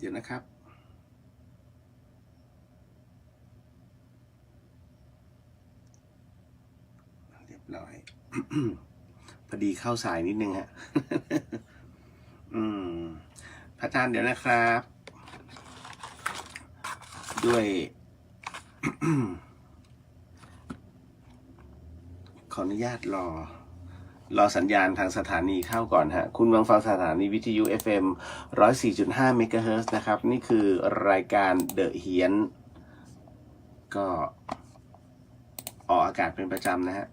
ดี๋ยวนะครับเรียบร้อย พอดีเข้าสายนิดนึงฮะ พระอาจารย์เดี๋ยวนะครับ ด้วย ขออนุญาตรอสัญญาณทางสถานีเข้าก่อนฮะคุณกำลังฟังสถานีวิทยุ FM 104.5 เมกะเฮิรตซ์นะครับนี่คือรายการเดอะเฮียนก็ออกอากาศเป็นประจำนะฮะ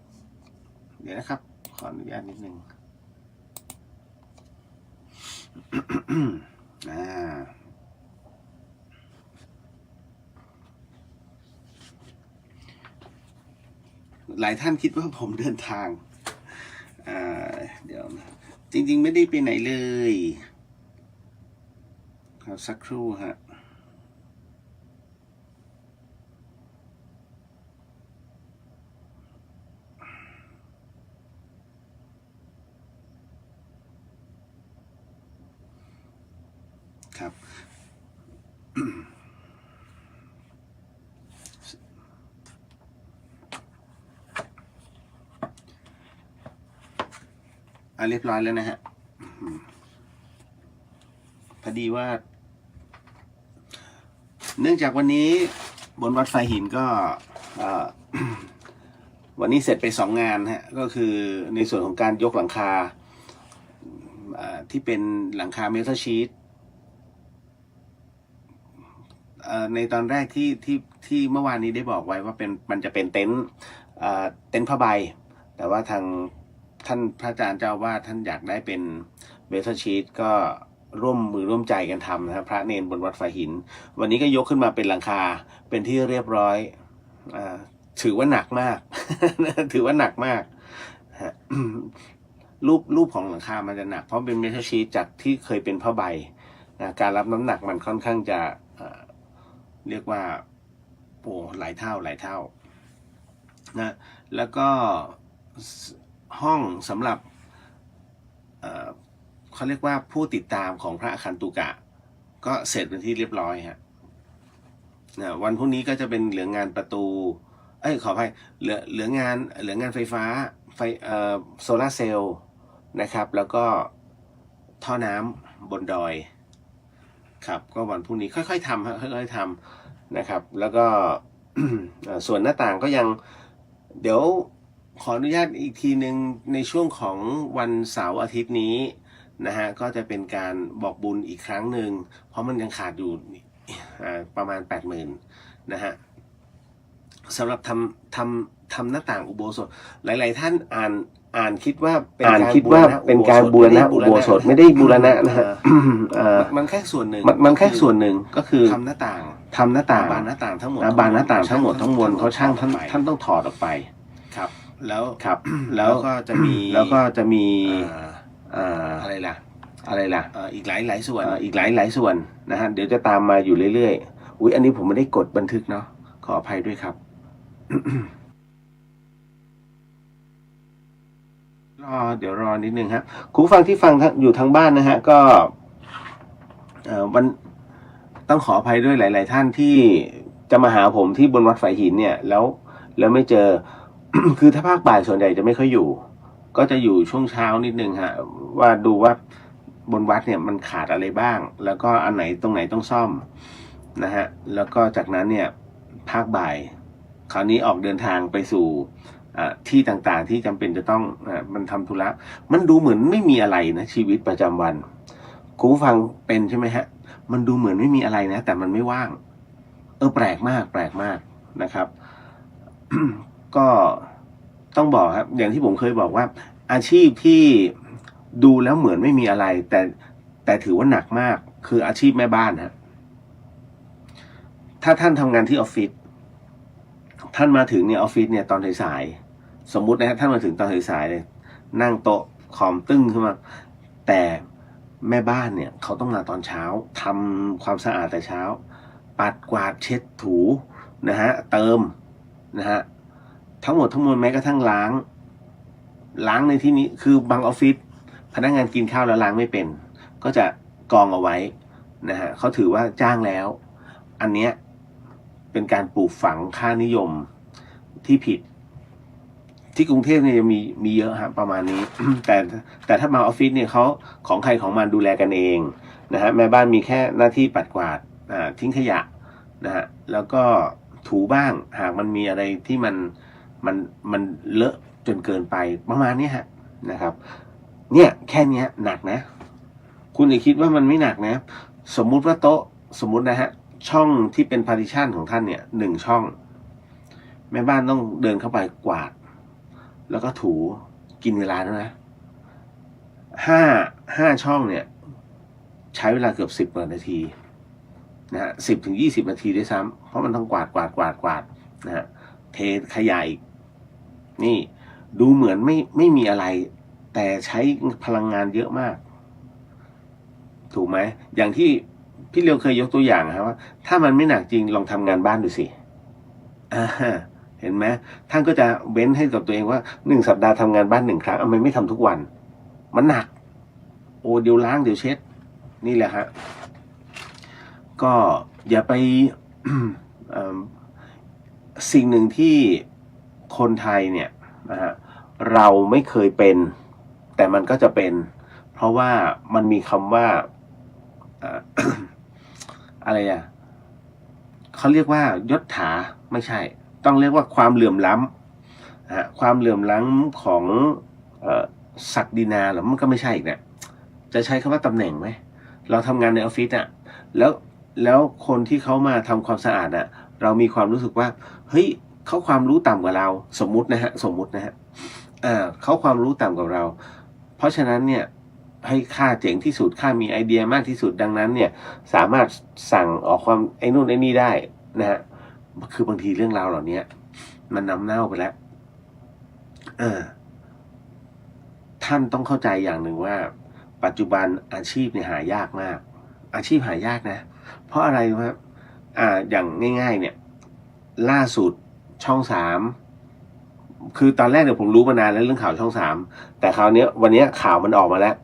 เดี๋ยวนะครับขออนุญาตนิดนึง หลายท่านคิดว่าผมเดินทางเดี๋ยวจริงๆไม่ได้ไปไหนเลยครับสักครู่ฮะครับเรียบร้อยแล้วนะฮะพอดีว่าเนื่องจากวันนี้บนวัดไฟหินก็วันนี้เสร็จไป2 งานฮะก็คือในส่วนของการยกหลังคาที่เป็นหลังคาเมทัลชีทในตอนแรกที่เมื่อวานนี้ได้บอกไว้ว่ามันจะเป็นเต็นท์ผ้าใบแต่ว่าทางท่านพระอาจารย์เจ้าว่าท่านอยากได้เป็นเมทัลชีทก็ร่วมมือร่วมใจกันทำนะครับพระเนนบนวัดไฟหินวันนี้ก็ยกขึ้นมาเป็นหลังคาเป็นที่เรียบร้อยถือว่าหนักมาก ถือว่าหนักมากรูปของหลังคามันจะหนักเพราะเป็นเมทัลชีทจากที่เคยเป็นผ้าใบการรับน้ำหนักมันค่อนข้างจะเรียกว่าโอ้หลายเท่านะแล้วก็ห้องสำหรับเขาเรียกว่าผู้ติดตามของพระอคันตุกะก็เสร็จเป็นที่เรียบร้อยฮะวันพรุ่งนี้ก็จะเป็นเหลืองานประตูขออภัยเหลืองานไฟฟ้าโซลาร์เซลล์นะครับแล้วก็ท่อน้ำบนดอยครับก็วันพรุ่งนี้ค่อยๆทำฮะค่อยๆทำนะครับแล้วก็ ส่วนหน้าต่างก็ยังเดี๋ยวขออนุญาตอีกทีหนึ่งในช่วงของวันเสาร์อาทิตย์นี้นะฮะก็จะเป็นการบอกบุญอีกครั้งหนึ่งเพราะมันยังขาดอยู่ประมาณ 80,000 นะฮะสำหรับทำหน้าต่างอุโบสถหลายๆท่านอ่านคิดว่าเป็นการบูรณะอุโบสถไม่ได้บูรณะนะฮะมันแค่ส่วนหนึ่งก็คือทำหน้าต่างบานหน้าต่างทั้งหมดทั้งมวลเขาช่างท่านต้องถอดออกไปครับแล้วก็จะมีอะไรล่ะอีกหลายส่วนนะฮะเดี๋ยวจะตามมาอยู่เรื่อยๆอันนี้ผมไม่ได้กดบันทึกเนาะขออภัยด้วยครับ เดี๋ยวรอนิดนึงครับคุณฟังที่ฟังอยู่ทางบ้านนะฮะก็วันต้องขออภัยด้วยหลายๆท่านที่จะมาหาผมที่บนวัดไฟหินเนี่ยแล้วไม่เจอ คือถ้าภาคบ่ายส่วนใหญ่จะไม่ค่อยอยู่ก็จะอยู่ช่วงเช้านิดนึงฮะว่าดูว่าบนวัดเนี่ยมันขาดอะไรบ้างแล้วก็อันไหนตรงไหนต้องซ่อมนะฮะแล้วก็จากนั้นเนี่ยภาคบ่ายคราวนี้ออกเดินทางไปสู่ที่ต่างๆที่จำเป็นจะต้องมันทำธุระมันดูเหมือนไม่มีอะไรนะชีวิตประจำวันคุณฟังเป็นใช่ไหมฮะมันดูเหมือนไม่มีอะไรนะแต่มันไม่ว่างแปลกมากนะครับ ก็ต้องบอกครับอย่างที่ผมเคยบอกว่าอาชีพที่ดูแล้วเหมือนไม่มีอะไรแต่ถือว่าหนักมากคืออาชีพแม่บ้านฮะถ้าท่านทำงานที่ออฟฟิศท่านมาถึงเนี่ยออฟฟิศเนี่ยตอนสายๆสมมุตินะฮะท่านมาถึงตอนสายๆเลยนั่งโต๊ะคอมตึ้งขึ้นมาแต่แม่บ้านเนี่ยเขาต้องมาตอนเช้าทำความสะอาดแต่เช้าปัดกวาดเช็ดถูนะฮะเติมนะฮะทั้งหมดทั้งมวลแม้กระทั่งล้างในที่นี้คือบางออฟฟิศพนักงานกินข้าวแล้วล้างไม่เป็นก็จะกองเอาไว้ นะฮะเขาถือว่าจ้างแล้วอันเนี้ยเป็นการปลูกฝังค่านิยมที่ผิดที่กรุงเทพเนี่ยมีเยอะฮะประมาณนี้ แต่ถ้ามาออฟฟิศเนี่ยเขาของใครของมันดูแลกันเองนะฮะแม่บ้านมีแค่หน้าที่ปัดกวาดทิ้งขยะนะฮะแล้วก็ถูบ้างหากมันมีอะไรที่มันเลอะจนเกินไปประมาณนี้ฮะนะครับเนี่ยแค่นี้หนักนะคุณอย่าคิดว่ามันไม่หนักนะสมมุติว่าโต๊ะสมมุตินะฮะช่องที่เป็น partition ของท่านเนี่ย1 ช่องแม่บ้านต้องเดินเข้าไปกวาดแล้วก็ถูกินเวลาแล้วนะห้าช่องเนี่ยใช้เวลาเกือบ10 กว่านาทีนะฮะ10 ถึง 20 นาทีด้วยซ้ำเพราะมันต้องกวาดนะฮะเทขยะอีกนี่ดูเหมือนไม่มีอะไรแต่ใช้พลังงานเยอะมากถูกไหมอย่างที่พี่เลียวเคยยกตัวอย่างครับว่าถ้ามันไม่หนักจริงลองทำงานบ้านดูสิเห็นไหมท่านก็จะเว้นให้กับตัวเองว่า1 สัปดาห์ทำงานบ้าน1 ครั้งทำไมไม่ทำทุกวันมันหนักโอ้เดี๋ยวล้างเดี๋ยวเช็ดนี่แหละฮะก็อย่าไป สิ่งหนึ่งที่คนไทยเนี่ยนะฮะเราไม่เคยเป็นแต่มันก็จะเป็นเพราะว่ามันมีคำว่า อะไรเขาเรียกว่ายศถาไม่ใช่ต้องเรียกว่าความเหลื่อมล้ำความเหลื่อมล้ำของศักดินาหรือมันก็ไม่ใช่อีกเนี่ยจะใช้คำว่าตำแหน่งไหมเราทำงานในออฟฟิศแล้วคนที่เขามาทำความสะอาดเรามีความรู้สึกว่าเฮ้ยเขาความรู้ต่ำกว่าเราสมมุตินะฮะเขาความรู้ต่ำกว่าเรา เพราะฉะนั้นเนี่ยให้ค่าเจ๋งที่สุดค่ามีไอเดียมากที่สุดดังนั้นเนี่ยสามารถสั่งออกความไอ้นู่นไอ้นี่ได้นะฮะคือบางทีเรื่องราวเหล่านี้มันน้ำเน่าไปแล้วท่านต้องเข้าใจอย่างหนึ่งว่าปัจจุบันอาชีพเนี่ยหายากมากอาชีพหายากนะเพราะอะไรครับอย่างง่ายๆเนี่ยล่าสุดช่อง3คือตอนแรกเนี่ยผมรู้มานานแล้วเรื่องข่าวช่อง3แต่คราวนี้วันนี้ข่าวมันออกมาแล้ว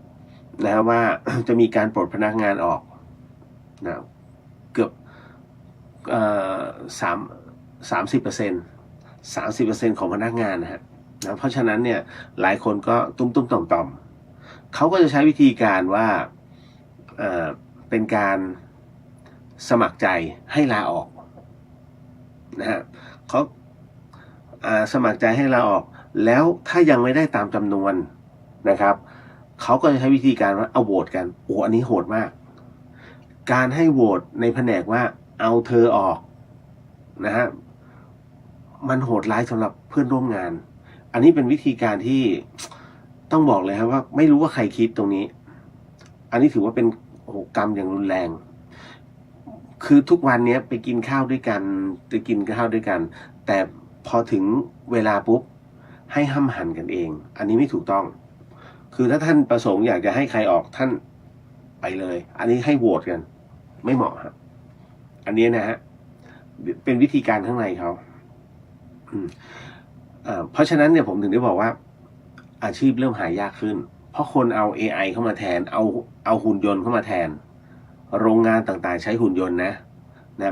นะว่า จะมีการปลดพนักงานออกนะเกือบ30% ของพนักงานนะเพราะฉะนั้นเนี่ยหลายคนก็ตุ้มต่อมเขาก็จะใช้วิธีการว่าเป็นการสมัครใจให้ลาออกนะฮะเขาสมัครใจให้ลาออกแล้วถ้ายังไม่ได้ตามจำนวนนะครับเขาก็จะใช้วิธีการว่าเอาโหวตกันโอ้อันนี้โหดมากการให้โหวตในแผนกว่าเอาเธอออกนะฮะมันโหดร้ายสำหรับเพื่อนร่วมงานอันนี้เป็นวิธีการที่ต้องบอกเลยครับว่าไม่รู้ว่าใครคิดตรงนี้อันนี้ถือว่าเป็นกรรมอย่างรุนแรงคือทุกวันนี้ไปกินข้าวด้วยกันแต่พอถึงเวลาปุ๊บให้ห้ำหั่นกันเองอันนี้ไม่ถูกต้องคือถ้าท่านประสงค์อยากจะให้ใครออกท่านไปเลยอันนี้ให้โหวตกันไม่เหมาะครับอันนี้นะฮะเป็นวิธีการข้างในเขาเพราะฉะนั้นเนี่ยผมถึงได้บอกว่าอาชีพเริ่มหายากขึ้นเพราะคนเอา AI เข้ามาแทนเอาหุ่นยนต์เข้ามาแทนโรงงานต่างๆใช้หุ่นยนต์นะ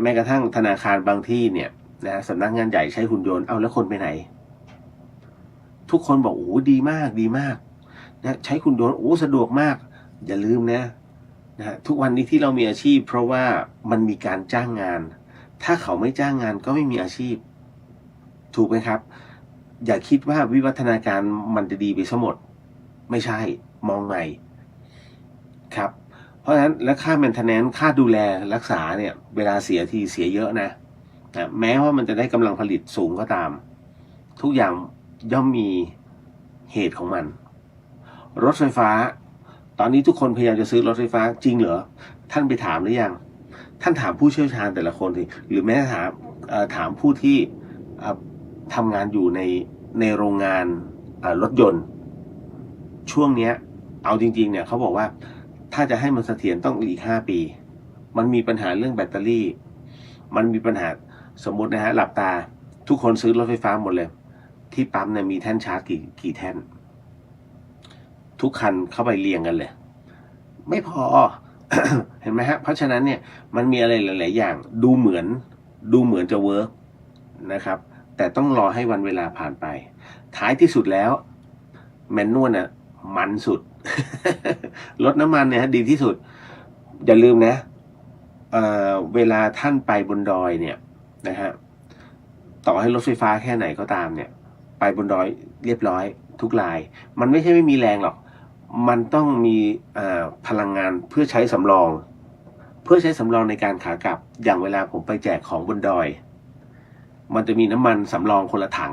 แม้กระทั่งธนาคารบางที่เนี่ยนะสำนักงานใหญ่ใช้หุ่นยนต์เอาแล้วคนไปไหนทุกคนบอกโอ้ดีมากนะใช้หุ่นยนต์โอ้สะดวกมากอย่าลืมนะทุกวันนี้ที่เรามีอาชีพเพราะว่ามันมีการจ้างงานถ้าเขาไม่จ้างงานก็ไม่มีอาชีพถูกไหมครับอย่าคิดว่าวิวัฒนาการมันจะดีไปซะหมดไม่ใช่มองใหม่ครับเพราะฉะนั้นและค่า maintenance ค่าดูแลรักษาเนี่ยเวลาเสียทีเสียเยอะนะแม้ว่ามันจะได้กำลังผลิตสูงก็ตามทุกอย่างย่อมมีเหตุของมันรถไฟฟ้าตอนนี้ทุกคนพยายามจะซื้อรถไฟฟ้าจริงเหรอท่านไปถามหรือยังท่านถามผู้เชี่ยวชาญแต่ละคนสิหรือแม้ถามผู้ที่ทำงานอยู่ในโรงงานรถยนต์ช่วงนี้เอาจริงๆเนี่ยเขาบอกว่าถ้าจะให้มันเสถียรต้องอีก5 ปีมันมีปัญหาเรื่องแบตเตอรี่มันมีปัญหาสมมตินะฮะหลับตาทุกคนซื้อรถไฟฟ้าหมดเลยที่ปั๊มเนี่ยมีแท่นชาร์จกี่แท่นทุกคันเข้าไปเรียงกันเลยไม่พอ เห็นไหมฮะเพราะฉะนั้นเนี่ยมันมีอะไรหลายๆอย่างดูเหมือนจะเวิร์กนะครับแต่ต้องรอให้วันเวลาผ่านไปท้ายที่สุดแล้วแมนนวลน่ะมันสุด ลดน้ำมันเนี่ยดีที่สุดอย่าลืมนะเวลาท่านไปบนดอยเนี่ยนะฮะต่อให้รถไฟฟ้าแค่ไหนก็ตามเนี่ยไปบนดอยเรียบร้อยทุกรายมันไม่ใช่ไม่มีแรงหรอกมันต้องมีพลังงานเพื่อใช้สำรองในการขากลับอย่างเวลาผมไปแจกของบนดอยมันจะมีน้ำมันสำรองคนละถัง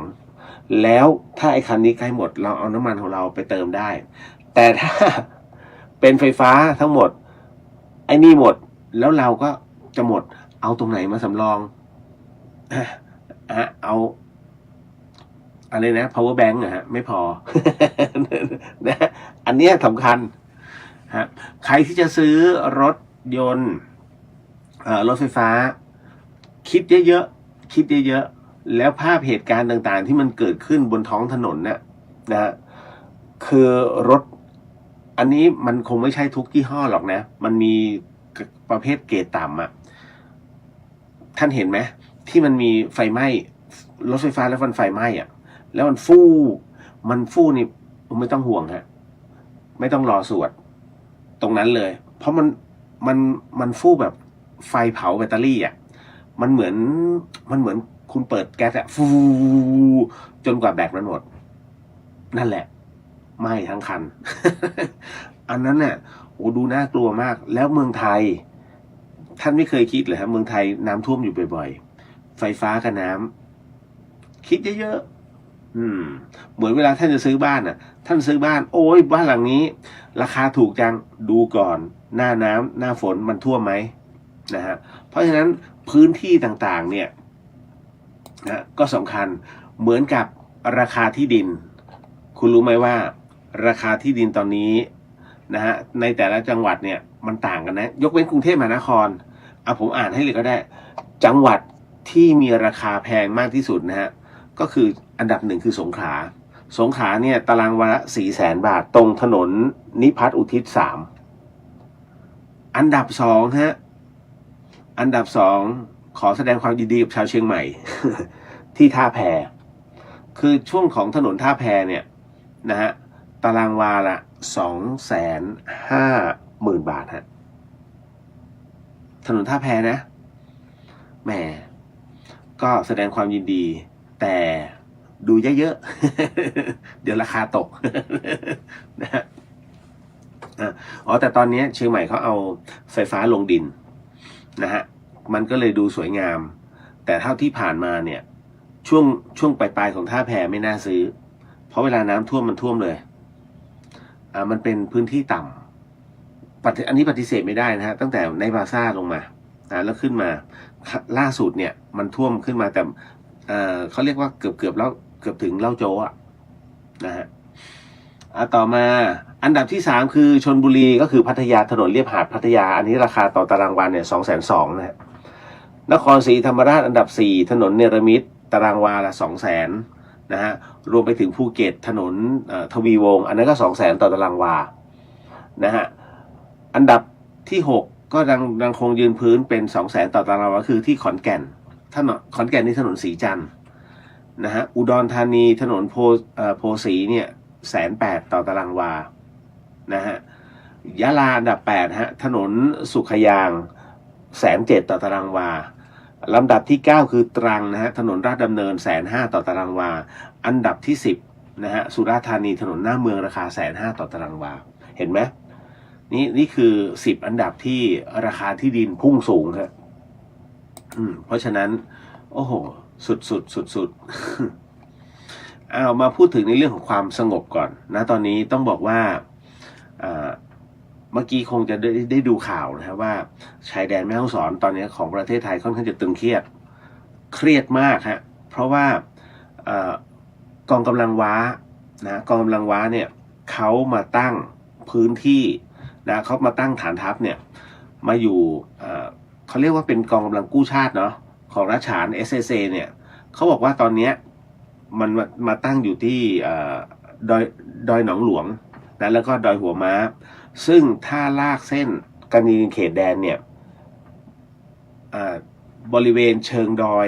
แล้วถ้าไอ้คันนี้ใกล้หมดเราเอาน้ำมันของเราไปเติมได้แต่ถ้าเป็นไฟฟ้าทั้งหมดไอ้นี่หมดแล้วเราก็จะหมดเอาตรงไหนมาสำรองเอาอะไรนะ power bank นะฮะไม่พอ นะอันนี้สำคัญฮะใครที่จะซื้อรถยนต์รถไฟฟ้าคิดเยอะๆแล้วภาพเหตุการณ์ต่างๆที่มันเกิดขึ้นบนท้องถนนเนี่ยนะฮะคือรถอันนี้มันคงไม่ใช่ทุกยี่ห้อหรอกนะมันมีประเภทเกรดต่ำอ่ะท่านเห็นไหมที่มันมีไฟไหม้รถไฟฟ้าแล้วไฟไหม้อ่ะแล้วมันฟู่นี่ไม่ต้องห่วงฮะไม่ต้องรอสวดตรงนั้นเลยเพราะมันฟู่แบบไฟเผาแบตเตอรี่อ่ะมันเหมือนคุณเปิดแก๊สอ่ะฟูจนกว่าแบตมันหมดนั่นแหละไหม้ทั้งคัน อันนั้นเนี่ยโอ้ดูน่ากลัวมากแล้วเมืองไทยท่านไม่เคยคิดเลยครับเมืองไทยน้ำท่วมอยู่บ่อยๆไฟฟ้ากับน้ำคิดเยอะๆเหมือนเวลาท่านจะซื้อบ้านอ่ะท่านซื้อบ้านโอ้ยบ้านหลังนี้ราคาถูกจังดูก่อนหน้าน้ำหน้าฝนมันท่วมไหมนะฮะเพราะฉะนั้นพื้นที่ต่างๆเนี่ยนะก็สำคัญเหมือนกับราคาที่ดินคุณรู้ไหมว่าราคาที่ดินตอนนี้นะฮะในแต่ละจังหวัดเนี่ยมันต่างกันนะยกเว้นกรุงเทพมหานครผมอ่านให้เลยก็ได้จังหวัดที่มีราคาแพงมากที่สุดนะฮะก็คืออันดับหนึ่งคือสงขลาเนี่ยตารางวาละ400,000 บาทตรงถนนนิพัฒน์อุทิศ3อันดับ2ฮะอันดับ2ขอแสดงความยินดีกับชาวเชียงใหม่ ที่ท่าแพคือช่วงของถนนท่าแพเนี่ยนะฮะตารางวาละ250,000 บาทฮะถนนท่าแพนะแหมก็แสดงความยินดีแต่ดูเยอะๆ เดี๋ยวราคาตก นะฮะแต่ตอนนี้เชียงใหม่เขาเอาไฟฟ้าลงดินนะฮะมันก็เลยดูสวยงามแต่เท่าที่ผ่านมาเนี่ยช่วงปลายของท่าแพไม่น่าซื้อเพราะเวลาน้ำท่วมมันท่วมเลยมันเป็นพื้นที่ต่ำอันนี้ปฏิเสธไม่ได้นะฮะตั้งแต่ในบาซ่าลงมาแล้วขึ้นมาล่าสุดเนี่ยมันท่วมขึ้นมาแต่เขาเรียกว่าเกือบแล้วเกือบถึงเล่าโจ้นะฮะต่อมาอันดับที่3คือชลบุรีก็คือพัทยาถนนเลียบหาดพัทยาอันนี้ราคาต่อตารางวาเนี่ย220,000นะฮะนครศรีธรรมราชอันดับ4ถนนเนรมิตตารางวาละ200,000นะฮะรวมไปถึงภูเก็ตถนนทวีวงศ์อันนั้นก็200,000ต่อตารางวานะฮะอันดับที่6ก็ยังคงยืนพื้นเป็น200,000ต่อตารางวาคือที่ขอนแก่นขอนแก่นนี่ถนนสีจันทร์นะฮะอุดรธานีถนนโพสีเนี่ย180,000ต่อตารางวานะฮะยะลาอันดับ8ฮะถนนสุขยาง107,000ต่อตารางวาลำดับที่9คือตรังนะฮะถนนราชดำเนิน150,000ต่อตารางวาอันดับที่10นะฮะสุราษฎร์ธานีถนนหน้าเมืองราคา150,000ต่อตารางวาเห็นไหมนี่คือ10อันดับที่ราคาที่ดินพุ่งสูงครับเพราะฉะนั้นโอ้โหสุดมาพูดถึงในเรื่องของความสงบก่อนนะตอนนี้ต้องบอกว่าเมื่อกี้คงจะได้ดูข่าวนะครับว่าชายแดนแม่ฮ่องสอนตอนนี้ของประเทศไทยค่อนข้างจะตึงเครียดมากฮะเพราะว่ากองกำลังว้านะกองกำลังว้าเนี่ยเขามาตั้งพื้นที่นะเขามาตั้งฐานทัพเนี่ยมาอยู่เขาเรียกว่าเป็นกองกำลังกู้ชาติเนาะของรัชฉาน SSA เนี่ยเขาบอกว่าตอนนี้มันมาตั้งอยู่ที่ดอยหนองหลวงนะแล้วก็ดอยหัวม้าซึ่งถ้าลากเส้น การยืนเขตแดนเนี่ยบริเวณเชิงดอย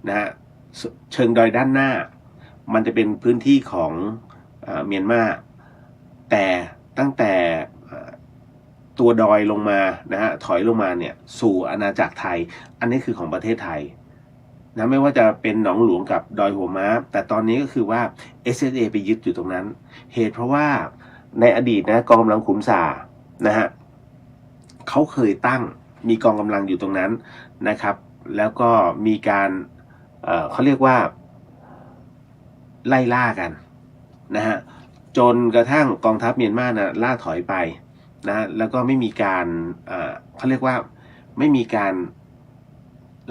นะฮะเชิงดอยด้านหน้ามันจะเป็นพื้นที่ของเมียนมาแต่ตั้งแต่ตัวดอยลงมานะฮะถอยลงมาเนี่ยสู่อาณาจักรไทยอันนี้คือของประเทศไทยนะไม่ว่าจะเป็นหนองหลวงกับดอยหัวม้าแต่ตอนนี้ก็คือว่า SSA ไปยึดอยู่ตรงนั้นเหตุเพราะว่าในอดีตนะกองกำลังขุนสานะฮะเขาเคยตั้งมีกองกำลังอยู่ตรงนั้นนะครับแล้วก็มีการเขาเรียกว่าไล่ล่ากันนะฮะจนกระทั่งกองทัพเมียนมานะล่าถอยไปนะแล้วก็ไม่มีการเขาเรียกว่าไม่มีการ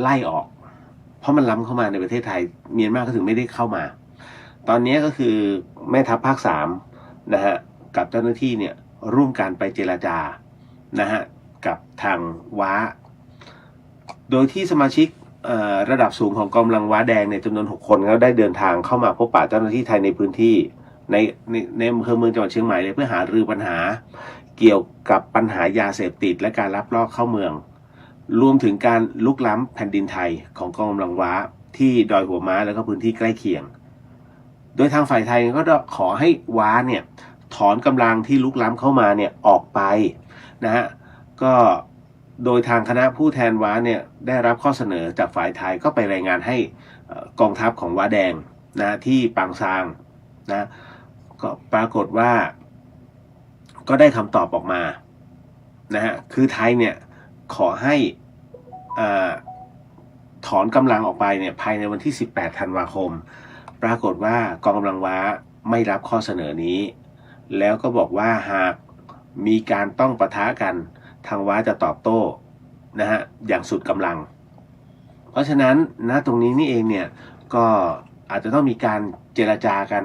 ไล่ออกเพราะมันล้ำเข้ามาในประเทศไทยเมียนมาก็ถึงไม่ได้เข้ามาตอนนี้ก็คือแม่ทัพภาค3นะฮะกับเจ้าหน้าที่เนี่ยร่วมกันไปเจรจานะฮะกับทางว้าโดยที่สมาชิกระดับสูงของกองกำลังว้าแดงในจำนวน6 คนก็ได้เดินทางเข้ามาพบปะเจ้าหน้าที่ไทยในพื้นที่ในอำเภอเมืองจังหวัดเชียงใหม่เลยเพื่อหารือปัญหาเกี่ยวกับปัญหายาเสพติดและการลักลอบเข้าเมืองรวมถึงการลุกล้ำแผ่นดินไทยของกองกำลังว้าที่ดอยหัวม้าแล้วก็พื้นที่ใกล้เคียงโดยทางฝ่ายไทยก็ขอให้ว้าเนี่ยถอนกำลังที่ลุกล้ำเข้ามาเนี่ยออกไปนะฮะก็โดยทางคณะผู้แทนว้าเนี่ยได้รับข้อเสนอจากฝ่ายไทยก็ไปรายงานให้กองทัพของว้าแดงนะที่ปางซางนะก็ปรากฏว่าก็ได้คำตอบออกมานะฮะคือไทยเนี่ยขอให้ถอนกำลังออกไปเนี่ยภายในวันที่18 ธันวาคมปรากฏว่ากองกำลังว้าไม่รับข้อเสนอนี้แล้วก็บอกว่าหากมีการต้องปะทะกันทางว้าจะตอบโต้นะฮะอย่างสุดกำลังเพราะฉะนั้นณตรงนี้นี่เองเนี่ยก็อาจจะต้องมีการเจรจากัน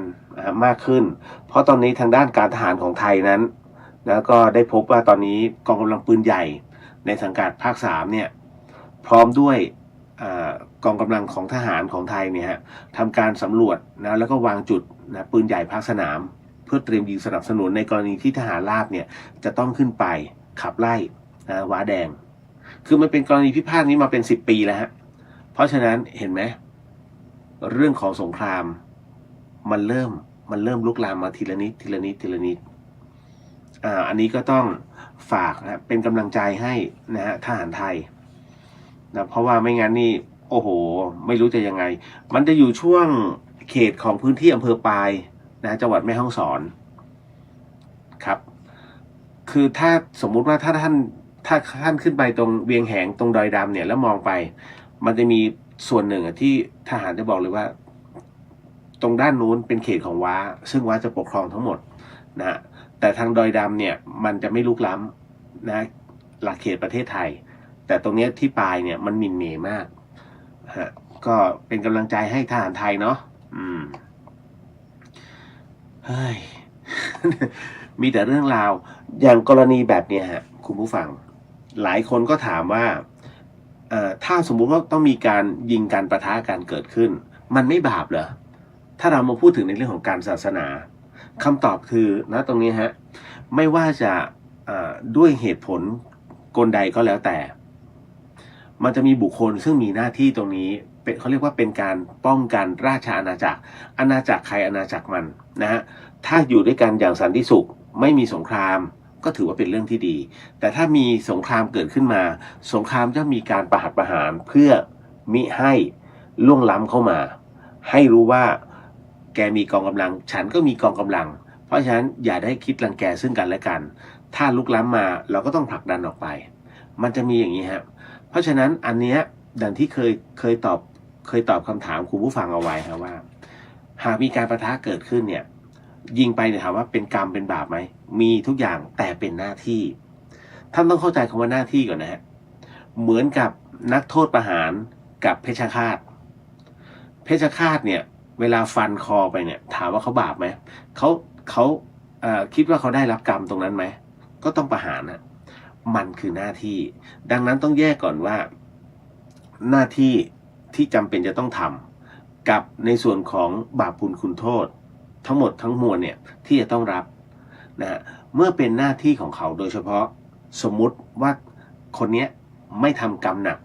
มากขึ้นเพราะตอนนี้ทางด้านการทหารของไทยนั้นแล้วก็ได้พบว่าตอนนี้กองกำลังปืนใหญ่ในสังกัดภาค3เนี่ยพร้อมด้วยกองกำลังของทหารของไทยเนี่ยฮะทำการสำรวจนะแล้วก็วางจุดนะปืนใหญ่ภาคสนามเพื่อเตรียมยิงสนับสนุนในกรณีที่ทหารราบเนี่ยจะต้องขึ้นไปขับไล่ว้าแดงคือมันเป็นกรณีพิพาทนี้มาเป็น10 ปีแล้วฮะเพราะฉะนั้นเห็นไหมเรื่องของสงครามมันเริ่มลุกลามมาทีละนิดทีละนิดทีละนิดอันนี้ก็ต้องฝากนะเป็นกำลังใจให้นะฮะทหารไทยนะเพราะว่าไม่งั้นนี่โอ้โหไม่รู้จะยังไงมันจะอยู่ช่วงเขตของพื้นที่อำเภอปายนะจังหวัดแม่ฮ่องสอนครับคือถ้าสมมุติว่าถ้าท่านขึ้นไปตรงเวียงแหงตรงดอยดำเนี่ยแล้วมองไปมันจะมีส่วนหนึ่งที่ทหารจะบอกเลยว่าตรงด้านนู้นเป็นเขตของว้าซึ่งว้าจะปกครองทั้งหมดนะแต่ทางดอยดำเนี่ยมันจะไม่ลุกล้ำนะหลักเขตประเทศไทยแต่ตรงนี้ที่ปลายเนี่ยมันมินเมย์มากฮะก็เป็นกำลังใจให้ทหารไทยเนาะเฮ้ย มีแต่เรื่องราวอย่างกรณีแบบเนี้ยฮะคุณผู้ฟังหลายคนก็ถามว่าถ้าสมมุติว่าต้องมีการยิงการปะทะกันเกิดขึ้นมันไม่บาปเหรอถ้าเรามาพูดถึงในเรื่องของการศาสนาคำตอบคือนะตรงนี้ฮะไม่ว่าจะด้วยเหตุผลกลใดก็แล้วแต่มันจะมีบุคคลซึ่งมีหน้าที่ตรงนี้เป็นเขาเรียกว่าเป็นการป้องกันราชอาณาจักรใครอาณาจักรมันนะฮะถ้าอยู่ด้วยกันอย่างสันติสุขไม่มีสงครามก็ถือว่าเป็นเรื่องที่ดีแต่ถ้ามีสงครามเกิดขึ้นมาสงครามจะมีการประหัตประหารเพื่อมิให้ล่วงล้ำเข้ามาให้รู้ว่าแกมีกองกำลังฉันก็มีกองกำลังเพราะฉะนั้นอย่าได้คิดรังแกซึ่งกันและกันถ้าลุกล้ำมาเราก็ต้องผลักดันออกไปมันจะมีอย่างนี้ฮะเพราะฉะนั้นอันเนี้ยดังที่เคยตอบคำถามคุณผู้ฟังเอาไว้ครับว่าหากมีการปะทะเกิดขึ้นเนี่ยยิงไปเนี่ยถามว่าเป็นกรรมเป็นบาปไหมมีทุกอย่างแต่เป็นหน้าที่ท่านต้องเข้าใจคำว่าหน้าที่ก่อนนะฮะเหมือนกับนักโทษประหารกับเพชฌฆาตเนี่ยเวลาฟันคอไปเนี่ยถามว่าเขาบาปไหมเขาคิดว่าเขาได้รับกรรมตรงนั้นไหมก็ต้องประหารนะมันคือหน้าที่ดังนั้นต้องแยกก่อนว่าหน้าที่ที่จำเป็นจะต้องทำกับในส่วนของบาปบุญคุณโทษทั้งหมดทั้งมวลเนี่ยที่จะต้องรับนะฮะเมื่อเป็นหน้าที่ของเขาโดยเฉพาะ สมมุติว่าคนเนี้ยไม่ทำกรรมหนัก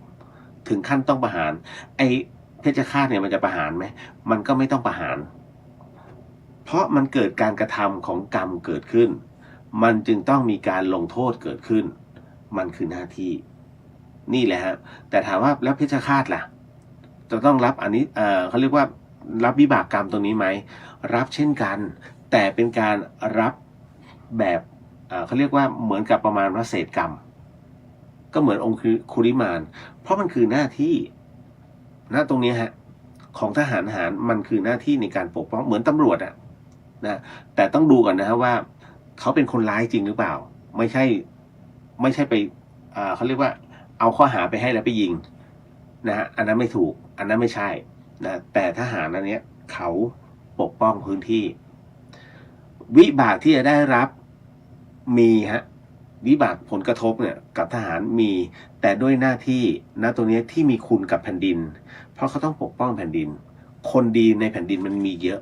ถึงขั้นต้องประหารไอ้เพชฌฆาตเนี่ยมันจะประหารไหมมันก็ไม่ต้องประหารเพราะมันเกิดการกระทำของกรรมเกิดขึ้นมันจึงต้องมีการลงโทษเกิดขึ้นมันคือหน้าที่นี่แหละฮะแต่ถามว่าแล้วเพชฌฆาตล่ะจะต้องรับอันนี้เขาเรียกว่ารับวิบากกรรมตรงนี้ไหมรับเช่นกันแต่เป็นการรับแบบเขาเรียกว่าเหมือนกับประมาณว่าเศษกรรมก็เหมือนองคุลิมานเพราะมันคือหน้าที่ตรงนี้ฮะของทหารมันคือหน้าที่ในการปกป้องเหมือนตำรวจนะแต่ต้องดูก่อนนะว่าเขาเป็นคนร้ายจริงหรือเปล่าไม่ใช่ไปเขาเรียกว่าเอาข้อหาไปให้แล้วไปยิงนะฮะอันนั้นไม่ถูกอันนั้นไม่ใช่นะแต่ทหารอันเนี้ยเขาปกป้องพื้นที่วิบากที่จะได้รับมีฮะวิบากผลกระทบเนี่ยกับทหารมีแต่ด้วยหน้าที่ตัวนี้ที่มีคุณกับแผ่นดินเพราะเขาต้องปกป้องแผ่นดินคนดีในแผ่นดินมันมีเยอะ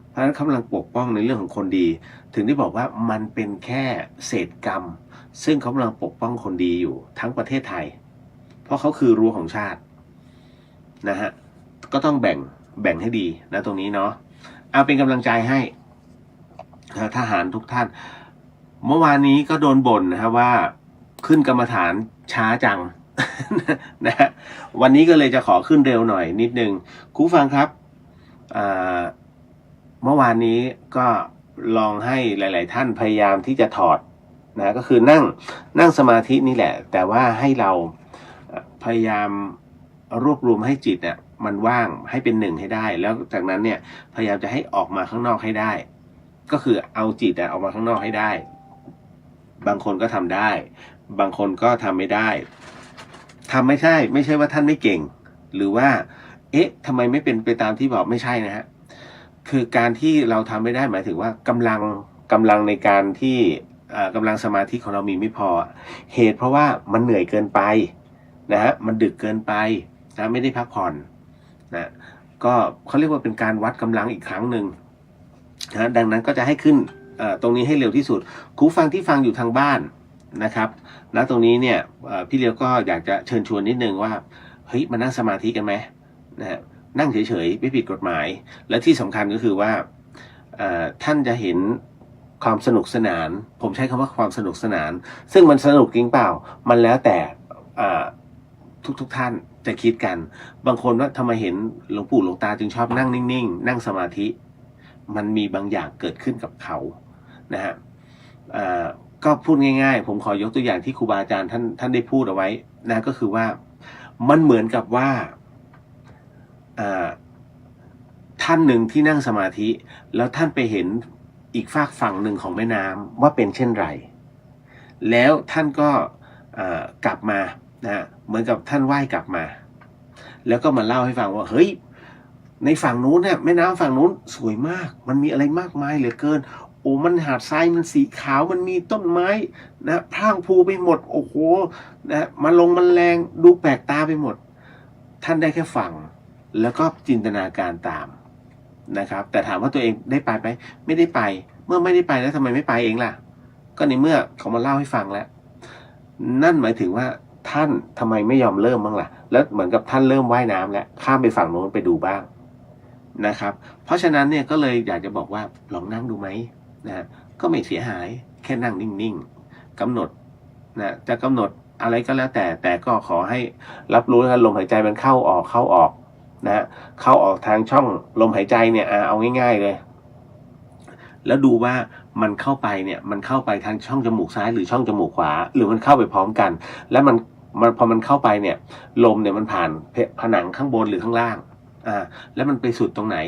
เพราะฉะนั้นเขากำลังปกป้องในเรื่องของคนดีถึงได้บอกว่ามันเป็นแค่เศษกรรมซึ่งเขากำลังปกป้องคนดีอยู่ทั้งประเทศไทยเพราะเขาคือรั้วของชาตินะฮะก็ต้องแบ่งให้ดีนะตรงนี้เนาะเอาเป็นกำลังใจให้ทหารทุกท่านเมื่อวานนี้ก็โดนบ่นนะครับว่าขึ้นกรรมฐานช้าจัง นะฮะวันนี้ก็เลยจะขอขึ้นเร็วหน่อยนิดนึงคุณฟังครับเมื่อวานนี้ก็ลองให้หลายๆท่านพยายามที่จะถอดนะก็คือนั่งสมาธินี่แหละแต่ว่าให้เราพยายามรวบรวมให้จิตเนี่ยมันว่างให้เป็นหนึ่งให้ได้แล้วจากนั้นเนี่ยพยายามจะให้ออกมาข้างนอกให้ได้ก็คือเอาจิตออกมาข้างนอกให้ได้บางคนก็ทำได้บางคนก็ทำไม่ได้ทำไม่ใช่ว่าท่านไม่เก่งหรือว่าทำไมไม่เป็นไปตามที่บอกไม่ใช่นะฮะคือการที่เราทำไม่ได้หมายถึงว่ากำลังในการที่กำลังสมาธิของเรามีไม่พอเหตุเพราะว่ามันเหนื่อยเกินไปนะฮะมันดึกเกินไปนะไม่ได้พักผ่อนนะก็เขาเรียกว่าเป็นการวัดกำลังอีกครั้งหนึ่งนะดังนั้นก็จะให้ขึ้นตรงนี้ให้เร็วที่สุดคุณฟังที่ฟังอยู่ทางบ้านนะครับตรงนี้เนี่ยพี่เลียวก็อยากจะเชิญชวนนิดนึงว่าเฮ้ยมานั่งสมาธิกันไหมนะฮะนั่งเฉยๆไม่ผิดกฎหมายและที่สำคัญก็คือว่าท่านจะเห็นความสนุกสนานผมใช้คำว่าความสนุกสนานซึ่งมันสนุกจริงเปล่ามันแล้วแต่ทุกท่านจะคิดกันบางคนว่าทำไมเห็นหลวงปู่หลวงตาจึงชอบนั่งนิ่งๆนั่งสมาธิมันมีบางอย่างเกิดขึ้นกับเขานะฮะก็พูดง่ายๆผมขอยกตัวอย่างที่ครูบาอาจารย์ท่านได้พูดเอาไว้นะก็คือว่ามันเหมือนกับว่าท่านหนึ่งที่นั่งสมาธิแล้วท่านไปเห็นอีกฝากฝั่งหนึ่งของแม่น้ำว่าเป็นเช่นไรแล้วท่านก็กลับมานะเหมือนกับท่านว่ายกลับมาแล้วก็มาเล่าให้ฟังว่าเฮ้ยในฝั่งนู้นเนี่ยแม่น้ำฝั่งนู้นสวยมากมันมีอะไรมากมายเหลือเกินโอ้มันหาดทรายมันสีขาวมันมีต้นไม้นะพรั่งพรูไปหมดโอ้โหนะมันแรงดูแปลกตาไปหมดท่านได้แค่ฟังแล้วก็จินตนาการตามนะครับแต่ถามว่าตัวเองได้ไปไหมไม่ได้ไปเมื่อไม่ได้ไปแล้วทำไมไม่ไปเองล่ะก็ในเมื่อเขามาเล่าให้ฟังแล้วนั่นหมายถึงว่าท่านทำไมไม่ยอมเริ่มบ้างล่ะแล้วเหมือนกับท่านเริ่มว่ายน้ำแล้วข้ามไปฝั่งโน้นไปดูบ้างนะครับเพราะฉะนั้นเนี่ยก็เลยอยากจะบอกว่าลองนั่งดูไหมนะก็ไม่เสียหายแค่นั่งนิ่งๆกำหนดนะจะกำหนดอะไรก็แล้วแต่ก็ขอให้รับรู้นะลมหายใจมันเข้าออกนะเข้าออกทางช่องลมหายใจเนี่ยเอาง่ายๆเลยแล้วดูว่ามันเข้าไปเนี่ยมันเข้าไปทางช่องจมูกซ้ายหรือช่องจมูกขวาหรือมันเข้าไปพร้อมกันแล้วมันพอมันเข้าไปเนี่ยลมเนี่ยมันผ่านผนังข้างบนหรือข้างล่างแล้วมันไปสุดตรงไหน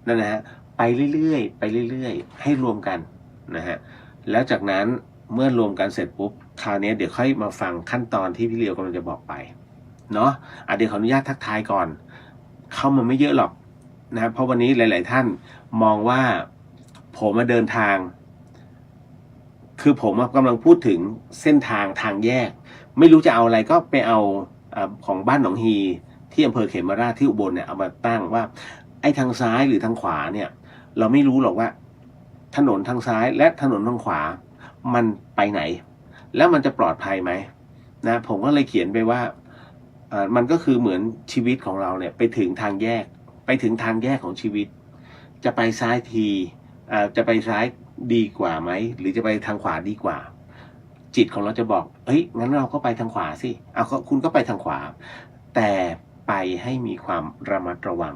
นั่นนะฮะไปเรื่อยๆให้รวมกันนะฮะแล้วจากนั้นเมื่อรวมกันเสร็จปุ๊บคราวนี้เดี๋ยวค่อยมาฟังขั้นตอนที่พี่เลียวกำลังจะบอกไปเนาะเดี๋ยวขออนุญาตทักทายก่อนเข้ามาไม่เยอะหรอกนะเพราะวันนี้หลายๆท่านมองว่าผมมาเดินทางคือผมกำลังพูดถึงเส้นทางแยกไม่รู้จะเอาอะไรก็ไปเอาของบ้านหนองฮีที่อำเภอเขมราชที่อุบลเนี่ยเอามาตั้งว่าไอ้ทางซ้ายหรือทางขวาเนี่ยเราไม่รู้หรอกว่าถนนทางซ้ายและถนนทางขวามันไปไหน แล้วมันจะปลอดภัยไหมนะผมก็เลยเขียนไปว่ามันก็คือเหมือนชีวิตของเราเนี่ยไปถึงทางแยกของชีวิตจะไปซ้ายทีจะไปซ้ายดีกว่าไหมหรือจะไปทางขวาดีกว่าจิตของเราจะบอกเฮ้ยงั้นเราก็ไปทางขวาสิคุณก็ไปทางขวาแต่ไปให้มีความระมัดระวัง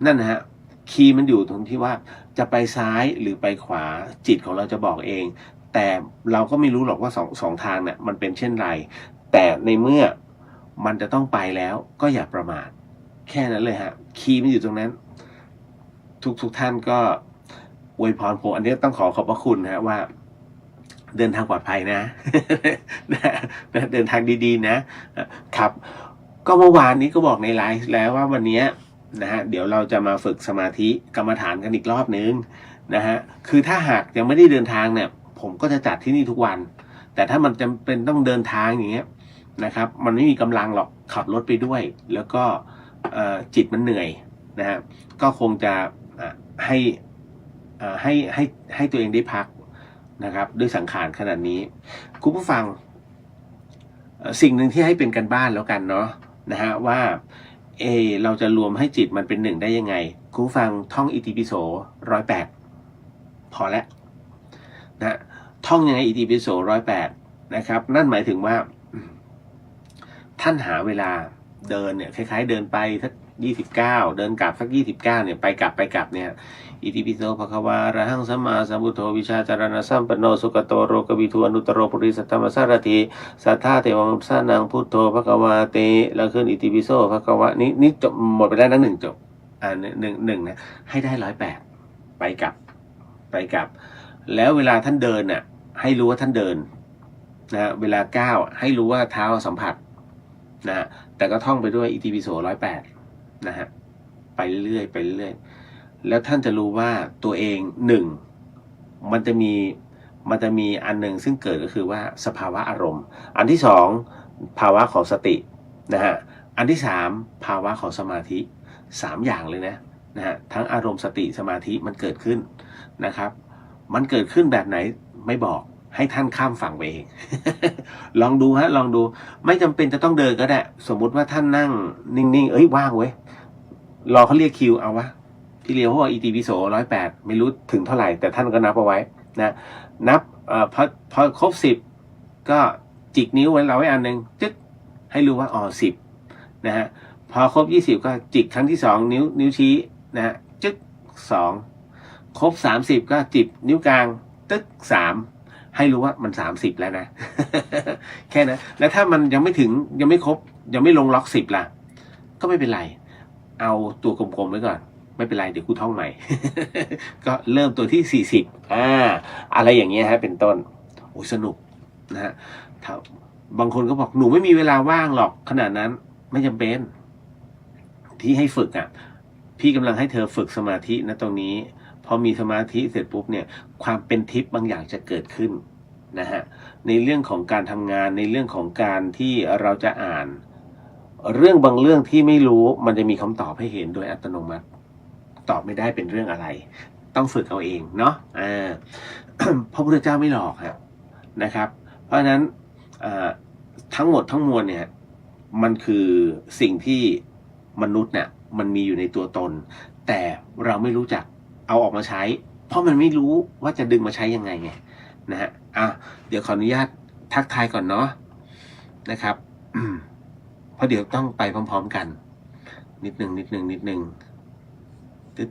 นั่นนะฮะคีย์มันอยู่ตรงที่ว่าจะไปซ้ายหรือไปขวาจิตของเราจะบอกเองแต่เราก็ไม่รู้หรอกว่าสองทางเนี่ยมันเป็นเช่นไรแต่ในเมื่อมันจะต้องไปแล้วก็อย่าประมาทแค่นั้นเลยฮะคีย์มันอยู่ตรงนั้นทุกท่านก็อวยพรผมอันนี้ต้องขอบพระคุณนะว่าเดินทางปลอดภัยนะ เดินทางดีๆนะครับก็เมื่อวานนี้ก็บอกในไลฟ์แล้วว่าวันนี้นะฮะเดี๋ยวเราจะมาฝึกสมาธิกรรมฐานกันอีกรอบนึงนะฮะคือถ้าหากยังไม่ได้เดินทางเนี่ยผมก็จะจัดที่นี่ทุกวันแต่ถ้ามันจำเป็นต้องเดินทางอย่างเงี้ยนะครับมันไม่มีกำลังหรอกขับรถไปด้วยแล้วก็จิตมันเหนื่อยนะฮะก็คงจะให้ตัวเองได้พักนะครับด้วยสังขารขนาดนี้คุณผู้ฟังสิ่งหนึ่งที่ให้เป็นกันบ้านแล้วกันเนาะนะฮะว่าเราจะรวมให้จิตมันเป็นหนึ่งได้ยังไงคุณผู้ฟังท่องอิติปิโส108พอแล้วนะท่องยังไงอิติปิโส108นะครับนั่นหมายถึงว่าท่านหาเวลาเดินเนี่ยคล้ายๆเดินไปสัก29เดินกลับสัก29เนี่ยไปกลับเนี่ยอิติปิโสภควาอะระหังสัมมาสัมพุทโธวิชชาจารณะสัมปันโนสุขโตโรกวิทูอนุตตโรปุริสัตตมสารถีสัทธาเทวมสานังพุทโธภควาเตแล้วขึ้นอิติปิโสภควะนี่จบหมดไปแล้วนะ1จบหนึ่งนะให้ได้108ไปกลับแล้วเวลาท่านเดินน่ะให้รู้ว่าท่านเดินนะเวลาก้าวให้รู้ว่าเท้าสัมผัสนะแต่ก็ท่องไปด้วยอิติปิโส108นะฮะไปเรื่อยแล้วท่านจะรู้ว่าตัวเองมันจะมีอันหนึ่งซึ่งเกิดก็คือว่าสภาวะอารมณ์อันที่2ภาวะของสตินะฮะอันที่3ภาวะของสมาธิ3อย่างเลยนะฮะทั้งอารมณ์สติสมาธิมันเกิดขึ้นนะครับมันเกิดขึ้นแบบไหนไม่บอกให้ท่านข้ามฝั่งไปเอง ลองดูไม่จำเป็นจะต้องเดินก็ได้สมมุติว่าท่านนั่งนิ่งๆว่างเว้ยรอเขาเรียกคิวเอาวะพี่เลี้ยวเขาบอกอิติปิโส108ไม่รู้ถึงเท่าไหร่แต่ท่านก็นับเอาไว้นะนับพอครบ10ก็จิกนิ้วไว้อันนึงจึ๊กให้รู้ว่า10นะฮะพอครบ20ก็จิกครั้งที่2นิ้วชี้นะฮะจึ๊ก2ครบ30ก็จิบนิ้วกลางตึ๊ก3ให้รู้ว่ามัน30แล้วนะ แค่นั้นแล้วถ้ามันยังไม่ถึงยังไม่ครบยังไม่ลงล็อก10ล่ะก็ไม่เป็นไรเอาตัวกลมๆไว้ก่อนไม่เป็นไรเดี๋ยวกูท่องใหม่ ก็เริ่มตัวที่40อะไรอย่างเงี้ยฮะเป็นต้นโอ้ยสนุกนะฮะบางคนก็บอกหนูไม่มีเวลาว่างหรอกขนาดนั้นไม่จำเป็นที่ให้ฝึกพี่กำลังให้เธอฝึกสมาธินะตรงนี้พอมีสมาธิเสร็จปุ๊บเนี่ยความเป็นทิพย์บางอย่างจะเกิดขึ้นนะฮะในเรื่องของการทำงานในเรื่องของการที่เราจะอ่านเรื่องบางเรื่องที่ไม่รู้มันจะมีคำตอบให้เห็นโดยอัตโนมัติตอบไม่ได้เป็นเรื่องอะไรต้องฝึกเอาเองเนาะพระพุทธเจ้าไม่หลอกนะครับเพราะฉะนั้นทั้งหมดทั้งมวลเนี่ยมันคือสิ่งที่มนุษย์เนี่ยมันมีอยู่ในตัวตนแต่เราไม่รู้จักเอาออกมาใช้เพราะมันไม่รู้ว่าจะดึงมาใช้ยังไงนะฮะเดี๋ยวขออนุญาตทักทายก่อนเนาะนะครับเพราะเดี๋ยวต้องไปพร้อมๆกันนิดนึงตึ๊ด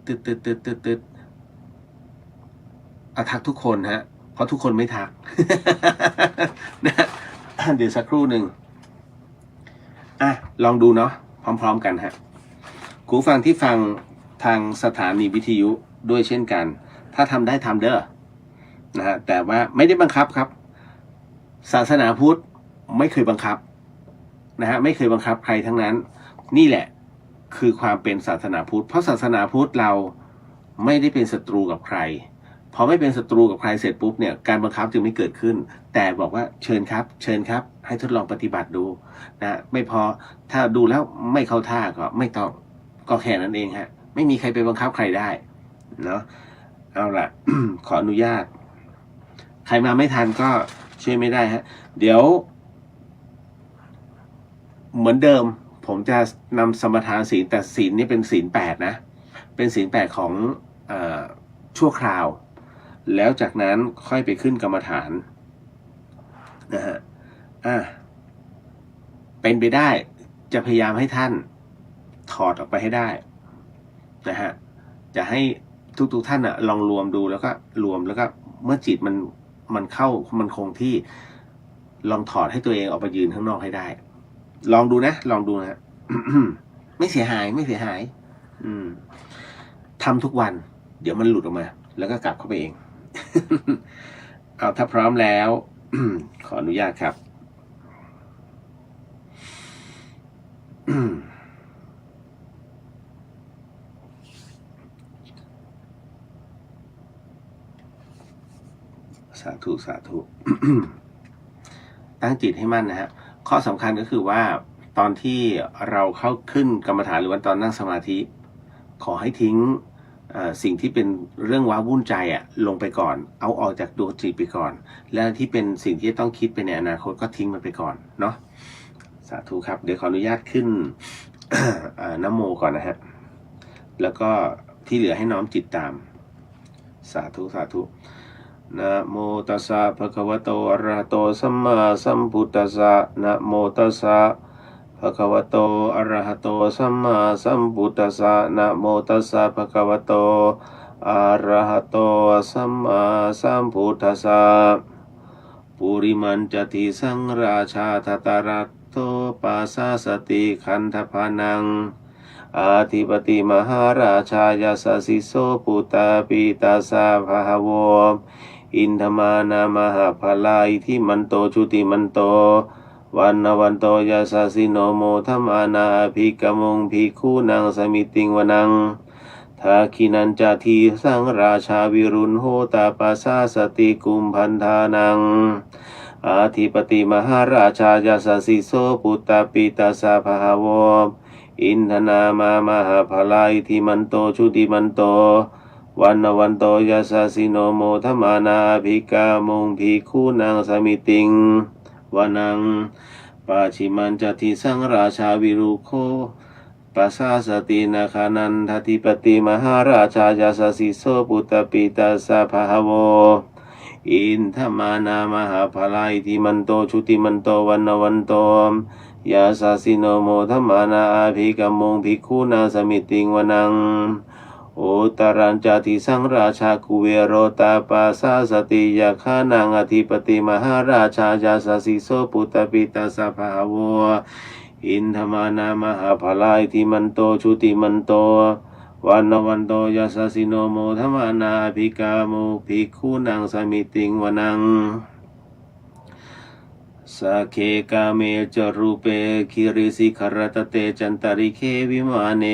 ทักทุกคนฮะเพราะทุกคนไม่ทัก นะเดี๋ยวสักครู่หนึ่งลองดูเนาะพร้อมๆกันฮะคุณฟังที่ฟังทางสถานีวิทยุด้วยเช่นกันถ้าทำได้ทำเด้อนะฮะแต่ว่าไม่ได้บังคับครับศาสนาพุทธไม่เคยบังคับนะฮะไม่เคยบังคับใครทั้งนั้นนี่แหละคือความเป็นศาสนาพุทธเพราะศาสนาพุทธเราไม่ได้เป็นศัตรูกับใครพอไม่เป็นศัตรูกับใครเสร็จปุ๊บเนี่ยการบังคับจึงไม่เกิดขึ้นแต่บอกว่าเชิญครับให้ทดลองปฏิบัติดูนะไม่พอถ้าดูแล้วไม่เข้าท่าก็ไม่ต้องก็แค่นั้นเองฮะไม่มีใครไปบังคับใครได้เนาะเอาล่ะ ขออนุญาตใครมาไม่ทันก็ ช่วยไม่ได้ฮะเดี๋ยวเหมือนเดิมผมจะนำสมทานศีลแต่ศีลนี่เป็นศีล8นะเป็นศีล8ของชั่วคราวแล้วจากนั้นค่อยไปขึ้นกรรมฐานนะฮะเป็นไปได้จะพยายามให้ท่านถอดออกไปให้ได้นะฮะจะให้ทุกท่านลองรวมดูแล้วก็รวมแล้วก็เมื่อจิตมันเข้ามันคงที่ลองถอดให้ตัวเองออกไปยืนข้างนอกให้ได้ลองดูนะฮะ ไม่เสียหายทำทุกวันเดี๋ยวมันหลุดออกมาแล้วก็กลับเข้าไปเอง เอาถ้าพร้อมแล้ว ขออนุญาตครับ สาธุ ตั้งจิตให้มั่นนะฮะข้อสำคัญก็คือว่าตอนที่เราเข้าขึ้นกรรมฐานหรือว่าตอนนั่งสมาธิขอให้ทิ้งสิ่งที่เป็นเรื่องว้าวุ่นใจลงไปก่อนเอาออกจากดวงจิตไปก่อนแล้วที่เป็นสิ่งที่ต้องคิดไปในอนาคตก็ทิ้งมันไปก่อนเนาะสาธุครับเดี๋ยวขออนุญาตขึ้น นะโมก่อนนะฮะแล้วก็ที่เหลือให้น้อมจิตตามสาธุนะโมตัสสะภะคะวะโตอะระหะโตสัมมาสัมพุทธัสสะนะโมตัสสะภะคะวะโตอะระหะโตสัมมาสัมพุทธัสสะนะโมตัสสะภะคะวะโตอะระหะโตสัมมาสัมพุทธัสสะปุริมันจติสังราชาทัตตรัตโตปัสสะสติขันธพานังอาธิปติมหาราชายาสสิโสปุตตาปิตาสาภะโวอินทมานามหาภลาอิทิมันโตชุติมันโตวันโตยาสสิโนโมธัมมานาภิกมงภิกขุนังสมิติงวนังทาคินันจาทีสังราชาวิรุณโหตาปัสสะสติกุมพันธานังอาธิปติมหาราชายาสสิโสปุตตาปิตาสาภะโวอินทนามามหาภลาอิทิมันโตชุติมันโตวันโตยาสสิโนโมธัมมานาภิกามงภิกขุนังสมิติงวนังปัจฉิมันจติสังราชาวิรุโคปัสสะสตินาคานันทธิปติมหาราชายาสสิโสปุตตปิตาสาภะโวอินทมานามหาภลาอิทิมันโตชุติมันโตวันโตยาสสิโนโมธัมมานาภิกามงภิกขุนังสมิติงวนังโอตรัญจติสังราชาคุเวโรตาปัสสะสติยาคานังอธิปติมหาราชายาสสิโสปุตตปิตาสาภะโวอินทมานามหาภลาอิทิมันโตชุติมันโตวันโตยาสสิโนโมธัมมานาภิกามงภิกขุนังสมิติงวนังสักเคกาเมจรูเปคิริสิขรตเตจันตริเควิมาเน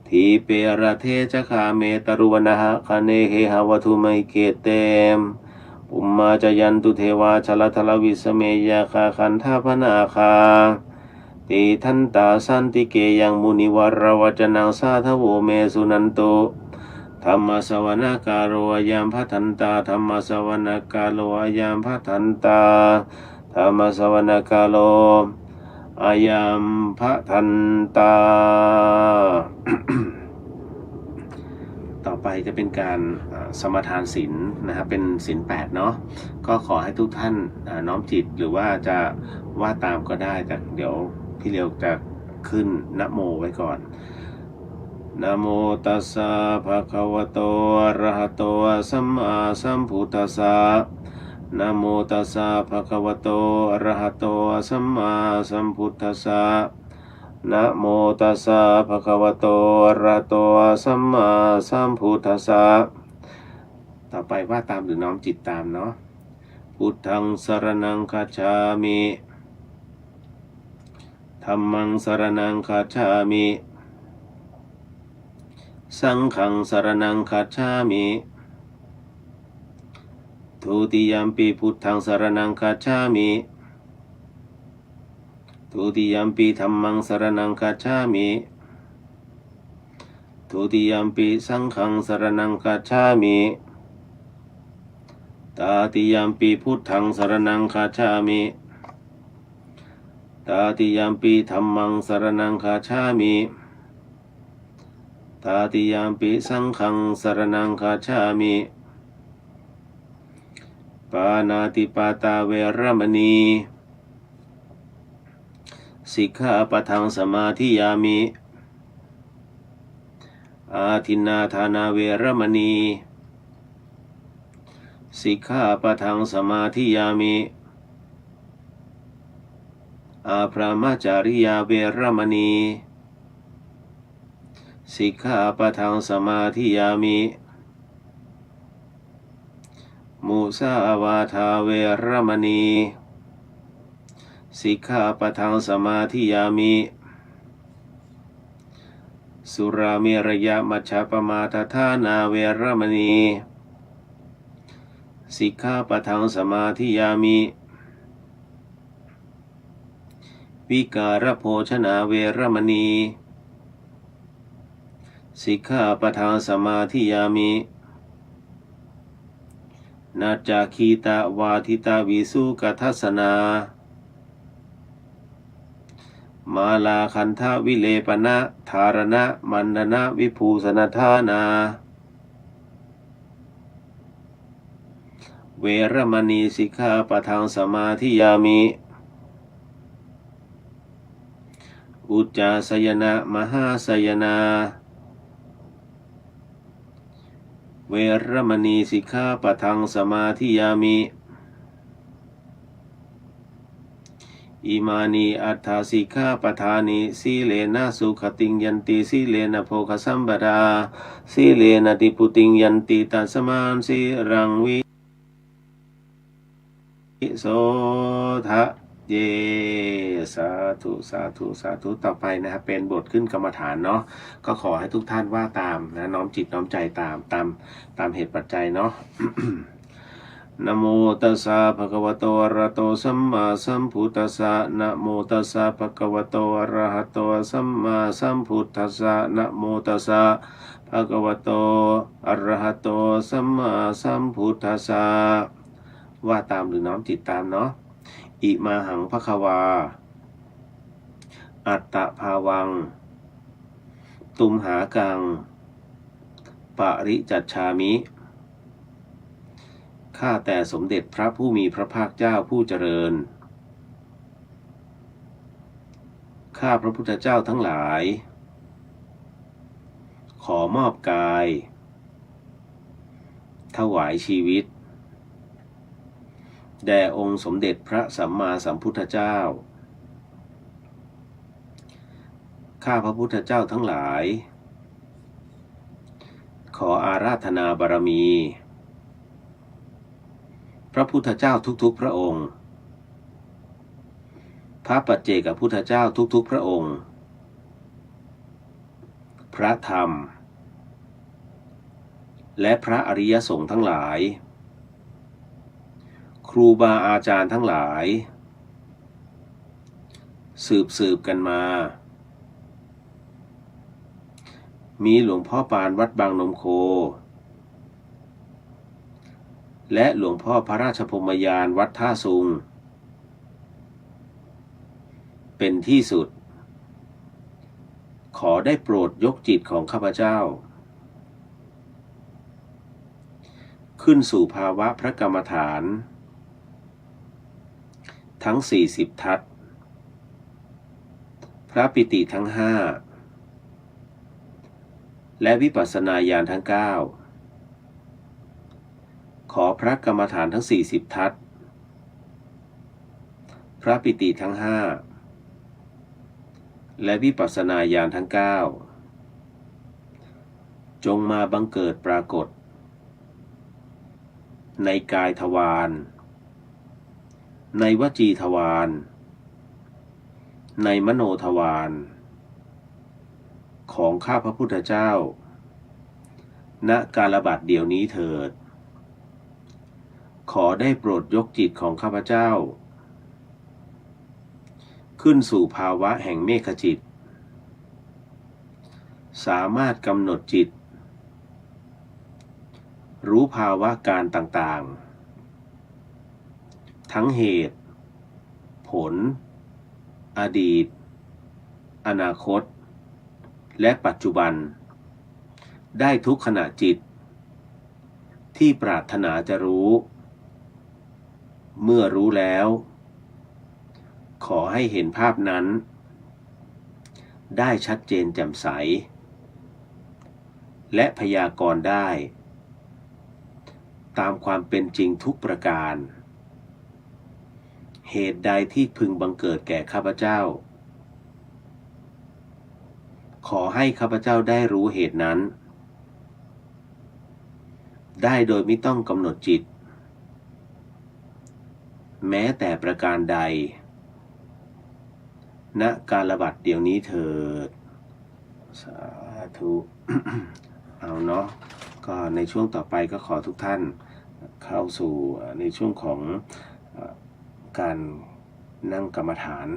ทีเประเทจะคาเมตรุวนะหะคเนเหหวัตุไมเกเตมปุมมาจยันตุเทวาชลทลวิสเมยาคาคันธาพนาคาติทันตาสันติเกยังมุนิวรวจนังสาทโวเมสุนันโตธรรมสวนากาโรยามพัทันตาธรรมสวนากาโลยามพัทันตาธรรมสวนากาโลอายามพระทันตา ต่อไปจะเป็นการสมทานศีลนะครับเป็นศีล8เนาะก็ขอให้ทุกท่านน้อมจิตหรือว่าจะว่าตามก็ได้แต่เดี๋ยวพี่เลียวจะขึ้นนะโมไว้ก่อนนะโมตัสสะภะคะวะโตอะระหะโตสัมมาสัมพุทธัสสะนะโมตัสสะภะคะวะโตอะระหะโตสัมมาสัมพุทธัสสะนะโมตัสสะภะคะวะโตอะระหะโตสัมมาสัมพุทธัสสะต่อไปว่าตามหรือน้อมจิตตามเนาะพุทธังสรณังคัจฉามิธัมมังสรณังคัจฉามิสังฆังสรณังคัจฉามิทุติยัมปิพุทธังสรณังคัจฉามิทุติยัมปิธัมมังสรณังคัจฉามิทุติยัมปิสังฆังสรณังคัจฉามิต ตาติยัมปีพุทธังสรณังคัจฉามิตาติยัมปีธัมมังสรณังคัจฉามิตาติยัมปิสังฆังสรณังคัจฉามิปานาติปาตาเวรมณีสิกขาปะทังสมาธิยามิอาทินนาทานาเวรมณีสิกขาปะทังสมาธิยามิอาพรหมจาริยาเวรมณีสิกขาปะทังสมาธิยามิมุสาวาทาเวรมณีสิกขาปะทังสมาธิยามิสุราเมรยมัชฌัปมาทฐานาเวรมณีสิกขาปะทังสมาธิยามิวิการโภชนาเวรมณีสิกขาปะทังสมาธิยามินาจาคีตาวาทิตาวิสุกัทสนามาลาคันธวิเลปนะธารณะมันดนะวิภูสนทานาเวรมณีสิกขาปะทังสมาธิยามิอุจจาสยนะมหาสยนาเวรมณีสิกขาปะทังสมาธิยามิอิมานีอัฏฐสิกขาปทานิสีเลนะสุขติงยันติสีเลนะโภคสัมปดาสีเลนะติปุติงยันติตัสมานสีรังวิโสทะเยสาธุสาธุสาธุต่อไปนะครับเป็นบทขึ้นกรรมฐานเนาะก็ขอให้ทุกท่านว่าตามนะน้อมจิตน้อมใจตามเหตุปัจจัยเนาะ นะโมตัสสะภะคะวะโตอะระหะโตสัมมาสัมพุทธัสสะนะโมตัสสะภะคะวะโตอะระหะโตสัมมาสัมพุทธัสสะนะโมตัสสะภะคะวะโตอะระหะโตสัมมาสัมพุทธัสสะว่าตามหรือน้อมจิตตามเนาะอิมาหังภะคะวาอัตตภาวังตุมหากังปริจัชชามิข้าแต่สมเด็จพระผู้มีพระภาคเจ้าผู้เจริญข้าพระพุทธเจ้าทั้งหลายขอมอบกายถวายชีวิตแด่องค์สมเด็จพระสัมมาสัมพุทธเจ้าข้าพระพุทธเจ้าทั้งหลายขออาราธนาบารมีพระพุทธเจ้าทุกๆพระองค์พระปัจเจกพุทธเจ้าทุกๆพระองค์พระธรรมและพระอริยสงฆ์ทั้งหลายครูบาอาจารย์ทั้งหลายสืบกันมามีหลวงพ่อปานวัดบางนมโคและหลวงพ่อพระราชพรหมยานวัดท่าซุงเป็นที่สุดขอได้โปรดยกจิตของข้าพเจ้าขึ้นสู่ภาวะพระกรรมฐานทั้ง40ทัศพระปิติทั้ง5และวิปัสสนาญาณทั้ง9ขอพระกรรมฐานทั้ง40ทัศพระปิติทั้ง5และวิปัสสนาญาณทั้ง9จงมาบังเกิดปรากฏในกายทวารในวจีทวารในมโนทวารของข้าพระพุทธเจ้าณกาลบัดเดี๋ยวนี้เถิดขอได้โปรดยกจิตของข้าพเจ้าขึ้นสู่ภาวะแห่งเมฆจิตสามารถกำหนดจิตรู้ภาวะการต่าง ทั้งเหตุผลอดีตอนาคตและปัจจุบันได้ทุกขณะจิตที่ปรารถนาจะรู้เมื่อรู้แล้วขอให้เห็นภาพนั้นได้ชัดเจนแจ่มใสและพยากรณ์ได้ตามความเป็นจริงทุกประการเหตุใดที่พึงบังเกิดแก่ข้าพเจ้าขอให้ข้าพเจ้าได้รู้เหตุนั้นได้โดยไม่ต้องกำหนดจิตแม้แต่ประการใดณกาลบัดเดี๋ยวนี้เถิดสาธุ เอาเนาะก็ในช่วงต่อไปก็ขอทุกท่านเข้าสู่ในช่วงของการนั่งกรรมฐาน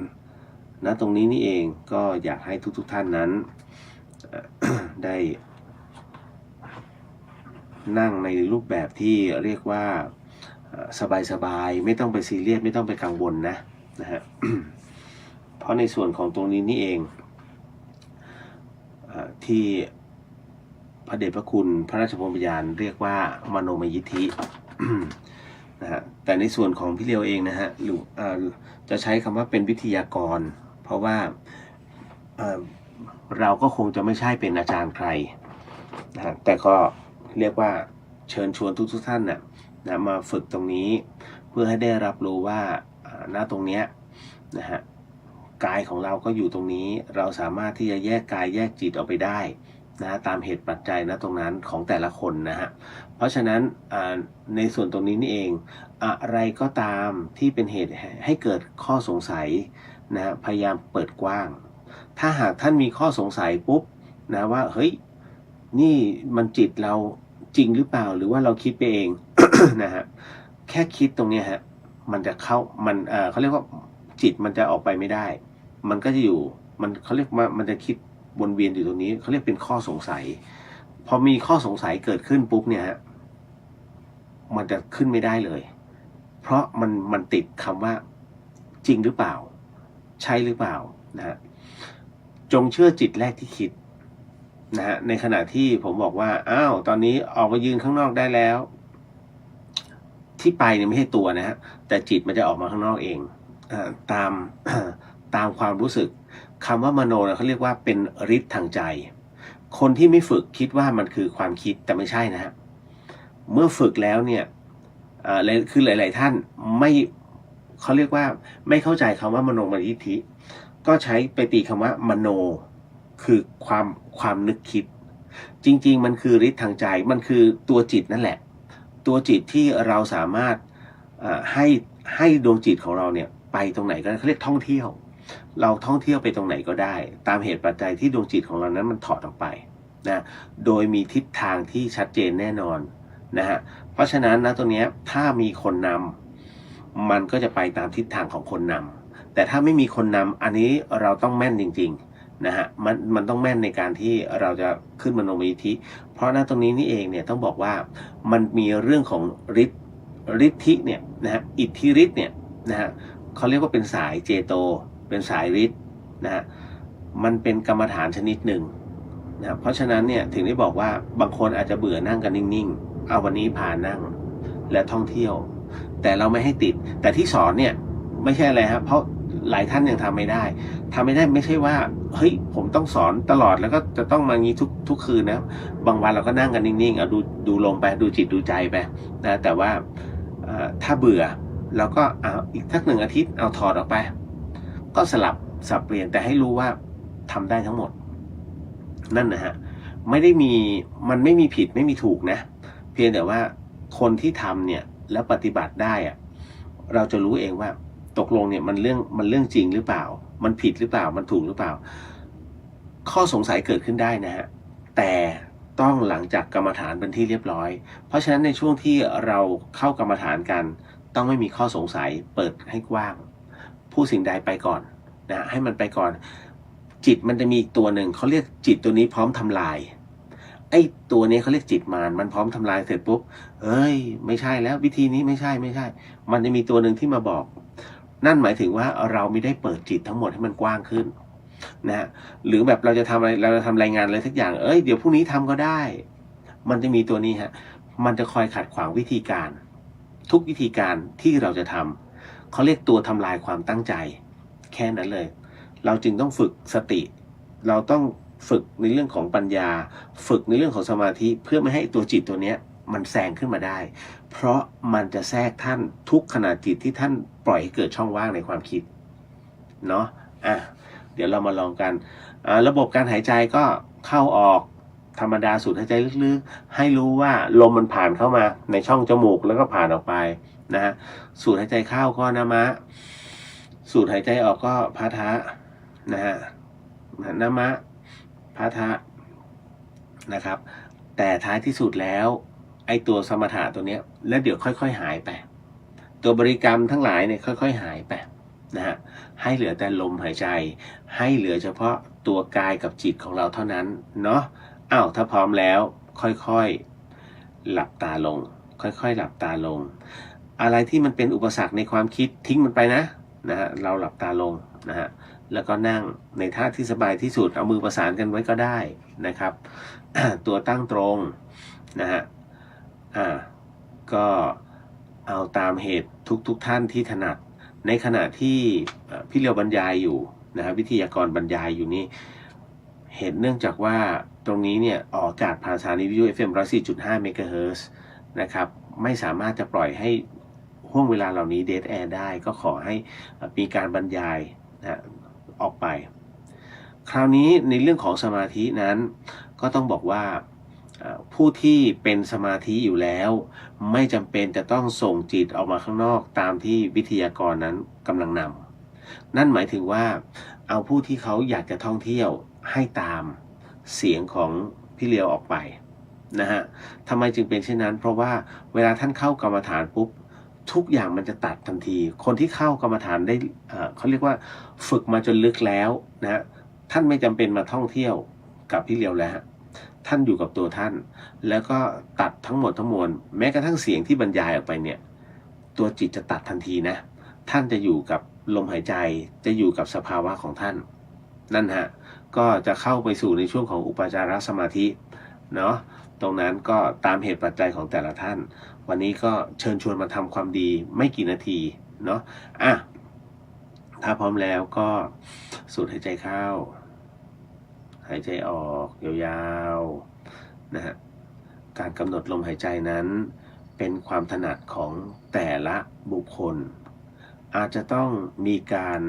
ณตรงนี้นี่เองก็อยากให้ทุกท่านนั้น ได้นั่งในรูปแบบที่เรียกว่าสบายๆไม่ต้องไปซีเรียสไม่ต้องไปกังวลนะฮะ เพราะในส่วนของตรงนี้นี่เองที่พระเดชพระคุณพระราชพรหมยานเรียกว่ามโนมยิทธิ นะฮะแต่ในส่วนของพี่เลียวเองนะฮะหรือจะใช้คำว่าเป็นวิทยากรเพราะว่าเราก็คงจะไม่ใช่เป็นอาจารย์ใครนะฮะแต่ก็เรียกว่าเชิญชวนทุกท่านนะมาฝึกตรงนี้เพื่อให้ได้รับรู้ว่าณตรงเนี้ยนะฮะกายของเราก็อยู่ตรงนี้เราสามารถที่จะแยกกายแยกจิตออกไปได้นะตามเหตุปัจจัยนะตรงนั้นของแต่ละคนนะฮะเพราะฉะนั้นในส่วนตรงนี้นี่เองอะไรก็ตามที่เป็นเหตุให้เกิดข้อสงสัยนะพยายามเปิดกว้างถ้าหากท่านมีข้อสงสัยปุ๊บนะว่าเฮ้ยนี่มันจิตเราจริงหรือเปล่าหรือว่าเราคิดไปเอง นะฮะแค่คิดตรงนี้ฮะมันจะเข้ามันเขาเรียกว่าจิตมันจะออกไปไม่ได้มันก็จะอยู่มันเขาเรียกว่ามันจะคิดวนเวียนอยู่ตรงนี้เขาเรียกเป็นข้อสงสัยพอมีข้อสงสัยเกิดขึ้นปุ๊บเนี่ยฮะมันจะขึ้นไม่ได้เลยเพราะมันติดคำว่าจริงหรือเปล่าใช่หรือเปล่านะฮะจงเชื่อจิตแรกที่คิดนะฮะในขณะที่ผมบอกว่าอ้าวตอนนี้ออกมายืนข้างนอกได้แล้วที่ไปเนี่ยไม่ใช่ตัวนะฮะแต่จิตมันจะออกมาข้างนอกเองตาม ตามความรู้สึกคำว่ามโนเขาเรียกว่าเป็นฤทธิ์ทางใจคนที่ไม่ฝึกคิดว่ามันคือความคิดแต่ไม่ใช่นะฮะเมื่อฝึกแล้วเนี่ยคือหลายๆท่านไม่เขาเรียกว่าไม่เข้าใจคำว่ามโนมยิทธิก็ใช้ไปตีคำว่ามโนคือความนึกคิดจริงๆมันคือฤทธิ์ทางใจมันคือตัวจิตนั่นแหละตัวจิตที่เราสามารถให้ดวงจิตของเราเนี่ยไปตรงไหนก็เขาเรียกท่องเที่ยวเราท่องเที่ยวไปตรงไหนก็ได้ตามเหตุปัจจัยที่ดวงจิตของเรานั้นมันถอดออกไปนะโดยมีทิศทางที่ชัดเจนแน่นอนนะฮะเพราะฉะนั้นนะตรงนี้ถ้ามีคนนำมันก็จะไปตามทิศทางของคนนำแต่ถ้าไม่มีคนนำอันนี้เราต้องแม่นจริงๆนะฮะมันต้องแม่นในการที่เราจะขึ้นมโนมยิทธิเพราะณตรงนี้นี่เองเนี่ยต้องบอกว่ามันมีเรื่องของฤทธิเนี่ยนะฮะอิทธิฤทธิ์เนี่ยนะฮะเขาเรียกว่าเป็นสายเจโตเป็นสายฤทธิ์นะฮะมันเป็นกรรมฐานชนิดหนึ่งนะเพราะฉะนั้นเนี่ยถึงได้บอกว่าบางคนอาจจะเบื่อนั่งกันนิ่งๆเอาวันนี้พานั่งและท่องเที่ยวแต่เราไม่ให้ติดแต่ที่สอนเนี่ยไม่ใช่อะไรครับเพราะหลายท่านยังทำไม่ได้ไม่ใช่ว่าเฮ้ยผมต้องสอนตลอดแล้วก็จะต้องมางี้ทุกคืนนะบางวันเราก็นั่งกันนิ่งๆเอาดูลมไปดูจิตดูใจไปนะแต่ว่าถ้าเบื่อเราก็อีกสัก1 อาทิตย์เอาถอดออกไปก็สับเปลี่ยนแต่ให้รู้ว่าทำได้ทั้งหมดนั่นนะฮะมันไม่มีผิดไม่มีถูกนะเพียงแต่ว่าคนที่ทำเนี่ยแล้วปฏิบัติได้อะเราจะรู้เองว่าตกลงเนี่ยมันเรื่องจริงหรือเปล่ามันผิดหรือเปล่ามันถูกหรือเปล่าข้อสงสัยเกิดขึ้นได้นะฮะแต่ต้องหลังจากกรรมฐานเป็นที่เรียบร้อยเพราะฉะนั้นในช่วงที่เราเข้ากรรมฐานกันต้องไม่มีข้อสงสัยเปิดให้กว้างผู้สิ่งใดไปก่อนนะให้มันไปก่อนจิตมันจะมีอีกตัวหนึ่งเขาเรียกจิตตัวนี้พร้อมทำลาย ไอ้ตัวนี้เขาเรียกจิตมารมันพร้อมทำลายเสร็จปุ๊บเอ้ยไม่ใช่แล้ววิธีนี้ไม่ใช่มันจะมีตัวหนึ่งที่มาบอก นั่นหมายถึงว่าเราไม่ได้เปิดจิตทั้งหมดให้มันกว้างขึ้นนะหรือแบบเราจะทำอะไรเราจะทำรายงานอะไรสักอย่างเดี๋ยวพรุ่งนี้ทำก็ได้ มันจะมีตัวนี้ฮะมันจะคอยขัดขวางวิธีการทุกวิธีการที่เราจะทำเขาเรียกตัวทำลายความตั้งใจแค่นั้นเลยเราจึงต้องฝึกสติเราต้องฝึกในเรื่องของปัญญาฝึกในเรื่องของสมาธิเพื่อไม่ให้ตัวจิตตัวเนี้ยมันแซงขึ้นมาได้เพราะมันจะแทรกท่านทุกขณะจิตที่ท่านปล่อยให้เกิดช่องว่างในความคิดเนาะเดี๋ยวเรามาลองกันระบบการหายใจก็เข้าออกธรรมดาสูดหายใจลึกๆให้รู้ว่าลมมันผ่านเข้ามาในช่องจมูกแล้วก็ผ่านออกไปนะฮะสูดหายใจเข้าก็นะมะสูดหายใจออกก็พาทะนะฮะนะมะพาทะนะครับแต่ท้ายที่สุดแล้วไอ้ตัวสมถะตัวเนี้ยแล้วเดี๋ยวค่อยๆหายไปตัวบริกรรมทั้งหลายเนี่ยค่อยๆหายไปนะฮะให้เหลือแต่ลมหายใจให้เหลือเฉพาะตัวกายกับจิตของเราเท่านั้นเนาะถ้าพร้อมแล้วค่อยๆหลับตาลงค่อยๆหลับตาลงอะไรที่มันเป็นอุปสรรคในความคิดทิ้งมันไปนะฮะเราหลับตาลงนะฮะแล้วก็นั่งในท่าที่สบายที่สุดเอามือประสานกันไว้ก็ได้นะครับ ตัวตั้งตรงนะฮะก็เอาตามเหตุทุกท่านที่ถนัดในขณะที่พี่เลียวบรรยายอยู่นะฮะวิทยากรบรรยายอยู่นี่เหตุเนื่องจากว่าตรงนี้เนี่ยออกอากาศผ่านสถานีวิทยุ FM 104.5 เมกะเฮิรตซ์นะครับไม่สามารถจะปล่อยให้ห่วงเวลาเหล่านี้เดดแอร์ได้ก็ขอให้มีการบรรยายนะออกไปคราวนี้ในเรื่องของสมาธินั้นก็ต้องบอกว่าผู้ที่เป็นสมาธิอยู่แล้วไม่จำเป็นจะต้องส่งจิตออกมาข้างนอกตามที่วิทยากรนั้นกำลังนำนั่นหมายถึงว่าเอาผู้ที่เขาอยากจะท่องเที่ยวให้ตามเสียงของพี่เลียวออกไปนะฮะทำไมจึงเป็นเช่นนั้นเพราะว่าเวลาท่านเข้ากรรมฐานปุ๊บทุกอย่างมันจะตัดทันทีคนที่เข้ากรรมฐานได้เขาเรียกว่าฝึกมาจนลึกแล้วนะท่านไม่จำเป็นมาท่องเที่ยวกับพี่เลียวแล้วท่านอยู่กับตัวท่านแล้วก็ตัดทั้งหมดทั้งมวลแม้กระทั่งเสียงที่บรรยายออกไปเนี่ยตัวจิตจะตัดทันทีนะท่านจะอยู่กับลมหายใจจะอยู่กับสภาวะของท่านนั่นฮะก็จะเข้าไปสู่ในช่วงของอุปจารสมาธิเนาะตรงนั้นก็ตามเหตุปัจจัยของแต่ละท่านวันนี้ก็เชิญชวนมาทำความดีไม่กี่นาทีเนาะถ้าพร้อมแล้วก็สูดหายใจเข้าหายใจออกยาวๆนะฮะการกำหนดลมหายใจนั้นเป็นความถนัดของแต่ละบุคคลอาจจะต้องมีการ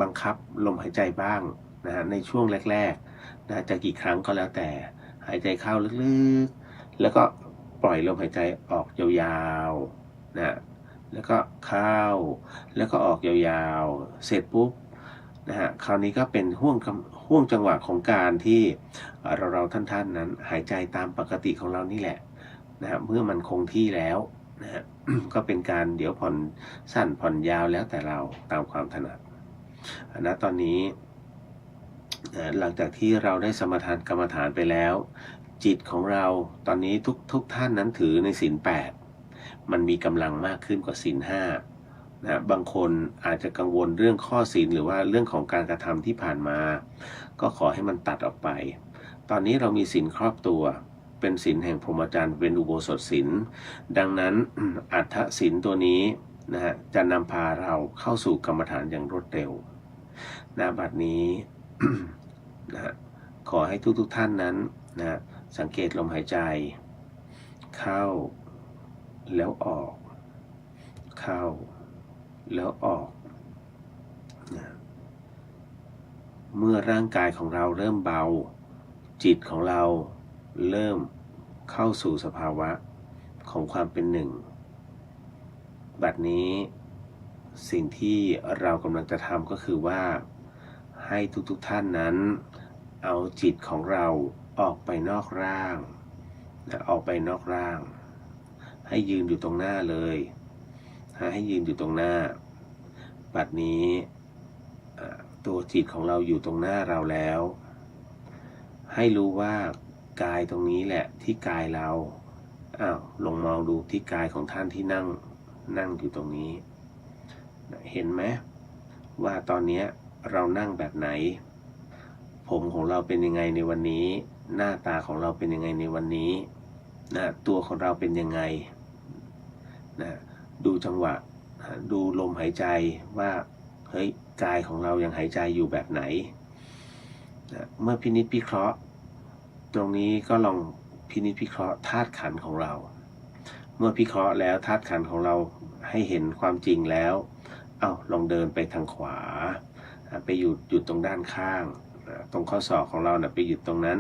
บังคับลมหายใจบ้างนะฮะในช่วงแรกๆนะจะกี่ครั้งก็แล้วแต่หายใจเข้าลึกๆแล้วก็ปล่อยลมหายใจออกยาวๆนะแล้วก็เข้าแล้วก็ออกยาวๆเสร็จปุ๊บนะฮะคราวนี้ก็เป็นห่วงจังหวะของการที่เราท่านนั้นหายใจตามปกติของเรานี่แหละนะฮะเมื่อมันคงที่แล้วนะฮะ ก็เป็นการเดี๋ยวผ่อนสั้นผ่อนยาวแล้วแต่เราตามความถนัดนะตอนนี้หลังจากที่เราได้สมาทานกรรมฐานไปแล้วจิตของเราตอนนี้ทุกท่านนั้นถือในศีล 8มันมีกำลังมากขึ้นกว่าศีล 5นะบางคนอาจจะกังวลเรื่องข้อศีลหรือว่าเรื่องของการกระทำที่ผ่านมาก็ขอให้มันตัดออกไปตอนนี้เรามีศีลครอบตัวเป็นศีลแห่งพรหมจรรย์เป็นอุโบสถศีลดังนั้นอัฏฐศีลตัวนี้นะฮะจะนำพาเราเข้าสู่กรรมฐานอย่างรวดเร็วณบัดนี้ นะขอให้ทุกท่านนั้นนะสังเกตลมหายใจเข้าแล้วออกเข้าแล้วออกนะเมื่อร่างกายของเราเริ่มเบาจิตของเราเริ่มเข้าสู่สภาวะของความเป็นหนึ่งบัดนี้สิ่งที่เรากำลังจะทำก็คือว่าให้ทุกท่านนั้นเอาจิตของเราออกไปนอกร่างนะออกไปนอกร่างให้ยืนอยู่ตรงหน้าเลยให้ยืนอยู่ตรงหน้าบัดนี้ตัวจิตของเราอยู่ตรงหน้าเราแล้วให้รู้ว่า กายตรงนี้แหละที่กายเราอ้าวลองมองดูที่กายของท่านที่นั่งอยู่ตรงนี้เห็นไหมว่าตอนนี้เรานั่งแบบไหนผมของเราเป็นยังไงในวันนี้หน้าตาของเราเป็นยังไงในวันนี้นะตัวของเราเป็นยังไงนะดูจังหวะดูลมหายใจว่าเฮ้ยกายของเรายังหายใจอยู่แบบไหนนะเมื่อพินิจพิเคราะห์ตรงนี้ก็ลองพินิจพิเคราะห์ธาตุขันธ์ของเราเมื่อพิเคราะห์แล้วธาตุขันธ์ของเราให้เห็นความจริงแล้วลองเดินไปทางขวาไปหยุดตรงด้านข้างตรงข้อศอกของเราไปหยุดตรงนั้น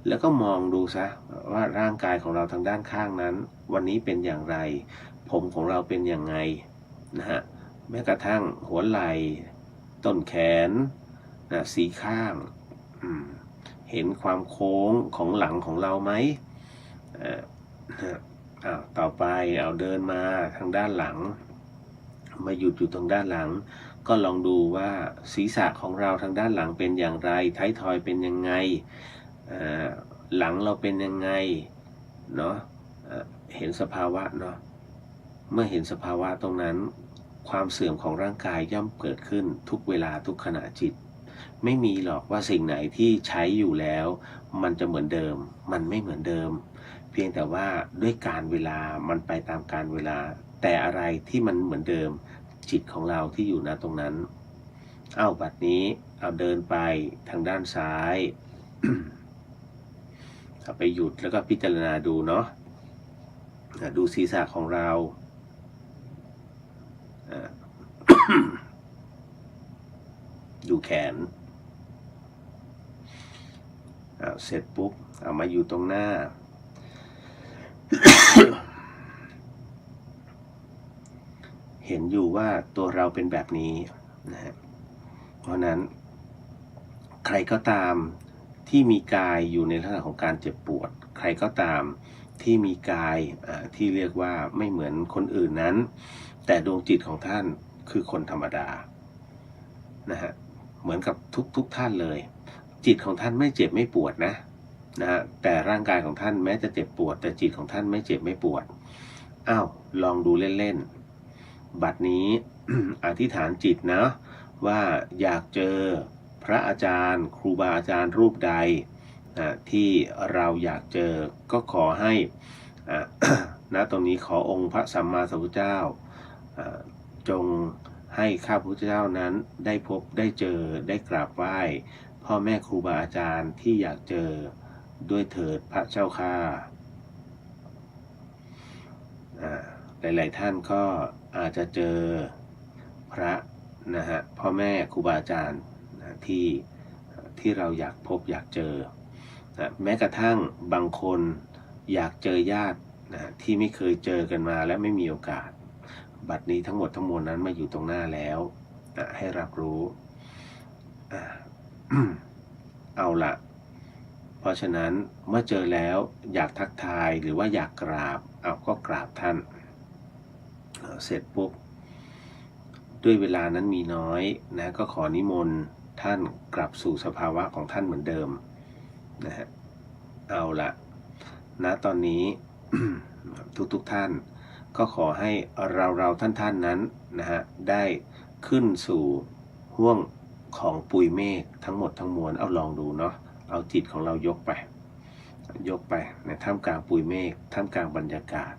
แล้วก็มองดูซะว่าร่างกายของเราทางด้านข้างนั้นวันนี้เป็นอย่างไรผมของเราเป็นอย่างไงนะฮะแม้กระทั่งหัวไหล่ต้นแขนสีข้างเห็นความโค้งของหลังของเราไหมต่อไปเดินมาทางด้านหลังมาหยุดอยู่ตรงด้านหลังก็ลองดูว่าศีรษะของเราทางด้านหลังเป็นอย่างไรท้ายทอยเป็นยังไงหลังเราเป็นยังไงเนาะเห็นสภาวะเนาะเมื่อเห็นสภาวะตรงนั้นความเสื่อมของร่างกายย่อมเกิดขึ้นทุกเวลาทุกขณะจิตไม่มีหรอกว่าสิ่งไหนที่ใช้อยู่แล้วมันจะเหมือนเดิมมันไม่เหมือนเดิมเพียงแต่ว่าด้วยการเวลามันไปตามการเวลาแต่อะไรที่มันเหมือนเดิมจิตของเราที่อยู่ณตรงนั้นบัดนี้เดินไปทางด้านซ้าย ไปหยุดแล้วก็พิจารณาดูเนาะดูศีรษะของเรา ดูแขนเสร็จปุ๊บมาอยู่ตรงหน้า เห็นอยู่ว่าตัวเราเป็นแบบนี้นะฮะเพราะนั้นใครก็ตามที่มีกายอยู่ในลักษณะของการเจ็บปวดใครก็ตามที่มีกายที่เรียกว่าไม่เหมือนคนอื่นนั้นแต่ดวงจิตของท่านคือคนธรรมดานะฮะเหมือนกับทุกท่านเลยจิตของท่านไม่เจ็บไม่ปวดนะฮะแต่ร่างกายของท่านแม้จะเจ็บปวดแต่จิตของท่านไม่เจ็บไม่ปวดลองดูเล่นๆบัดนี้ อธิษฐานจิตนะว่าอยากเจอพระอาจารย์ครูบาอาจารย์รูปใดที่เราอยากเจอก็ขอให้ ณ ตรงนี้ขอองค์พระสัมมาสัมพุทธเจ้าจงให้ข้าพเจ้านั้นได้พบได้เจอได้กราบไหว้พ่อแม่ครูบาอาจารย์ที่อยากเจอด้วยเถิดพระเจ้าข้าหลายๆท่านก็อาจจะเจอพระนะฮะพ่อแม่ครูบาอาจารย์ที่เราอยากพบอยากเจอแม้กระทั่งบางคนอยากเจอญาติที่ไม่เคยเจอกันมาและไม่มีโอกาสบัดนี้ทั้งหมดทั้งมวลนั้นมาอยู่ตรงหน้าแล้วให้รับรู้เอาละเพราะฉะนั้นเมื่อเจอแล้วอยากทักทายหรือว่าอยากกราบก็กราบท่านเสร็จปุ๊บด้วยเวลานั้นมีน้อยนะก็ขอนิมนต์ท่านกลับสู่สภาวะของท่านเหมือนเดิมนะฮะเอาละนะตอนนี้ ทุกท่านก็ขอให้เราท่านนั้นนะฮะได้ขึ้นสู่ห้วงของปุยเมฆทั้งหมดทั้งมวลลองดูเนาะเอาจิตของเรายกไปในท่ามกลางปุยเมฆท่ามกลางบรรยากาศ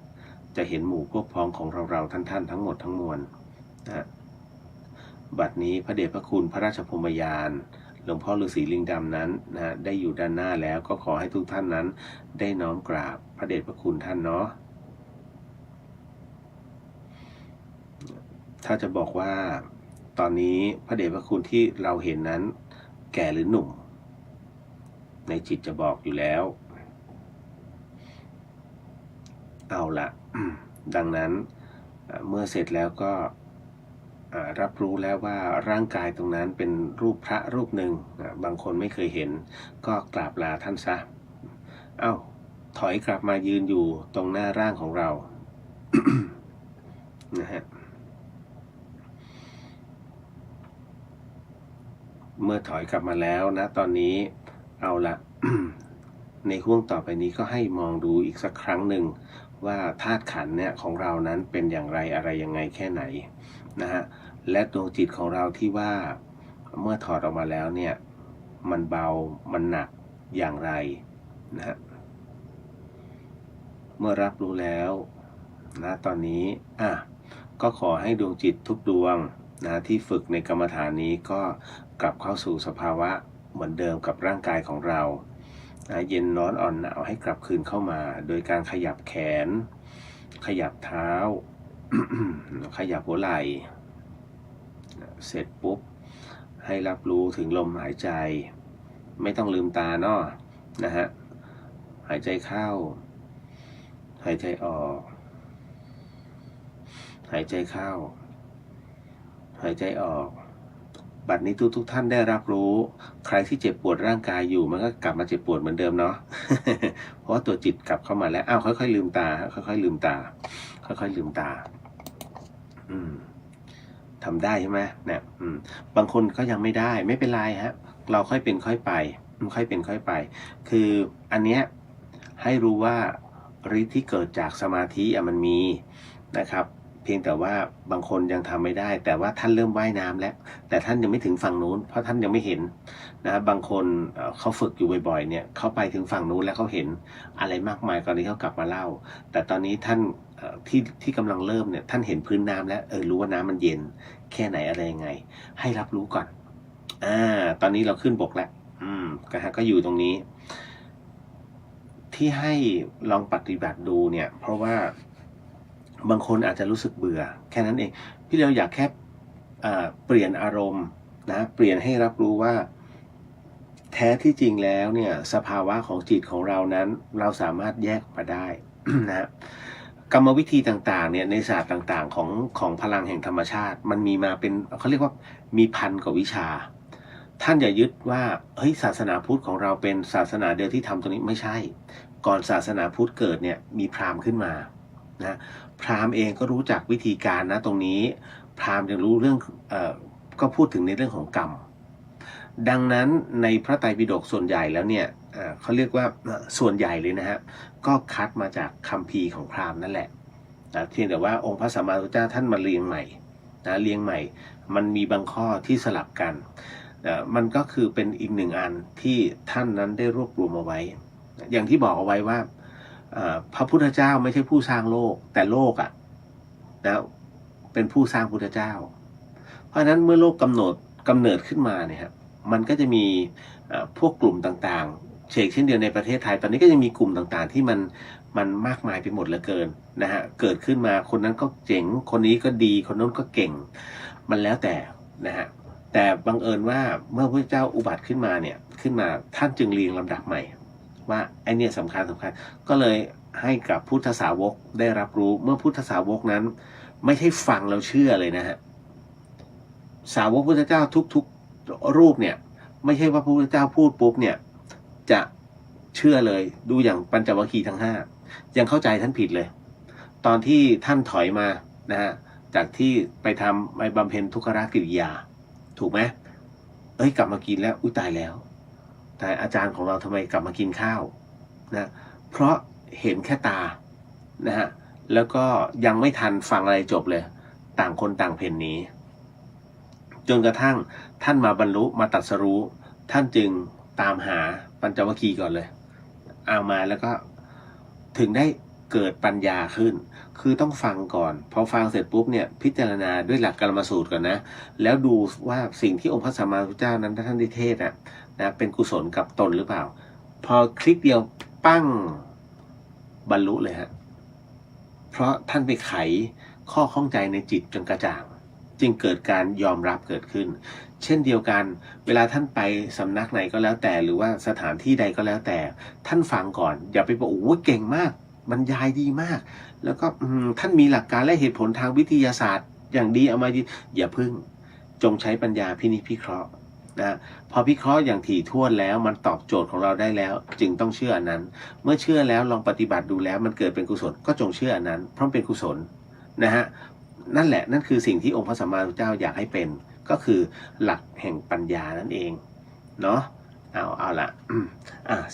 จะเห็นหมู่พวกพ้องของเราท่านทั้งหมดทั้งมวลนะบัดนี้พระเดชพระคุณพระราชพรหมยานหลวงพ่อฤาษีลิงดำนั้นนะได้อยู่ด้านหน้าแล้วก็ขอให้ทุกท่านนั้นได้น้อมกราบพระเดชพระคุณท่านเนาะถ้าจะบอกว่าตอนนี้พระเดชพระคุณที่เราเห็นนั้นแก่หรือหนุ่มในจิตจะบอกอยู่แล้วเอาละ ดังนั้นเมื่อเสร็จแล้วก็รับรู้แล้วว่าร่างกายตรงนั้นเป็นรูปพระรูปหนึ่งบางคนไม่เคยเห็นก็กราบลาท่านซะถอยกลับมายืนอยู่ตรงหน้าร่างของเรา นะฮะเมื่อถอยกลับมาแล้วนะตอนนี้เอาละ ในห่วงต่อไปนี้ก็ให้มองดูอีกสักครั้งหนึ่งว่าธาตุขันธ์เนี่ยของเรานั้นเป็นอย่างไรอะไรยังไงแค่ไหนนะฮะและดวงจิตของเราที่ว่าเมื่อถอดออกมาแล้วเนี่ยมันเบามันหนักอย่างไรนะฮะเมื่อรับรู้แล้วนะตอนนี้ก็ขอให้ดวงจิตทุกดวงนะที่ฝึกในกรรมฐานนี้ก็กลับเข้าสู่สภาวะเหมือนเดิมกับร่างกายของเรานะเย็นร้อนอ่อนหนาวให้กลับคืนเข้ามาโดยการขยับแขนขยับเท้า ขยับหัวไหล่เสร็จปุ๊บให้รับรู้ถึงลมหายใจไม่ต้องลืมตาเนาะนะฮะหายใจเข้าหายใจออกหายใจเข้าหายใจออกบัดนี้ทุกท่านได้รับรู้ใครที่เจ็บปวดร่างกายอยู่มันก็กลับมาเจ็บปวดเหมือนเดิมเนาะ เพราะว่าตัวจิตกลับเข้ามาแล้วค่อยๆลืมตาค่อยๆลืมตาค่อยๆลืมตาทำได้ใช่ไหมเนี่ยบางคนก็ยังไม่ได้ไม่เป็นไรฮะเราค่อยเป็นค่อยไปค่อยเป็นค่อยไปคืออันเนี้ยให้รู้ว่าฤทธิ์ที่เกิดจากสมาธิมันมีนะครับเพียงแต่ว่าบางคนยังทำไม่ได้แต่ว่าท่านเริ่มว่ายน้ำแล้วแต่ท่านยังไม่ถึงฝั่งนู้นเพราะท่านยังไม่เห็นนะบางคนเขาฝึกอยู่บ่อยๆเนี่ยเขาไปถึงฝั่งนู้นแล้วเขาเห็นอะไรมากมายตอนนี้เขากลับมาเล่าแต่ตอนนี้ท่านที่กำลังเริ่มเนี่ยท่านเห็นพื้นน้ำแล้วรู้ว่าน้ำมันเย็นแค่ไหนอะไรยังไงให้รับรู้ก่อนตอนนี้เราขึ้นบกแล้วก็อยู่ตรงนี้ที่ให้ลองปฏิบัติดูเนี่ยเพราะว่าบางคนอาจจะรู้สึกเบื่อแค่นั้นเองพี่เราอยากแค่เปลี่ยนอารมณ์นะเปลี่ยนให้รับรู้ว่าแท้ที่จริงแล้วเนี่ยสภาวะของจิตของเรานั้นเราสามารถแยกมาได้ นะกรรมวิธีต่างๆเนี่ยในศาสตร์ต่างๆของพลังแห่งธรรมชาติมันมีมาเป็นเขาเรียกว่ามีพันกว่าวิชาท่านอย่ายึดว่าเฮ้ยศาสนาพุทธของเราเป็นศาสนาเดียวที่ทำตรงนี้ไม่ใช่ก่อนศาสนาพุทธเกิดเนี่ยมีพราหมณ์ขึ้นมานะพราหมณ์เองก็รู้จักวิธีการนะตรงนี้พราหมณ์ยังรู้เรื่องก็พูดถึงในเรื่องของกรรมดังนั้นในพระไตรปิฎกส่วนใหญ่แล้วเนี่ยเขาเรียกว่าส่วนใหญ่เลยนะฮะก็คัดมาจากคัมภีร์ของพราหมณ์นั่นแหละนะเพียงแต่ว่าองค์พระสัมมาสัมพุทธเจ้าท่านมาเรียงใหม่นะเรียงใหม่มันมีบางข้อที่สลับกันมันก็คือเป็นอีกหนึ่งอันที่ท่านนั้นได้รวบรวมเอาไว้อย่างที่บอกเอาไว้ว่าพระพุทธเจ้าไม่ใช่ผู้สร้างโลกแต่โลกนะเป็นผู้สร้างพุทธเจ้าเพราะฉะนั้นเมื่อโลกกำเนิดขึ้นมาเนี่ยครับมันก็จะมีพวกกลุ่มต่างๆเช่นเดียวในประเทศไทยตอนนี้ก็ยังมีกลุ่มต่างๆที่มันมากมายไปหมดเหลือเกินนะฮะเกิดขึ้นมาคนนั้นก็เจ๋งคนนี้ก็ดีคนนู้นก็เก่งมันแล้วแต่นะฮะแต่บังเอิญว่าเมื่อพระเจ้าอุบัติขึ้นมาท่านจึงเรียงลำดับใหม่ว่าไอเนี่ยสำคัญก็เลยให้กับพุทธสาวกได้รับรู้เมื่อพุทธสาวกนั้นไม่ใช่ฟังแล้วเชื่อเลยนะฮะสาวกพุทธเจ้าทุกรูปเนี่ยไม่ใช่ว่าพระพุทธเจ้าพูดปุ๊บเนี่ยจะเชื่อเลยดูอย่างปัญจวัคคีย์ทั้ง5ยังเข้าใจท่านผิดเลยตอนที่ท่านถอยมานะฮะจากที่ไปบำเพ็ญทุกขกิริยาถูกไหมกลับมากินแล้วอุ้ยตายแล้วแต่อาจารย์ของเราทำไมกลับมากินข้าวนะเพราะเห็นแค่ตานะฮะแล้วก็ยังไม่ทันฟังอะไรจบเลยต่างคนต่างเพ่นหนีจนกระทั่งท่านมาบรรลุมาตรัสรู้ท่านจึงตามหาปัญจวัคคีย์ก่อนเลยเอามาแล้วก็ถึงได้เกิดปัญญาขึ้นคือต้องฟังก่อนพอฟังเสร็จปุ๊บเนี่ยพิจารณาด้วยหลักกรรมสูตรก่อนนะแล้วดูว่าสิ่งที่องค์พระสัมมาสัมพุทธเจ้านั้นท่านได้เทศนะเป็นกุศลกับตนหรือเปล่าพอคลิกเดียวปั้งบรรลุเลยฮะเพราะท่านไปไขข้อข้องใจในจิตจนกระจ่างจึงเกิดการยอมรับเกิดขึ้นเช่นเดียวกันเวลาท่านไปสำนักไหนก็แล้วแต่หรือว่าสถานที่ใดก็แล้วแต่ท่านฟังก่อนอย่าไปบอกโอ้เก่งมากบรรยายดีมากแล้วก็ท่านมีหลักการและเหตุผลทางวิทยาศาสตร์อย่างดีเอามาดีอย่าพึ่งจงใช้ปัญญาพินิจพิเคราะห์นะพอพิเคราะห์อย่างถี่ถ้วนแล้วมันตอบโจทย์ของเราได้แล้วจึงต้องเชื่ออันนั้นเมื่อเชื่อแล้วลองปฏิบัติดูแล้วมันเกิดเป็นกุศลก็จงเชื่ออันนั้นเพราะเป็นกุศลนะฮะนั่นแหละนั่นคือสิ่งที่องค์พระสัมมาสัมพุทธเจ้าอยากให้เป็นก็คือหลักแห่งปัญญานั่นเองเนาะ เอาละ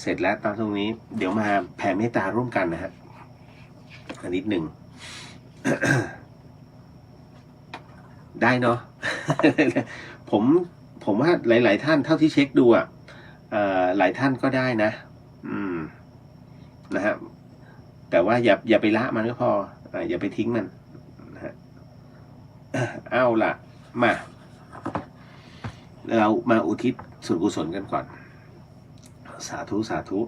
เสร็จแล้วตรงนี้เดี๋ยวมาแผ่เมตตาร่วมกันนะฮะนิดหนึ่ง ได้เนาะ ผมว่าหลายๆท่านเท่าที่เช็คดูหลายท่านก็ได้นะนะฮะแต่ว่าอย่าไปละมันก็พออย่าไปทิ้งมันนะฮะเอาล่ะมาเรามาอุทิศส่วนกุศลกันก่อนสาธุสาธุ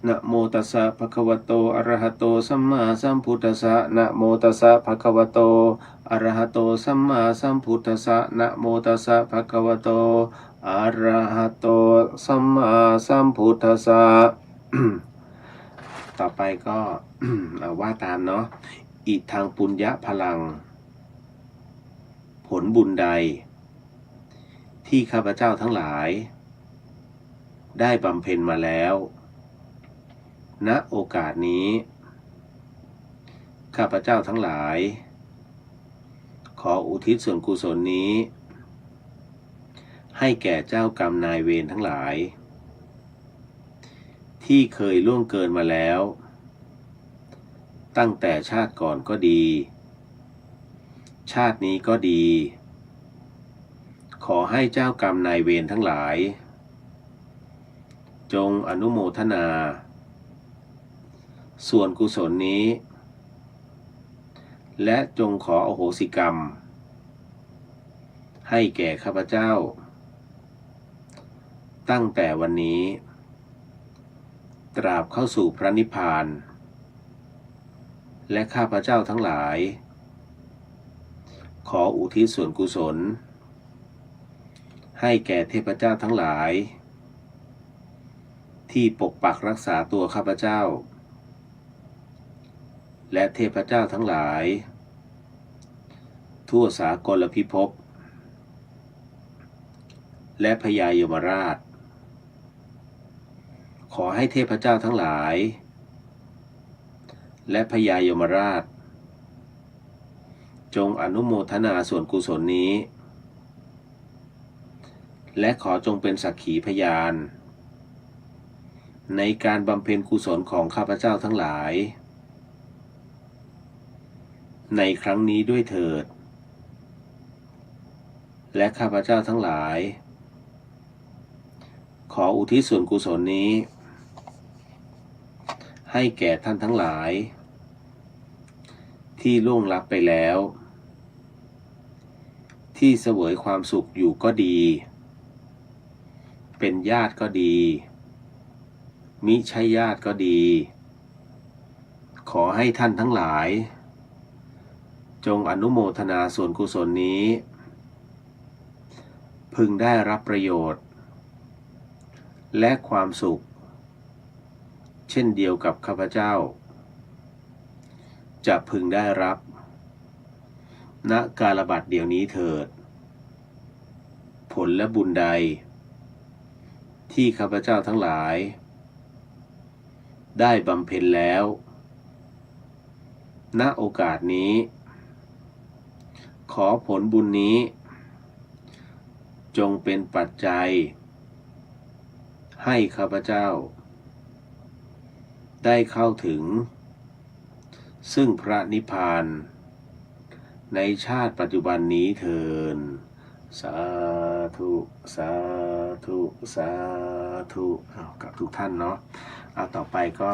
นะโมตัสสะภะคะวะโตอะระหะโตสัมมาสัมพุทธัสสะนะโมตัสสะภะคะวะโตอะระหะโตสัมมาสัมพุทธัสสะนะโมตัสสะภะคะวะโตอะระหะโตสัมมาสัมพุทธัสสะ ต่อไปก็ว่าตามเนาะอิทังปุญญะพลังผลบุญใดที่ข้าพเจ้าทั้งหลายได้บำเพ็ญมาแล้วณโอกาสนี้ข้าพเจ้าทั้งหลายขออุทิศส่วนกุศลนี้ให้แก่เจ้ากรรมนายเวรทั้งหลายที่เคยล่วงเกินมาแล้วตั้งแต่ชาติก่อนก็ดีชาตินี้ก็ดีขอให้เจ้ากรรมนายเวรทั้งหลายจงอนุโมทนาส่วนกุศลนี้และจงขออโหสิกรรมให้แก่ข้าพเจ้าตั้งแต่วันนี้ตราบเข้าสู่พระนิพพานและข้าพเจ้าทั้งหลายขออุทิศส่วนกุศลให้แก่เทพเจ้าทั้งหลายที่ปกปักรักษาตัวข้าพเจ้าและเทพเจ้าทั้งหลายทั่วสากลพิภพและพญายมราชขอให้เทพเจ้าทั้งหลายและพญายมราชจงอนุโมทนาส่วนกุศลนี้และขอจงเป็นสักขีพยานในการบำเพ็ญกุศลของข้าพเจ้าทั้งหลายในครั้งนี้ด้วยเถิดและข้าพเจ้าทั้งหลายขออุทิศส่วนกุศลนี้ให้แก่ท่านทั้งหลายที่ล่วงลับไปแล้วที่เสวยความสุขอยู่ก็ดีเป็นญาติก็ดีมิใช่ญาติก็ดีขอให้ท่านทั้งหลายจงอนุโมทนาส่วนกุศลนี้พึงได้รับประโยชน์และความสุขเช่นเดียวกับข้าพเจ้าจะพึงได้รับณกาลบัดเดี๋ยวนี้เถิดผลและบุญใดที่ข้าพเจ้าทั้งหลายได้บำเพ็ญแล้วณโอกาสนี้ขอผลบุญนี้จงเป็นปัจจัยให้ข้าพเจ้าได้เข้าถึงซึ่งพระนิพพานในชาติปัจจุบันนี้เถิดสาธุสาธุสาธุกับทุกท่านเนาะต่อไปก็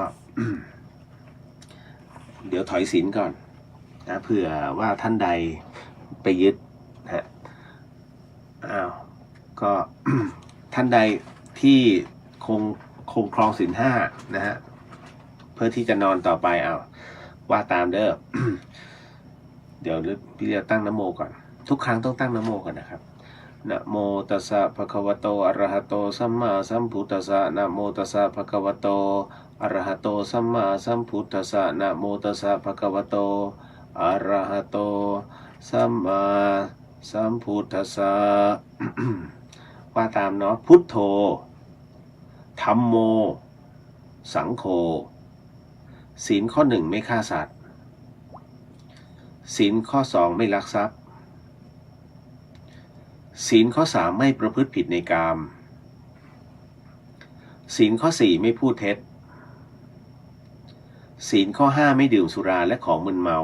เดี๋ยวถอยศีลก่อนนะเผื่อว่าท่านใดไปยึดนะก็ ท่านใดที่คงครองศีลห้านะฮะเพื่อที่จะนอนต่อไปว่าตามเด้อ เดี๋ยวพี่จะตั้งนะโมก่อนทุกครั้งต้องตั้งนะโมก่อนนะครับนะโมตัสสะภะคะวะโตอะระหะโตสัมมาสัมพุทธัสสะนะโมตัสสะภะคะวะโตอะระหะโตสัมมาสัมพุทธัสสะนะโมตัสสะภะคะวะโตอะระหะโตสัมมาสัมพุทธัสสะ ว่าตามเนาะพุทโธธัมโมสังโฆศีลข้อ 1ไม่ฆ่าสัตว์ศีลข้อ 2ไม่ลักทรัพย์ ศีลข้อ 3ไม่ประพฤติผิดในกามศีลข้อ 4ไม่พูดเท็จศีลข้อ 5ไม่ดื่มสุราและของมึนเมา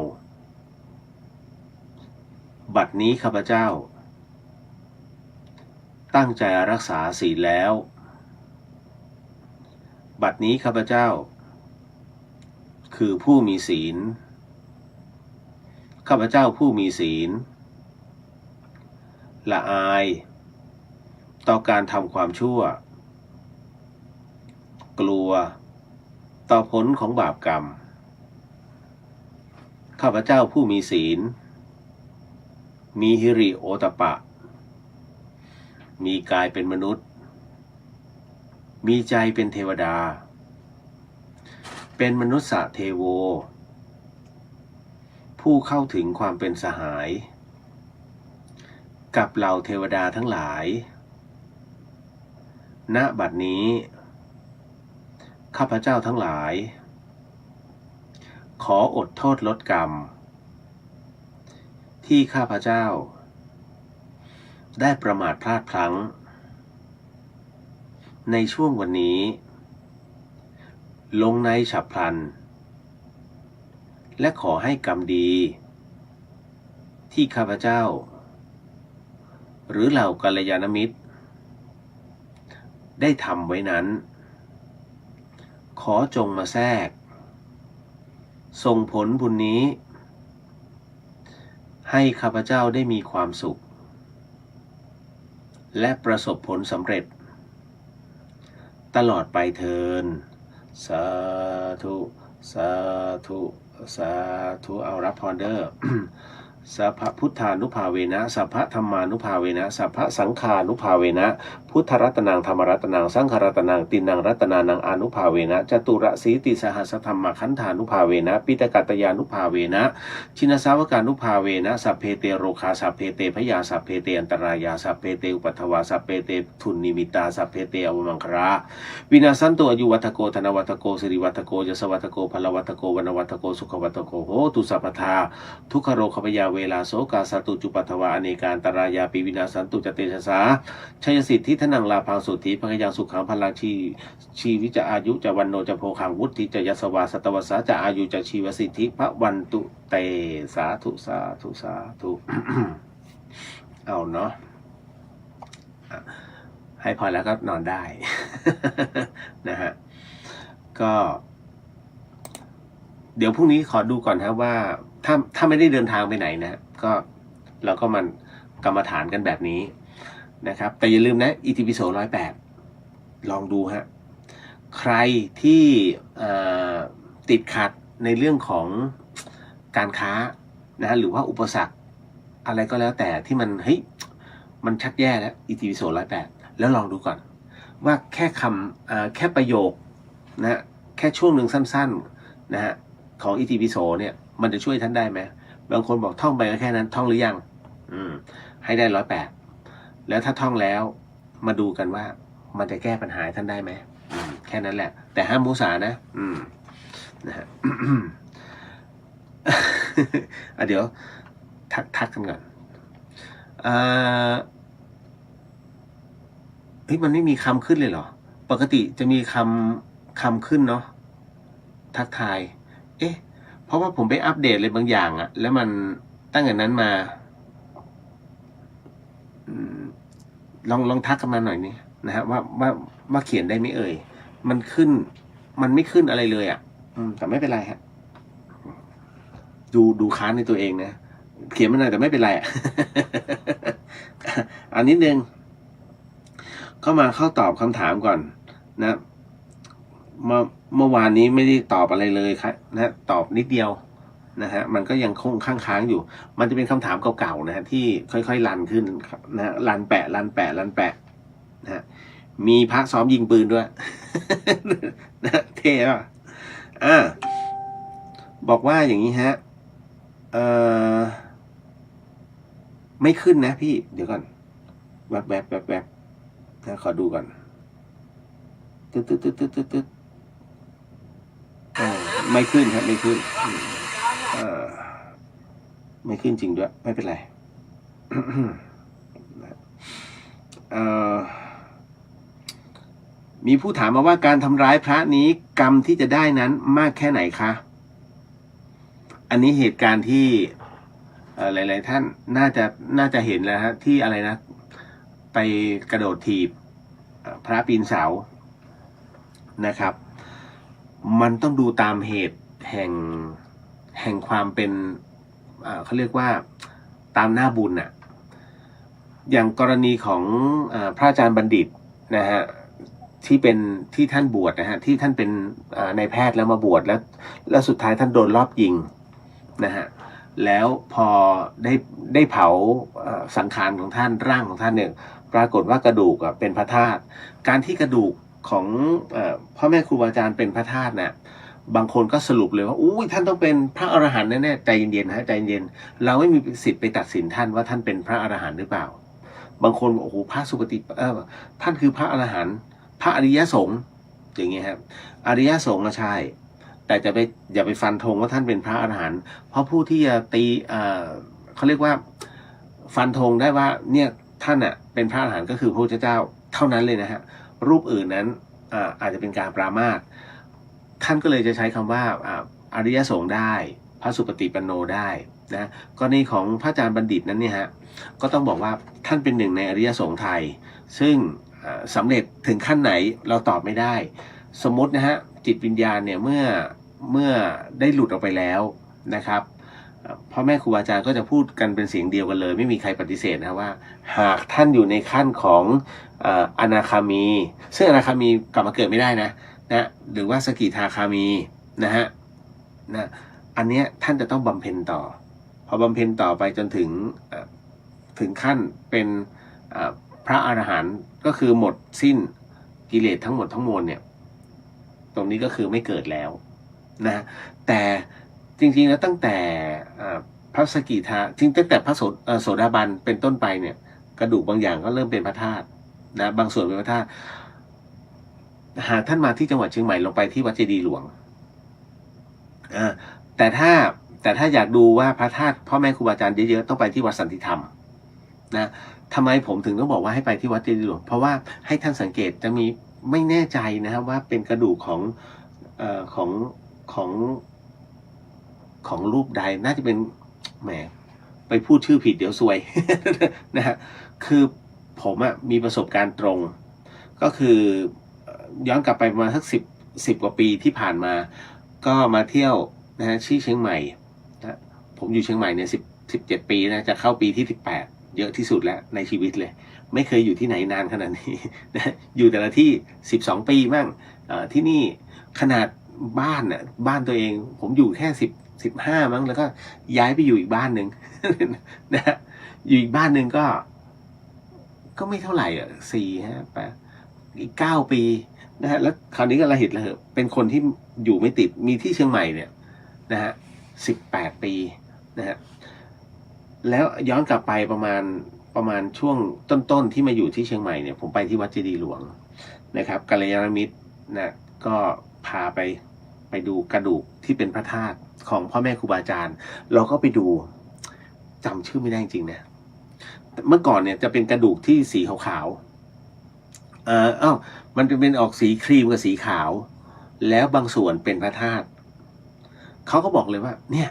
บัดนี้ข้าพเจ้าตั้งใจรักษาศีลแล้วบัดนี้ข้าพเจ้าคือผู้มีศีลข้าพเจ้าผู้มีศีลละอายต่อการทำความชั่วกลัวต่อผลของบาปกรรมข้าพเจ้าผู้มีศีลมีหิริโอตปะมีกายเป็นมนุษย์มีใจเป็นเทวดาเป็นมนุษย์เทโวผู้เข้าถึงความเป็นสหายกับเหล่าเทวดาทั้งหลายณบัดนี้ข้าพเจ้าทั้งหลายขออดโทษลดกรรมที่ข้าพเจ้าได้ประมาทพลาดพลั้งในช่วงวันนี้ลงในฉับพลันและขอให้กรรมดีที่ข้าพเจ้าหรือเหล่ากัลยาณมิตรได้ทำไว้นั้นขอจงมาแทรกส่งผลบุญนี้ให้ข้าพเจ้าได้มีความสุขและประสบผลสำเร็จตลอดไปเทินสาธุสาธุสาธุเอารับพรเด้อ สัพพพุทธานุภาเวนะสัพพธรรมานุภาเวนะสัพพสังฆานุภาเวนะพุทธรัตนังธรรมรัตนังสังฆรัตนังตินังรัตนานังอนุภาเวนะจตุรสีติสหัสธรรมขันธานุภาเวนะปิตกัตตยานุภาเวนะชินสาวกานุภาเวนะสัพเพเตโรคาสัพเพเตพยาสัพเพเตอันตรายาสัพเพเตอุปัฏฐวาสัพเพเตทุนนิมิตาสัพเพเตอวมังคราวินาสันโตอยุวัฏโกธนวัฏโกสิริวัฏโกยสวัฏโกพลวัฏโกวนวัฏโกสุขวัฏโกโหตุสัพพทาทุกขโรคพยาเวลาโสกาสตุจุปัฏฐวาอเนกาอันตรายาปิวินาสันตุจเตชะสาชัยสิทธิทนังลาภังสุทธิภคยังสุขังพลังชีวิจะอายุจะวันโนจะโพคังวุฒิจะยสวาสตวสาจะอายุจะชีวสิทธิพระวันตุเตสาธุสาธุสาธุ เอาเนาะให้พอแล้วก็นอนได้ นะฮะก็เดี๋ยวพรุ่งนี้ขอดูก่อนครับว่าถ้าไม่ได้เดินทางไปไหนนะก็เราก็มันกรรมฐานกันแบบนี้นะครับแต่อย่าลืมนะอิติปิโส108ลองดูฮะใครที่ติดขัดในเรื่องของการค้านะหรือว่าอุปสรรคอะไรก็แล้วแต่ที่มันมันชักแย่แล้วอิติปิโส108แล้วลองดูก่อนว่าแค่แค่ประโยคนะแค่ช่วงหนึ่งสั้นๆนะฮะของอิติปิโสเนี่ยมันจะช่วยท่านได้ไหมบางคนบอกท่องไปก็แค่นั้นท่องหรือยังให้ได้108แล้วถ้าท่องแล้วมาดูกันว่ามันจะแก้ปัญหาท่านได้ไหมแค่นั้นแหละแต่ห้ามมุสานะนะฮะ เดี๋ยวทักกันก่อนมันไม่มีคำขึ้นเลยเหรอปกติจะมีคำขึ้นเนาะทักทายเพราะว่าผมไปอัปเดตเลยบางอย่างอะแล้วมันตั้งแต่นั้นมาลองทักกันมาหน่อยนี่นะฮะว่าเขียนได้ไหมเอ่ยมันไม่ขึ้นอะไรเลยอะแต่ไม่เป็นไรฮะดูค้านในตัวเองนะเขียนมาหน่อยแต่ไม่เป็นไรอะ อันนิดนึงเข้าตอบคำถามก่อนนะเมื่อวานนี้ไม่ได้ตอบอะไรเลยครับนะตอบนิดเดียวนะฮะมันก็ยังคงค้างอยู่มันจะเป็นคำถามเก่าๆนะฮะที่ค่อยๆรันขึ้นนะรันแปะนะฮะมีพระซ้อมยิงปืนด้วย นะเท่ป่ะบอกว่าอย่างนี้ฮะไม่ขึ้นนะพี่เดี๋ยวก่อนแวบนะขอดูก่อนตึ๊ดไม่ขึ้นครับไม่ขึ้นไม่ขึ้นจริงด้วยไม่เป็นไร เอ่อมีผู้ถามมาว่าการทำร้ายพระนี้กรรมที่จะได้นั้นมากแค่ไหนคะอันนี้เหตุการณ์ที่หลายๆท่านน่าจะเห็นแล้วฮะที่อะไรนะไปกระโดดถีบพระปีนเสานะครับมันต้องดูตามเหตุแห่งความเป็นเขาเรียกว่าตามหน้าบุญน่ะอย่างกรณีของพระอาจารย์บัณฑิตนะฮะที่ท่านบวชนะฮะที่ท่านเป็นนายแพทย์แล้วมาบวชแล้วสุดท้ายท่านโดนลอบยิงนะฮะแล้วพอได้เผาสังขารของท่านร่างของท่านเนี่ยปรากฏว่ากระดูกเป็นพระธาตุการที่กระดูกของพ่อแม่ครูอาจารย์เป็นพระธาตุเนี่ยบางคนก็สรุปเลยว่าอุ้ยท่านต้องเป็นพระอรหันต์แน่ๆใจเย็นๆฮะใจเย็นเราไม่มีสิทธิ์ไปตัดสินท่านว่าท่านเป็นพระอรหันต์หรือเปล่าบางคนโอ้โหพระสุปฏิท่านคือพระอรหันต์พระอริยสงฆ์อย่างเงี้ยครับอริยสงฆ์ใช่แต่อย่าไปฟันธงว่าท่านเป็นพระอรหันต์เพราะผู้ที่จะตีเขาเรียกว่าฟันธงได้ว่าเนี่ยท่านเป็นพระอรหันต์ก็คือพระพุทธเจ้าเท่านั้นเลยนะฮะรูปอื่นนั้นอาจจะเป็นการปรามาสท่านก็เลยจะใช้คำว่าอริยสงฆ์ได้พระสุปฏิปันโนได้นะกรณีของพระอาจารย์บัณฑิตนั้นเนี่ยฮะก็ต้องบอกว่าท่านเป็นหนึ่งในอริยสงฆ์ไทยซึ่งสำเร็จถึงขั้นไหนเราตอบไม่ได้สมมตินะฮะจิตวิญญาณเนี่ยเมื่อได้หลุดออกไปแล้วนะครับพ่อแม่ครูอาจารย์ก็จะพูดกันเป็นเสียงเดียวกันเลยไม่มีใครปฏิเสธนะว่าหากท่านอยู่ในขั้นของอนาคามีซึ่งอนาคามีกลับมาเกิดไม่ได้นะหรือว่าสกิทาคามีนะฮะอันเนี้ยท่านจะต้องบำเพ็ญต่อพอบำเพ็ญต่อไปจนถึงขั้นเป็นพระอรหันต์ก็คือหมดสิ้นกิเลสทั้งหมดทั้งมวลเนี่ยตรงนี้ก็คือไม่เกิดแล้วนะแต่จริงๆแล้วตั้งแต่พระสกิทาจริงตั้งแต่พระโสดาบันเป็นต้นไปเนี่ยกระดูกบางอย่างก็เริ่มเป็นพระธาตุนะบางส่วนเป็นพระธาตุหากท่านมาที่จังหวัดเชียงใหม่ลงไปที่วัดเจดีย์หลวงแต่ถ้าอยากดูว่าพระธาตุพ่อแม่ครูบาอาจารย์เยอะๆต้องไปที่วัดสันติธรรมนะทำไมผมถึงต้องบอกว่าให้ไปที่วัดเจดีย์หลวงเพราะว่าให้ท่านสังเกตจะมีไม่แน่ใจนะครับว่าเป็นกระดูกของรูปใดน่าจะเป็นแหมไปพูดชื่อผิดเดี๋ยวซวย นะฮะคือผมมีประสบการณ์ตรงก็คือย้อนกลับไปประมาณสักสิบกว่าปีที่ผ่านมาก็มาเที่ยวนะฮะที่เชียงใหม่นะผมอยู่เชียงใหม่เนี่ย17 ปีนะจะเข้าปีที่18เยอะที่สุดแล้วในชีวิตเลยไม่เคยอยู่ที่ไหนนานขนาดนี้นะอยู่แต่ละที่12 ปีมั่งที่นี่ขนาดบ้านตัวเองผมอยู่แค่15มั้งแล้วก็ย้ายไปอยู่อีกบ้านหนึ่ง นะอยู่อีกบ้านหนึ่งก็ไม่เท่าไหร่8 อีก9 ปีนะฮะแล้วคราวนี้ก็ระเหตุเป็นคนที่อยู่ไม่ติดมีที่เชียงใหม่เนี่ยนะฮะ18 ปีนะฮะแล้วย้อนกลับไปประมาณช่วงต้นที่มาอยู่ที่เชียงใหม่เนี่ยผมไปที่วัดเจดีย์หลวงนะครับกัลยาณมิตรนะก็พาไปดูกระดูกที่เป็นพระธาตุของพ่อแม่ครูบาอาจารย์เราก็ไปดูจำชื่อไม่ได้จริงๆนะเมื่อก่อนเนี่ยจะเป็นกระดูกที่สีขาวมันจะเป็นออกสีครีมกับสีขาวแล้วบางส่วนเป็นพระธาตุเขาก็บอกเลยว่าเนี่ย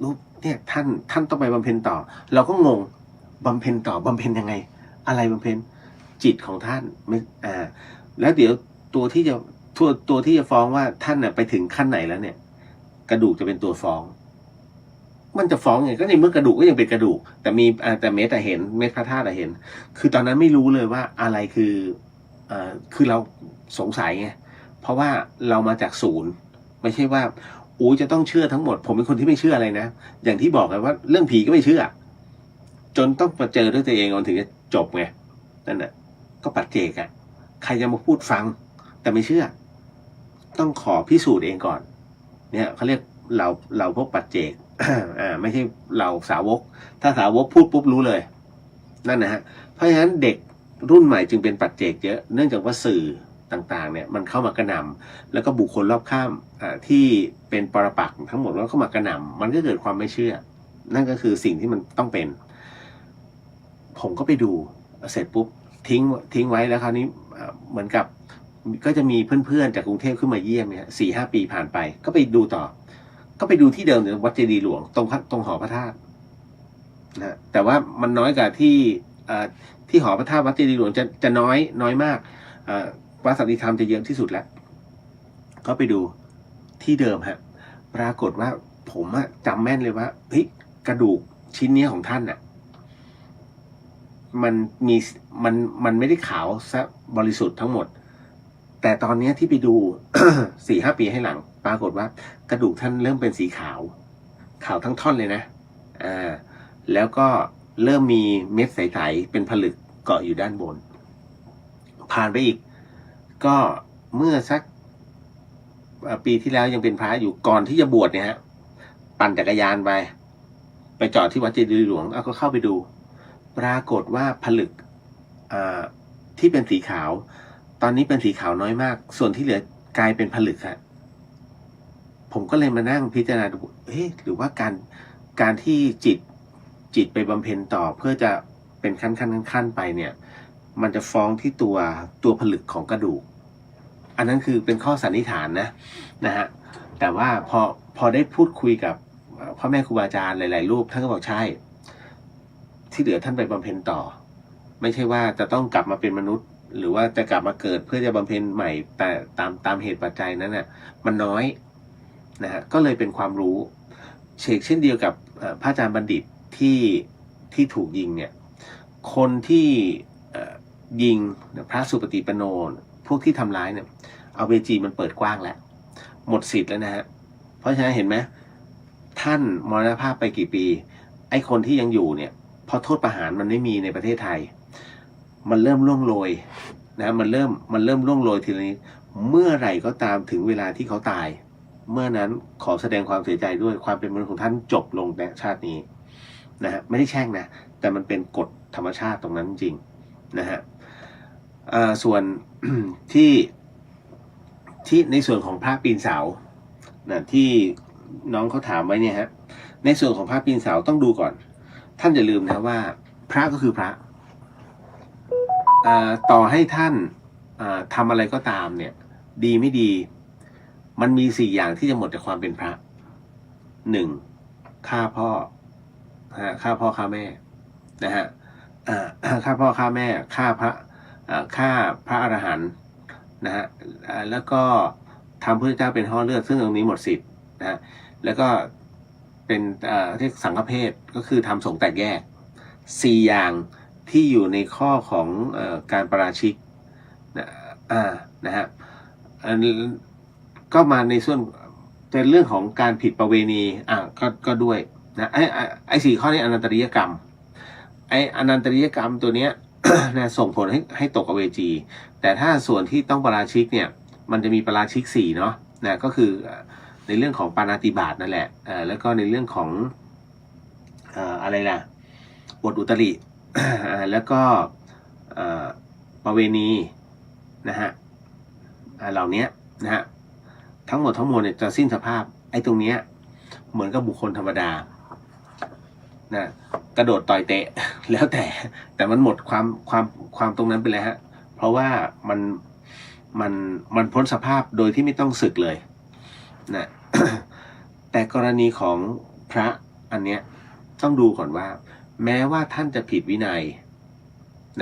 รูปเนี่ยท่านต้องไปบำเพ็ญต่อเราก็งงบำเพ็ญต่อบำเพ็ญยังไงอะไรบำเพ็ญจิตของท่านไม่แล้วเดี๋ยวตัวที่จะฟ้องว่าท่านไปถึงขั้นไหนแล้วเนี่ยกระดูกจะเป็นตัวฟ้องมันจะฟ้องไงก็ในเมื่อกระดูกก็ยังเป็นกระดูกแต่มีแต่เม็ดเห็นเม็ดพระธาตุเห็นคือตอนนั้นไม่รู้เลยว่าอะไรคือเราสงสัยไงเพราะว่าเรามาจากศูนย์ไม่ใช่ว่าจะต้องเชื่อทั้งหมดผมเป็นคนที่ไม่เชื่ออะไรนะอย่างที่บอกไงว่าเรื่องผีก็ไม่เชื่อจนต้องมาเจอด้วยตัวเองถึงจะจบไงนั่นแหละก็ปัจเจกใครจะมาพูดฟังแต่ไม่เชื่อต้องขอพิสูจน์เองก่อนเนี่ยเขาเรียกเราพวกปัจเจก ไม่ใช่เราสาวกถ้าสาวกพูดปุ๊บรู้เลยนั่นนะฮะเพราะฉะนั้นเด็กรุ่นใหม่จึงเป็นปัจเจกเยอะเนื่องจากว่าสื่อต่างๆเนี่ยมันเข้ามากระหน่ำแล้วก็บุคคลรอบข้างที่เป็นปรปักษ์ทั้งหมดแล้วเข้ามากระหน่ำมันก็เกิดความไม่เชื่อนั่นก็คือสิ่งที่มันต้องเป็นผมก็ไปดูเสร็จปุ๊บ ทิ้งไว้แล้วคราวนี้เหมือนกับก็จะมีเพื่อนๆจากกรุงเทพขึ้นมาเยี่ยมเนี่ย4-5 ปีผ่านไปก็ไปดูต่อก็ไปดูที่เดิมเนี่ยวัดเจดีย์หลวงตรงหอพระธาตุนะแต่ว่ามันน้อยกว่าที่หอพระธาตุวัดเจดีย์หลวงจะน้อยมากวัดสันติธรรมจะเยอะที่สุดแล้วก็ไปดูที่เดิมฮะปรากฏว่าผมจำแม่นเลยว่าเฮ้ยกระดูกชิ้นนี้ของท่านน่ะมันไม่ได้ขาวซะบริสุทธิ์ทั้งหมดแต่ตอนนี้ที่ไปดู 4-5 ปีให้หลังปรากฏว่ากระดูกท่านเริ่มเป็นสีขาวทั้งท่อนเลยนะแล้วก็เริ่มมีเม็ดใสๆเป็นผลึกเกาะอยู่ด้านบนผ่านไปอีกก็เมื่อสักปีที่แล้วยังเป็นพระอยู่ก่อนที่จะบวชเนี่ยฮะปั่นจักรยานไปจอดที่วัดเจดีย์หลวงก็เข้าไปดูปรากฏว่าผลึกที่เป็นสีขาวตอนนี้เป็นสีขาวน้อยมากส่วนที่เหลือกลายเป็นผลึกฮะผมก็เลยมานั่งพิจารณาดูหรือว่าการที่จิตไปบำเพ็ญต่อเพื่อจะเป็นขั้นไปเนี่ยมันจะฟ้องที่ตัวผลึกของกระดูกอันนั้นคือเป็นข้อสันนิษฐานนะฮะแต่ว่าพอได้พูดคุยกับพ่อแม่ครูบาอาจารย์หลายๆรูปท่านก็บอกใช่ที่เหลือท่านไปบำเพ็ญต่อไม่ใช่ว่าจะต้องกลับมาเป็นมนุษย์หรือว่าจะกลับมาเกิดเพื่อจะบำเพ็ญใหม่แต่ตามเหตุปัจจัยนั้นน่ะมันน้อยนะฮะก็เลยเป็นความรู้เช่นเดียวกับพระอาจารย์บัณฑิตที่ถูกยิงเนี่ยคนที่ยิงพระสุปฏิปันโนพวกที่ทำร้ายเนี่ยเอาเวจีมันเปิดกว้างแล้วหมดสิทธิ์แล้วนะฮะเพราะฉะนั้นเห็นไหมท่านมรณภาพไปกี่ปีไอ้คนที่ยังอยู่เนี่ยพอโทษประหารมันไม่มีในประเทศไทยมันเริ่มล่วงโรยนะมันเริ่มล่วงโรยทีละนิดเมื่อไหร่ก็ตามถึงเวลาที่เขาตายเมื่อนั้นขอแสดงความเสียใจด้วยความเป็นมนุษย์ของท่านจบลงในชาตินี้นะฮะไม่ได้แช่งนะแต่มันเป็นกฎธรรมชาติตรงนั้นจริงนะฮะส่วน ที่ในส่วนของพระปีนเสานะที่น้องเขาถามไว้เนี่ยฮะในส่วนของพระปีนเสาต้องดูก่อนท่านอย่าลืมนะว่าพระก็คือพระต่อให้ท่านทำอะไรก็ตามเนี่ยดีไม่ดีมันมี4 อย่างที่จะหมดจากความเป็นพระ 1. ฆ่าพ่อฆ่าแม่นะฮะฆ่าพ่อฆ่าแม่ฆ่าพระอรหันต์นะฮะแล้วก็ทำพระเจ้าเป็นห่อเลือดซึ่งตรงนี้หมดสิทธิ์นะฮะแล้วก็เป็นเรียกสังฆเพศก็คือทำสงฆ์แตกแยก4 อย่างที่อยู่ในข้อของการปราชิกนะฮะก็มาในส่วนเป็นเรื่องของการผิดประเวณีก็ด้วยนะไอ้4 ข้อนี้อนันตริยกรรมอนันตริยกรรมตัวเนี้ย นะส่งผลให้ตกอเวจีแต่ถ้าส่วนที่ต้องปราชิกเนี่ยมันจะมีปราชิก4เนาะนะก็คือในเรื่องของปาณาติบาตนั่นแหละแล้วก็ในเรื่องของอะไรล่ะอวดอุตริ แล้วก็ประเวณีนะฮะเหล่านี้นะฮะทั้งหมดเนี่ยจะสิ้นสภาพไอ้ตรงเนี้ยเหมือนกับบุคคลธรรมดานะกระโดดต่อยเตะ แล้วแต่มันหมดความตรงนั้นไปเลยฮะเพราะว่ามันพ้นสภาพโดยที่ไม่ต้องสึกเลยนะ แต่กรณีของพระอันเนี้ยต้องดูก่อนว่าแม้ว่าท่านจะผิดวินัย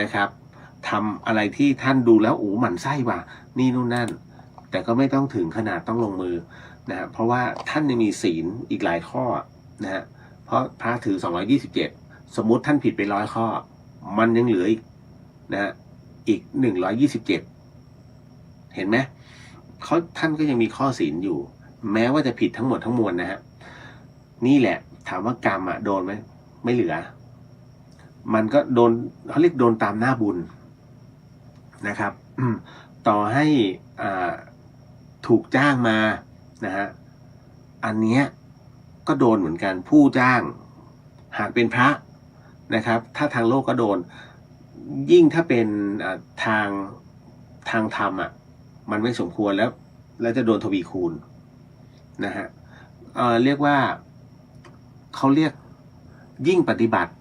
นะครับทำอะไรที่ท่านดูแล้วหมั่นไส้ว่ะนี่นู่นนั่นแต่ก็ไม่ต้องถึงขนาดต้องลงมือนะเพราะว่าท่านยังมีศีลอีกหลายข้อนะฮะเพราะพระถือ227สมมุติท่านผิดไป100 ข้อมันยังเหลืออีกนะอีก127เห็นไหมท่านก็ยังมีข้อศีลอยู่แม้ว่าจะผิดทั้งหมดทั้งมวลนะฮะนี่แหละถามว่ากรรมโดนไหมไม่เหลือมันก็โดนเขาเรียกโดนตามหน้าบุญนะครับต่อให้ถูกจ้างมานะฮะอันเนี้ยก็โดนเหมือนกันผู้จ้างหากเป็นพระนะครับถ้าทางโลกก็โดนยิ่งถ้าเป็นทางธรรมมันไม่สมควรแล้วจะโดนทวีคูณนะฮะเรียกว่าเขาเรียกยิ่งปฏิบัติ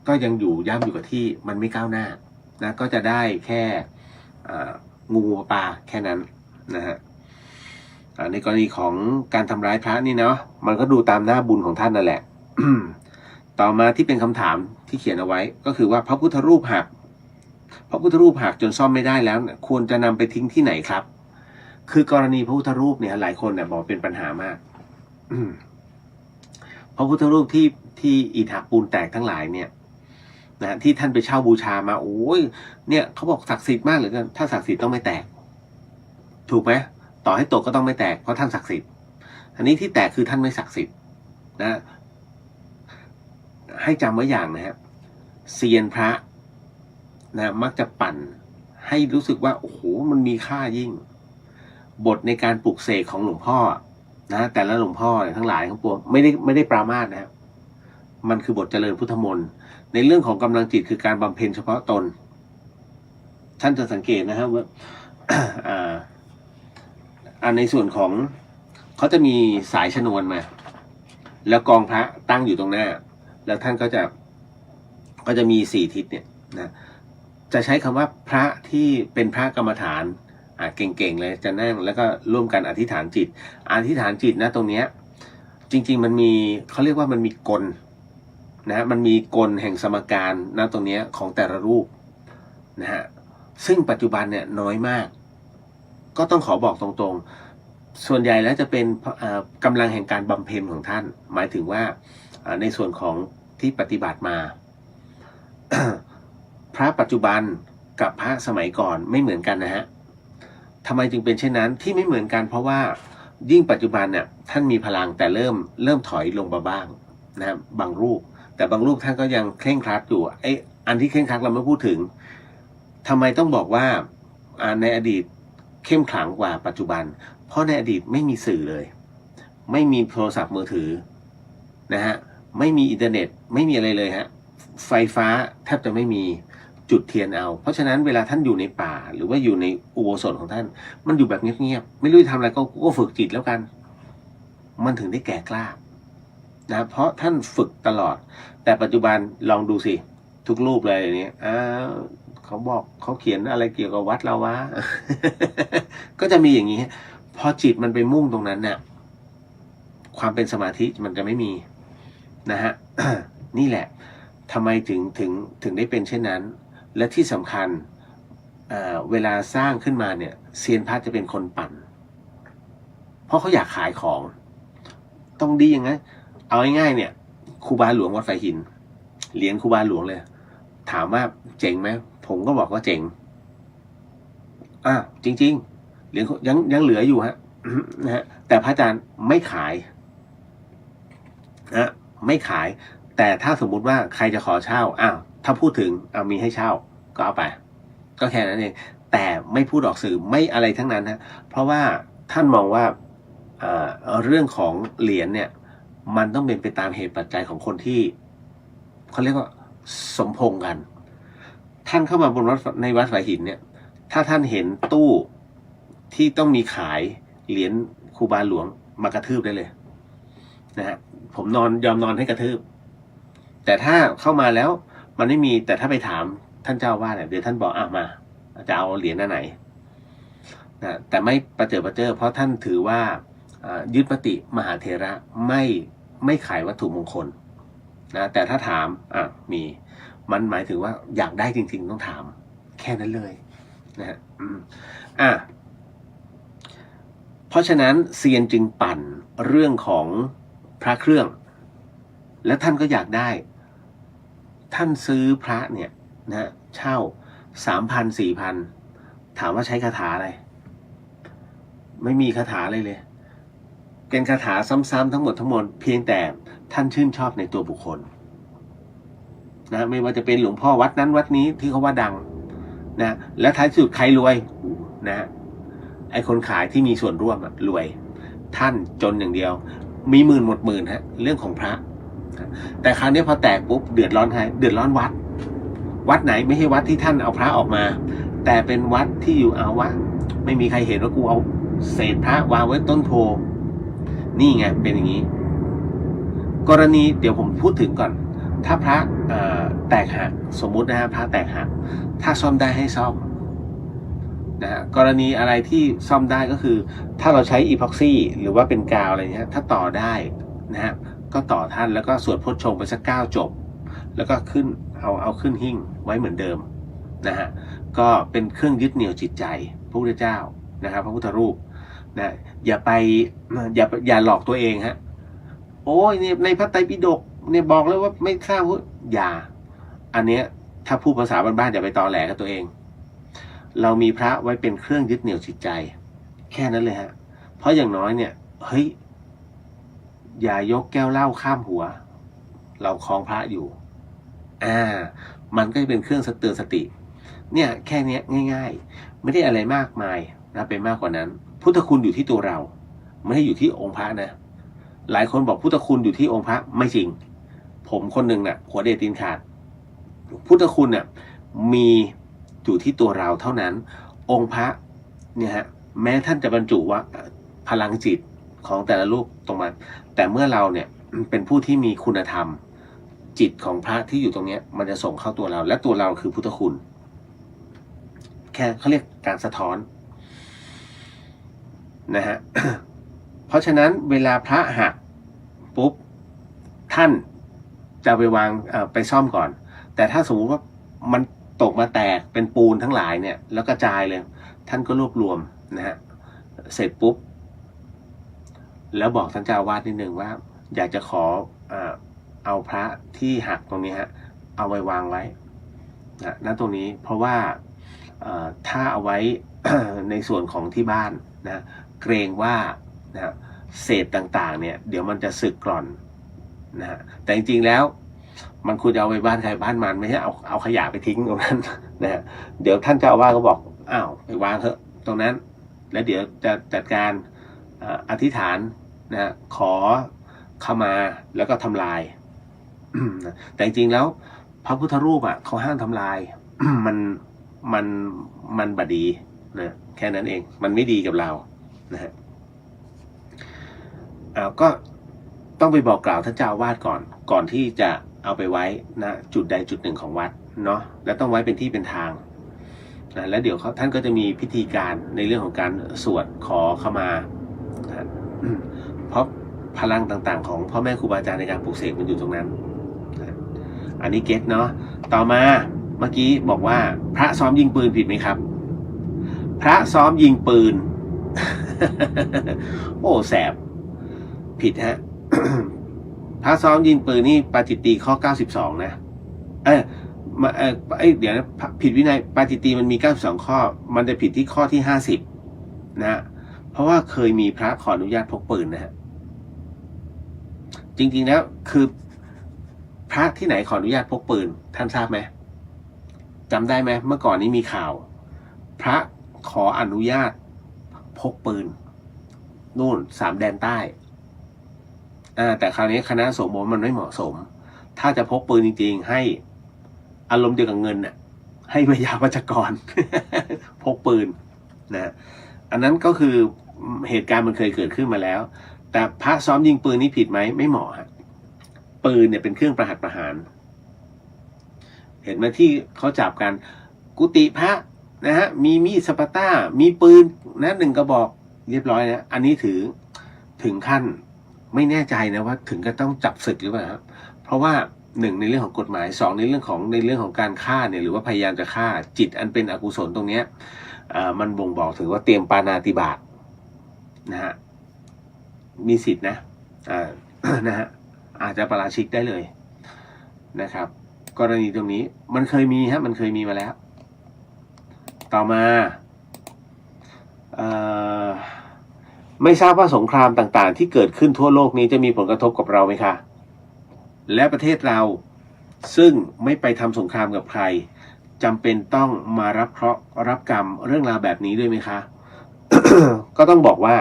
ก็ยังอยู่ย่ำอยู่กับที่มันไม่ก้าวหน้า นะก็จะได้แค่งูปลาแค่นั้นนะฮะในกรณีของการทำร้ายพระนี่เนาะมันก็ดูตามหน้าบุญของท่านนั่นแหละ ต่อมาที่เป็นคำถามที่เขียนเอาไว้ก็คือว่าพระพุทธรูปหักจนซ่อมไม่ได้แล้วควรจะนำไปทิ้งที่ไหนครับคือกรณีพระพุทธรูปเนี่ยหลายคนเนี่ยบอกเป็นปัญหามาก พระพุทธรูปที่อิฐหักปูนแตกทั้งหลายเนี่ยนะที่ท่านไปเช่าบูชามาโอ้ยเนี่ยเขาบอกศักดิ์สิทธิ์มากเหลือเกินถ้าศักดิ์สิทธิ์ต้องไม่แตกถูกไหมต่อให้ตกก็ต้องไม่แตกเพราะท่านศักดิ์สิทธิ์อันนี้ที่แตกคือท่านไม่ศักดิ์สิทธิ์นะให้จำไว้อย่างนะฮะเซียนพระนะมักจะปั่นให้รู้สึกว่าโอ้โหมันมีค่ายิ่งบทในการปลุกเสกของหลวงพ่อนะแต่ละหลวงพ่อทั้งหลายทั้งปวงไม่ได้ปรามาสนะครับมันคือบทเจริญพุทธมนต์ในเรื่องของกำลังจิตคือการบำเพ็ญเฉพาะตนท่านจะสังเกตนะครับว่า ในส่วนของเขาจะมีสายชนวนมาแล้วกองพระตั้งอยู่ตรงหน้าแล้วท่านก็จะมี4ทิศเนี่ยนะจะใช้คำว่าพระที่เป็นพระกรรมฐานเก่งๆเลยจะนั่งแล้วก็ร่วมกันอธิษฐานจิตนะตรงเนี้ยจริงๆมันมีเขาเรียกว่ามันมีกลนะมันมีกลแห่งสมการนะตรงเนี้ยของแต่ละรูปนะฮะซึ่งปัจจุบันเนี่ยน้อยมากก็ต้องขอบอกตรงๆส่วนใหญ่แล้วจะเป็นกำลังแห่งการบำเพ็ญของท่านหมายถึงว่าในส่วนของที่ปฏิบัติมา พระปัจจุบันกับพระสมัยก่อนไม่เหมือนกันนะฮะทำไมจึงเป็นเช่นนั้นที่ไม่เหมือนกันเพราะว่ายิ่งปัจจุบันเนี่ยท่านมีพลังแต่เริ่มถอยลงมาบ้างนะบางรูปแต่บางรูปท่านก็ยังเคร่งครัดอยู่อันที่เคร่งครัดเราไม่พูดถึงทำไมต้องบอกว่าในอดีตเข้มขลังกว่าปัจจุบันเพราะในอดีตไม่มีสื่อเลยไม่มีโทรศัพท์มือถือนะฮะไม่มีอินเทอร์เน็ตไม่มีอะไรเลยฮะไฟฟ้าแทบจะไม่มีจุดเทียนเอาเพราะฉะนั้นเวลาท่านอยู่ในป่าหรือว่าอยู่ในอุโบสถของท่านมันอยู่แบบเงียบๆไม่รู้จะทำอะไรก็ฝึกจิตแล้วกันมันถึงได้แก่กล้านะเพราะท่านฝึกตลอดแต่ปัจจุบันลองดูสิทุกรูปเลยอย่างนี้เขาบอกเขาเขียนอะไรเกี่ยวกับวัดเราวะ ก็จะมีอย่างนี้พอจิตมันไปมุ่งตรงนั้นเนี่ยความเป็นสมาธิมันจะไม่มีนะฮะ นี่แหละทำไมถึงได้เป็นเช่นนั้นและที่สำคัญเวลาสร้างขึ้นมาเนี่ยเซียนพระจะเป็นคนปั่นเพราะเขาอยากขายของต้องดีอย่างนั้นเอาง่ายๆเนี่ยครูบาหลวงวัดไฟหินเหรียญครูบาหลวงเลยถามว่าเจ๋งไหมผมก็บอกว่าเจ๋งจริงๆเหรียญยังเหลืออยู่ฮะ นะฮะแต่พระอาจารย์ไม่ขายนะไม่ขายแต่ถ้าสมมุติว่าใครจะขอเช่าถ้าพูดถึงมีให้เช่าก็เอาไปก็แค่นั้นเองแต่ไม่พูดออกสื่อไม่อะไรทั้งนั้นฮะเพราะว่าท่านมองว่าเรื่องของเหรียญเนี่ยมันต้องเป็นไปตามเหตุปัจจัยของคนที่เขาเรียกว่าสมพงษ์กันท่านเข้ามาบนวัดในวัดสายหินเนี่ยถ้าท่านเห็นตู้ที่ต้องมีขายเหรียญครูบาหลวงมากระทืบได้เลยนะฮะผมยอมนอนให้กระทืบแต่ถ้าเข้ามาแล้วมันไม่มีแต่ถ้าไปถามท่านเจ้าว่าเนี่ยเดี๋ยวท่านบอกมาจะเอาเหรียญอันไหนนะแต่ไม่ประเจิดประเจ้อเพราะท่านถือว่ายึดมติมหาเถระไม่ขายวัตถุมงคลนะแต่ถ้าถามมีมันหมายถึงว่าอยากได้จริงๆต้องถามแค่นั้นเลยนะฮะเพราะฉะนั้นเซียนจึงปั่นเรื่องของพระเครื่องและท่านก็อยากได้ท่านซื้อพระเนี่ยนะเช่า 3,000 4,000 ถามว่าใช้คาถาอะไรไม่มีคาถาอะไรเลยเป็นคาถาซ้ำๆทั้งหมดเพียงแต่ท่านชื่นชอบในตัวบุคคลนะไม่ว่าจะเป็นหลวงพ่อวัดนั้นวัดนี้ที่เขาว่าดังนะและท้ายสุดใครรวยนะไอคนขายที่มีส่วนร่วมรวยท่านจนอย่างเดียวมีหมื่นหมดหมื่นฮะเรื่องของพระแต่คราวนี้พอแตกปุ๊บเดือดร้อนใครเดือดร้อนวัดไหนไม่ใช่วัดที่ท่านเอาพระออกมาแต่เป็นวัดที่อยู่วะไม่มีใครเห็นว่ากูเอาเศษพระวางไว้ต้นโพนี่ไงเป็นอย่างนี้กรณีเดี๋ยวผมพูดถึงก่อน ถ้าพระแตกหักสมมุตินะฮะพระแตกหักถ้าซ่อมได้ให้ซ่อมนะฮะกรณีอะไรที่ซ่อมได้ก็คือถ้าเราใช้อีพ็อกซี่หรือว่าเป็นกาวอะไรเงี้ยถ้าต่อได้นะฮะก็ต่อท่านแล้วก็สวดพุทโธไปสัก9 จบแล้วก็ขึ้นเอาขึ้นหิ้งไว้เหมือนเดิมนะฮะก็เป็นเครื่องยึดเหนี่ยวจิตใจพระพุทธเจ้านะครับพระพุทธรูปนะอย่าหลอกตัวเองฮะโอ้ยเนี่ยในพระไตรปิฎกเนี่ยบอกแล้วว่าไม่ทราบอย่าอันเนี้ยถ้าพูดภาษาบ้านๆอย่าไปตอแหลกับตัวเองเรามีพระไว้เป็นเครื่องยึดเหนี่ยวจิตใจแค่นั้นเลยฮะเพราะอย่างน้อยเนี่ยเฮ้ยอย่ายกแก้วเหล้าข้ามหัวเราคล้องพระอยู่มันก็จะเป็นเครื่องเตือนสติเนี่ยแค่นี้ง่ายๆไม่ได้อะไรมากมายนะไปมากกว่านั้นพุทธคุณอยู่ที่ตัวเราไม่ได้อยู่ที่องค์พระนะหลายคนบอกพุทธคุณอยู่ที่องค์พระไม่จริงผมคนหนึ่งน่ะหัวเดชตีนขาดพุทธคุณน่ะมีอยู่ที่ตัวเราเท่านั้นองค์พระเนี่ยฮะแม้ท่านจะบรรจุว่าพลังจิตของแต่ละรูปตรงนั้นแต่เมื่อเราเนี่ยเป็นผู้ที่มีคุณธรรมจิตของพระที่อยู่ตรงนี้มันจะส่งเข้าตัวเราและตัวเราคือพุทธคุณแค่เขาเรียกการสะท้อนนะฮะ เพราะฉะนั้นเวลาพระหักปุ๊บท่านจะไปวางไปซ่อมก่อนแต่ถ้าสมมุติว่ามันตกมาแตกเป็นปูนทั้งหลายเนี่ยแล้วกระจายเลยท่านก็รวบรวมนะฮะเสร็จปุ๊บแล้วบอกท่านเจ้าวาดนิดนึงว่าอยากจะขอเอาพระที่หักตรงนี้ฮะเอาไว้วางไว้นะตรงนี้เพราะว่าถ้าเอาไว้ ในส่วนของที่บ้านนะเกรงว่านะเศษต่างๆเนี่ยเดี๋ยวมันจะสึกกร่อนนะฮะแต่จริงๆแล้วมันควรจะเอาไปบ้านใครบ้านมันไม่ใช่เอาขยะไปทิ้งตรงนั้นนะฮะเดี๋ยวท่านเจ้าอาวาสก็บอกอ้าวไปวางเถอะตรงนั้นแล้วเดี๋ยวจะจัดการอธิษฐานนะขอเข้ามาแล้วก็ทำลายแต่จริงๆแล้วพระพุทธรูปเขาห้ามทำลาย มันบดีนะแค่นั้นเองมันไม่ดีกับเรานะฮะก็ต้องไปบอกกล่าวท่านเจ้าอาวาสก่อนที่จะเอาไปไว้นะจุดใดจุดหนึ่งของวัดเนาะและต้องไว้เป็นที่เป็นทางนะแล้วเดี๋ยวท่านก็จะมีพิธีการในเรื่องของการสวดขอเข้ามานะเพราะพลังต่างๆของพ่อแม่ครูบาอาจารย์ในการปลูกเสกมันอยู่ตรงนั้นนะอันนี้เก็ตเนาะต่อมาเมื่อกี้บอกว่าพระซ้อมยิงปืนผิดไหมครับพระซ้อมยิงปืน โอ้แสบผิดฮะ พระซ้อมยิงปืนนี่ปาจิตตีข้อ92นะเดี๋ยวนะผิดวินัยปาจิตตีมันมี92ข้อมันจะผิดที่ข้อที่50นะเพราะว่าเคยมีพระขออนุญาตพกปืนนะฮะจริงๆแล้วคือพระที่ไหนขออนุญาตพกปืนท่านทราบไหมจำได้ไหมเมื่อก่อนนี้มีข่าวพระขออนุญาตพกปืนนู่น3 แดนใต้แต่คราวนี้คณะสงฆ์บอกมันไม่เหมาะสมถ้าจะพกปืนจริงๆให้อารมณ์เดียวกับเงินน่ะให้วิทยาวัจกร พกปืนนะอันนั้นก็คือเหตุการณ์มันเคยเกิดขึ้นมาแล้วแต่พระซ้อมยิงปืนนี่ผิดไหมไม่เหมาะฮะปืนเนี่ยเป็นเครื่องประหัตประหารเห็นไหมที่เขาจับกันกุฏิพระนะฮะมีมีดสปาต้ามีปืนนะ1 กระบอกเรียบร้อยนะอันนี้ถึงขั้นไม่แน่ใจนะว่าถึงก็ต้องจับศึกหรือเปล่าครับเพราะว่า1ในเรื่องของกฎหมาย2ในเรื่องของการฆ่าเนี่ยหรือว่าพยายามจะฆ่าจิตอันเป็นอกุศลตรงเนี้ยมันบ่งบอกถึงว่าเตรียมปาณาติบาตนะฮะมีสิทธินะนะฮะอาจจะปาราชิกได้เลยนะครับกรณีตรงนี้มันเคยมีฮะมันเคยมีมาแล้วต่อมาไม่ทราบว่าสงครามต่างๆที่เกิดขึ้นทั่วโลกนี้จะมีผลกระทบกับเราไหมคะและประเทศเราซึ่งไม่ไปทำสงครามกับใครจำเป็นต้องมารับเคราะห์รับกรรมเรื่องราวแบบนี้ด้วยไหมคะ ก็ต้องบอกว่า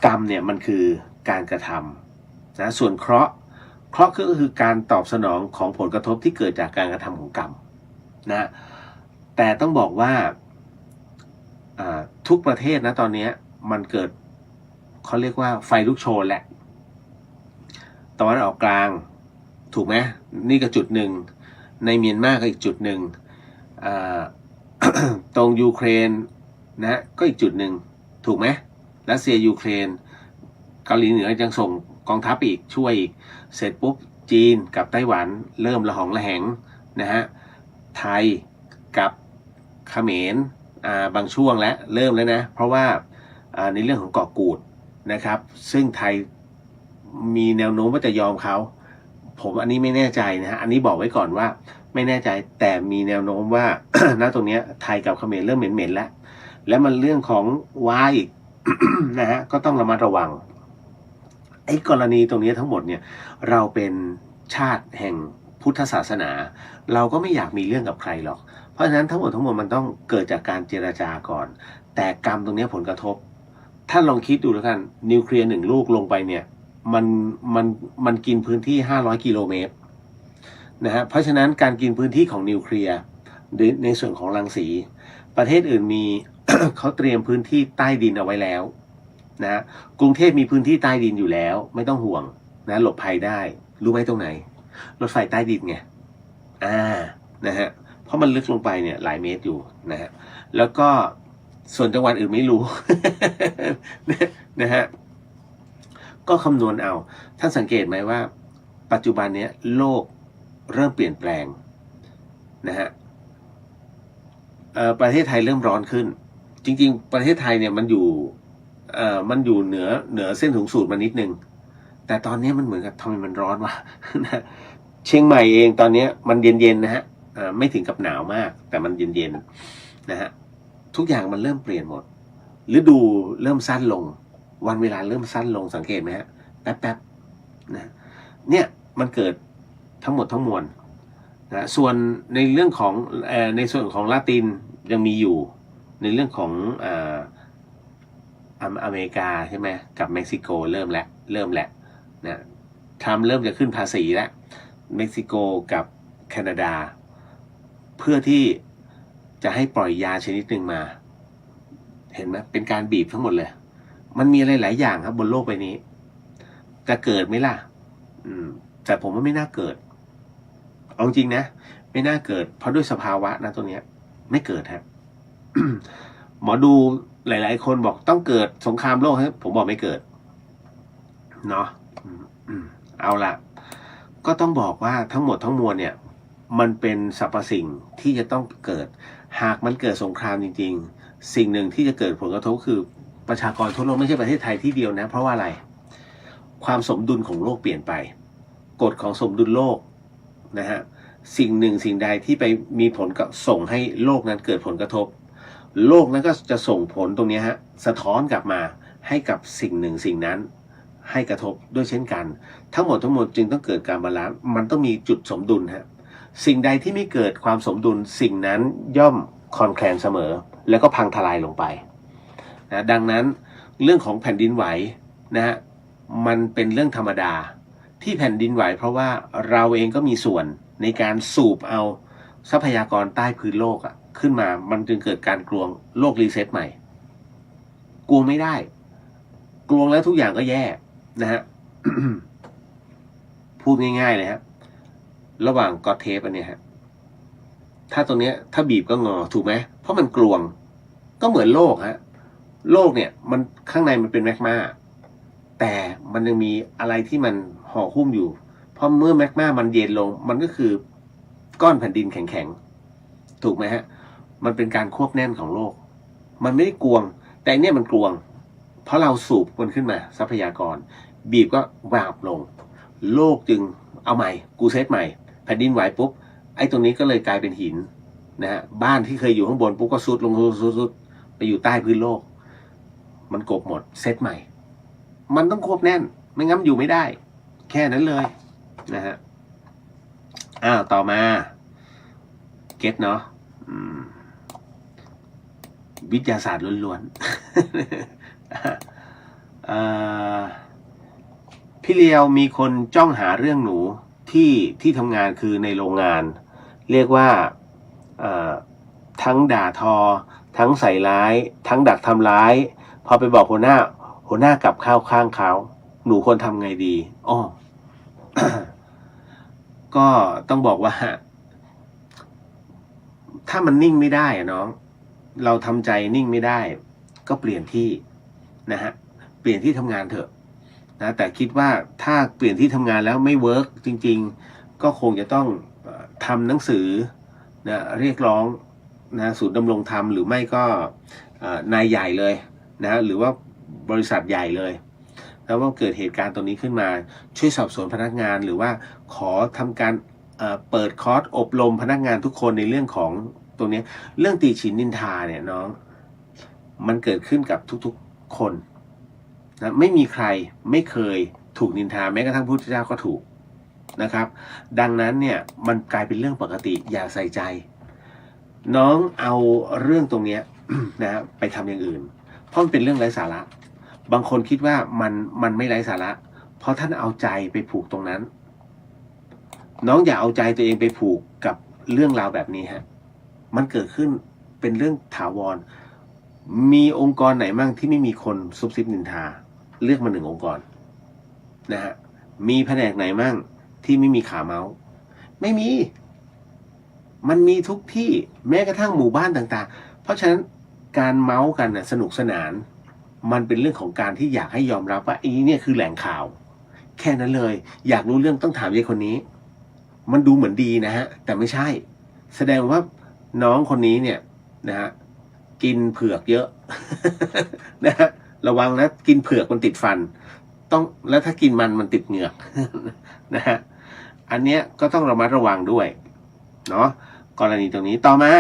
กรรมเนี่ยมันคือการกระทำนะส่วนเคราะห์ก็คือการตอบสนองของผลกระทบที่เกิดจากการกระทำของกรรมนะแต่ต้องบอกว่าทุกประเทศนะตอนนี้มันเกิดเขาเรียกว่าไฟลุกโชนแหละตะวันออกกลาง ถูกไหมนี่ก็จุดหนึ่งในเมียนมาก็อีกจุดหนึ่งอ่า ตรงยูเครนนะก็อีกจุดหนึ่งถูกไหมรัสเซียยูเครนเกาหลีเหนือยังส่งกองทัพอีกช่วยอีกเสร็จปุ๊บจีนกับไต้หวันเริ่มระหองระแหงนะฮะไทยกับเขมรบางช่วงแล้วเริ่มแล้วนะเพราะว่าในเรื่องของเกาะกูดนะครับซึ่งไทยมีแนวโน้มว่าจะยอมเขาผมอันนี้ไม่แน่ใจนะฮะอันนี้บอกไว้ก่อนว่าไม่แน่ใจแต่มีแนวโน้มว่า ณตรงนี้ไทยกับเขมรเริ่มเหม็นๆแล้วมันเรื่องของว้าอีก นะฮะก็ต้องระมัดระวังไอ้กรณีตรงนี้ทั้งหมดเนี่ยเราเป็นชาติแห่งพุทธศาสนาเราก็ไม่อยากมีเรื่องกับใครหรอกเพราะฉะนั้นทั้งหมดมันต้องเกิดจากการเจรจาก่อนแต่กรรมตรงนี้ผลกระทบถ้าลองคิดดูแล้วกันนิวเคลียร์1 ลูกลงไปเนี่ยมันกินพื้นที่500 กิโลเมตรนะฮะเพราะฉะนั้นการกินพื้นที่ของนิวเคลียร์ในส่วนของรังสีประเทศอื่นมี เขาเตรียมพื้นที่ใต้ดินเอาไว้แล้วนะกรุงเทพมีพื้นที่ใต้ดินอยู่แล้วไม่ต้องห่วงนะหลบภัยได้รู้ไหมตรงไหนรถไฟใต้ดินไงนะฮะเพราะมันลึกลงไปเนี่ยหลายเมตรอยู่นะฮะแล้วก็ส่วนจังหวัดอื่นไม่รู้ นะฮะก็คำนวณเอาท่านสังเกตไหมว่าปัจจุบันนี้โลกเริ่มเปลี่ยนแปลงนะฮะประเทศไทยเริ่มร้อนขึ้นจริงๆประเทศไทยเนี่ยมันอยู่เหนือเส้นสูงสุดมานิดนึงแต่ตอนนี้มันเหมือนกับทำไมมันร้อนวะ นะเชียงใหม่เองตอนนี้มันเย็นๆนะฮะไม่ถึงกับหนาวมากแต่มันเย็นๆนะฮะทุกอย่างมันเริ่มเปลี่ยนหมดฤดูเริ่มสั้นลงวันเวลาเริ่มสั้นลงสังเกตไหมฮะแป๊บๆนะเนี่ยมันเกิดทั้งหมดทั้งมวลนะส่วนในเรื่องของในส่วนของลาตินยังมีอยู่ในเรื่องของอเมริกาใช่ไหมกับเม็กซิโกเริ่มแล้วนะทรัมป์เริ่มจะขึ้นภาษีแล้วเม็กซิโกกับแคนาดาเพื่อที่จะให้ปล่อยยาชนิดหนึ่งมาเห็นไหมเป็นการบีบทั้งหมดเลยมันมีอะไรหลายอย่างครับบนโลกใบนี้จะเกิดไหมล่ะแต่ผมว่าไม่น่าเกิดเอาจริงนะไม่น่าเกิดเพราะด้วยสภาวะนะตัวเนี้ยไม่เกิดฮะ หมอดูหลายๆคนบอกต้องเกิดสงครามโลกครับผมบอกไม่เกิดเนาะเอาละก็ต้องบอกว่าทั้งหมดทั้งมวลเนี่ยมันเป็นสรรพสิ่งที่จะต้องเกิดหากมันเกิดสงครามจริงๆสิ่งหนึ่งที่จะเกิดผลกระทบคือประชากรทั่วโลกไม่ใช่ประเทศไทยที่เดียวนะเพราะว่าอะไรความสมดุลของโลกเปลี่ยนไปกฎของสมดุลโลกนะฮะสิ่งหนึ่งสิ่งใดที่ไปมีผลกับส่งให้โลกนั้นเกิดผลกระทบโลกนั้นก็จะส่งผลตรงนี้ฮะสะท้อนกลับมาให้กับสิ่งหนึ่งสิ่งนั้นให้กระทบด้วยเช่นกันทั้งหมดจึงต้องเกิดการบาลานซ์มันต้องมีจุดสมดุลฮะสิ่งใดที่ไม่เกิดความสมดุลสิ่งนั้นย่อมคลอนแคลนเสมอแล้วก็พังทลายลงไปนะดังนั้นเรื่องของแผ่นดินไหวนะฮะมันเป็นเรื่องธรรมดาที่แผ่นดินไหวเพราะว่าเราเองก็มีส่วนในการสูบเอาทรัพยากรใต้พื้นโลกขึ้นมามันจึงเกิดการกลวงโลกรีเซ็ตใหม่กลวงไม่ได้กลวงแล้วทุกอย่างก็แย่นะฮะ พูดง่ายๆเลยฮะระหว่างก็อตเทปอันเนี้ยฮะถ้าตรงเนี้ยถ้าบีบก็งอถูกไหมเพราะมันกลวงก็เหมือนโลกฮะโลกเนี่ยมันข้างในมันเป็นแมกมาแต่มันยังมีอะไรที่มันห่อหุ้มอยู่เพราะเมื่อแมกมามันเย็นลงมันก็คือก้อนแผ่นดินแข็งๆถูกไหมฮะมันเป็นการควบแน่นของโลกมันไม่ได้กลวงแต่เนี่ยมันกลวงเพราะเราสูบมันขึ้นมาทรัพยากรบีบก็วาบลงโลกจึงเอาใหม่กูเซตใหม่แผ่นดินไหวปุ๊บไอ้ตรงนี้ก็เลยกลายเป็นหินนะฮะบ้านที่เคยอยู่ข้างบนปุ๊บก็ซุดลงซุดไปอยู่ใต้พื้นโลกมันกบหมดเซตใหม่มันต้องควบแน่นไม่งั้นอยู่ไม่ได้แค่นั้นเลยนะฮะต่อมาเก็ตเนาะวิทยาศาสตร์ล้วนๆพี่เลียวมีคนจ้องหาเรื่องหนูที่ทำงานคือในโรงงานเรียกว่าทั้งด่าทอทั้งใส่ร้ายทั้งดักทำร้ายพอไปบอกหัวหน้ากลับข้างเขาหนูควรทำไงดี ก็ต้องบอกว่าถ้ามันนิ่งไม่ได้อะน้องเราทำใจนิ่งไม่ได้ก็เปลี่ยนที่นะฮะเปลี่ยนที่ทำงานเถอะนะแต่คิดว่าถ้าเปลี่ยนที่ทำงานแล้วไม่เวิร์กจริงๆก็คงจะต้องทำหนังสือนะเรียกร้องนะศูนย์ดำรงธรรมหรือไม่ก็นายใหญ่เลยนะหรือว่าบริษัทใหญ่เลยแล้วว่าเกิดเหตุการณ์ตรงนี้ขึ้นมาช่วยสอบสวนพนักงานหรือว่าขอทำการเปิดคอร์สอบรมพนักงานทุกคนในเรื่องของตรงนี้เรื่องตีฉินนินทาเนี่ยน้องมันเกิดขึ้นกับทุกๆคนนะไม่มีใครไม่เคยถูกนินทาแม้กระทั่งพระพุทธเจ้าก็ถูกนะครับดังนั้นเนี่ยมันกลายเป็นเรื่องปกติอย่าใส่ใจน้องเอาเรื่องตรงนี้ นะไปทำอย่างอื่นเพราะมันเป็นเรื่องไร้สาระบางคนคิดว่ามันไม่ไร้สาระเพราะท่านเอาใจไปผูกตรงนั้นน้องอย่าเอาใจตัวเองไปผูกกับเรื่องราวแบบนี้ฮะมันเกิดขึ้นเป็นเรื่องถาวรมีองค์กรไหนมั่งที่ไม่มีคนซุบซิบนินทาเลือกมา1 องค์กรนะฮะมีแผนกไหนมั่งที่ไม่มีขาเมาส์ไม่มีมันมีทุกที่แม้กระทั่งหมู่บ้านต่างๆเพราะฉะนั้นการเมาส์กันน่ะสนุกสนานมันเป็นเรื่องของการที่อยากให้ยอมรับว่าอีเนี่ยคือแหล่งข่าวแค่นั้นเลยอยากรู้เรื่องต้องถามยายคนนี้มันดูเหมือนดีนะฮะแต่ไม่ใช่แสดงว่าน้องคนนี้เนี่ยนะฮะกินเผือกเยอะ นะฮะระวังนะกินเผือกมันติดฟันต้องแล้วถ้ากินมันติดเหงือก นะฮะอันเนี้ยก็ต้องระมัดระวังด้วยเนาะกรณีตรงนี้ต่อมา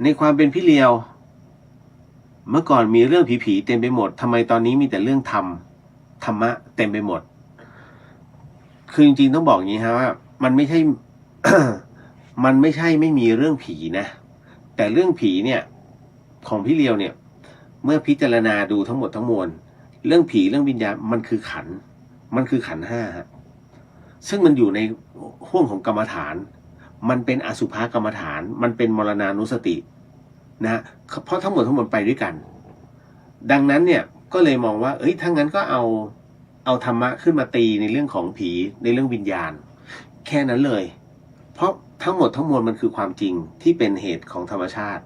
ในความเป็นพี่เลียวเมื่อก่อนมีเรื่องผีๆเต็มไปหมดทำไมตอนนี้มีแต่เรื่องธรรมะเต็มไปหมดคือจริงๆต้องบอกอย่างนี้ฮะว่ามันไม่ใช่ มันไม่ใช่ไม่มีเรื่องผีนะแต่เรื่องผีเนี่ยของพี่เลียวเนี่ยเมื่อพิจารณาดูทั้งหมดทั้งมวลเรื่องผีเรื่องวิญญาณมันคือขันธ์ห้าฮะซึ่งมันอยู่ในห่วงของกรรมฐานมันเป็นอสุภกรรมฐานมันเป็นมรณานุสตินะเพราะทั้งหมดไปด้วยกันดังนั้นเนี่ยก็เลยมองว่าถ้างั้นก็เอาธรรมะขึ้นมาตีในเรื่องของผีในเรื่องวิญญาณแค่นั้นเลยเพราะทั้งหมดทั้งมวลมันคือความจริงที่เป็นเหตุของธรรมชาติ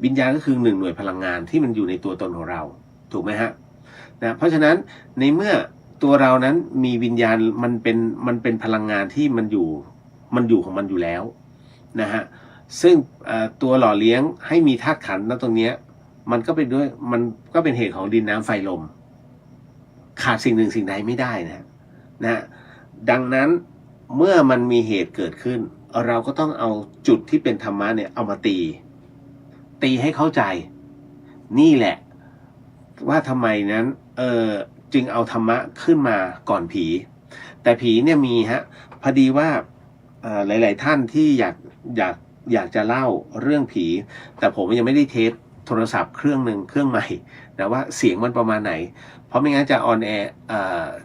วิญญาณก็คือ1 หน่วยพลังงานที่มันอยู่ในตัวตนของเราถูกไหมฮะนะเพราะฉะนั้นในเมื่อตัวเรานั้นมีวิญญาณมันเป็นพลังงานที่มันอยู่ของมันอยู่แล้วนะฮะซึ่งตัวหล่อเลี้ยงให้มีธาตุขันธ์ตรงนี้มันก็เป็นเหตุของดินน้ำไฟลมขาดสิ่งหนึ่งสิ่งใดไม่ได้นะดังนั้นเมื่อมันมีเหตุเกิดขึ้นเราก็ต้องเอาจุดที่เป็นธรรมะเนี่ยเอามาตีให้เข้าใจนี่แหละว่าทำไมนั้นจึงเอาธรรมะขึ้นมาก่อนผีแต่ผีเนี่ยมีฮะพอดีว่าหลายๆท่านที่อยากจะเล่าเรื่องผีแต่ผมยังไม่ได้เทสโทรศัพท์เครื่องใหม่นะว่าเสียงมันประมาณไหนเพราะไม่งั้นจะออนแอร์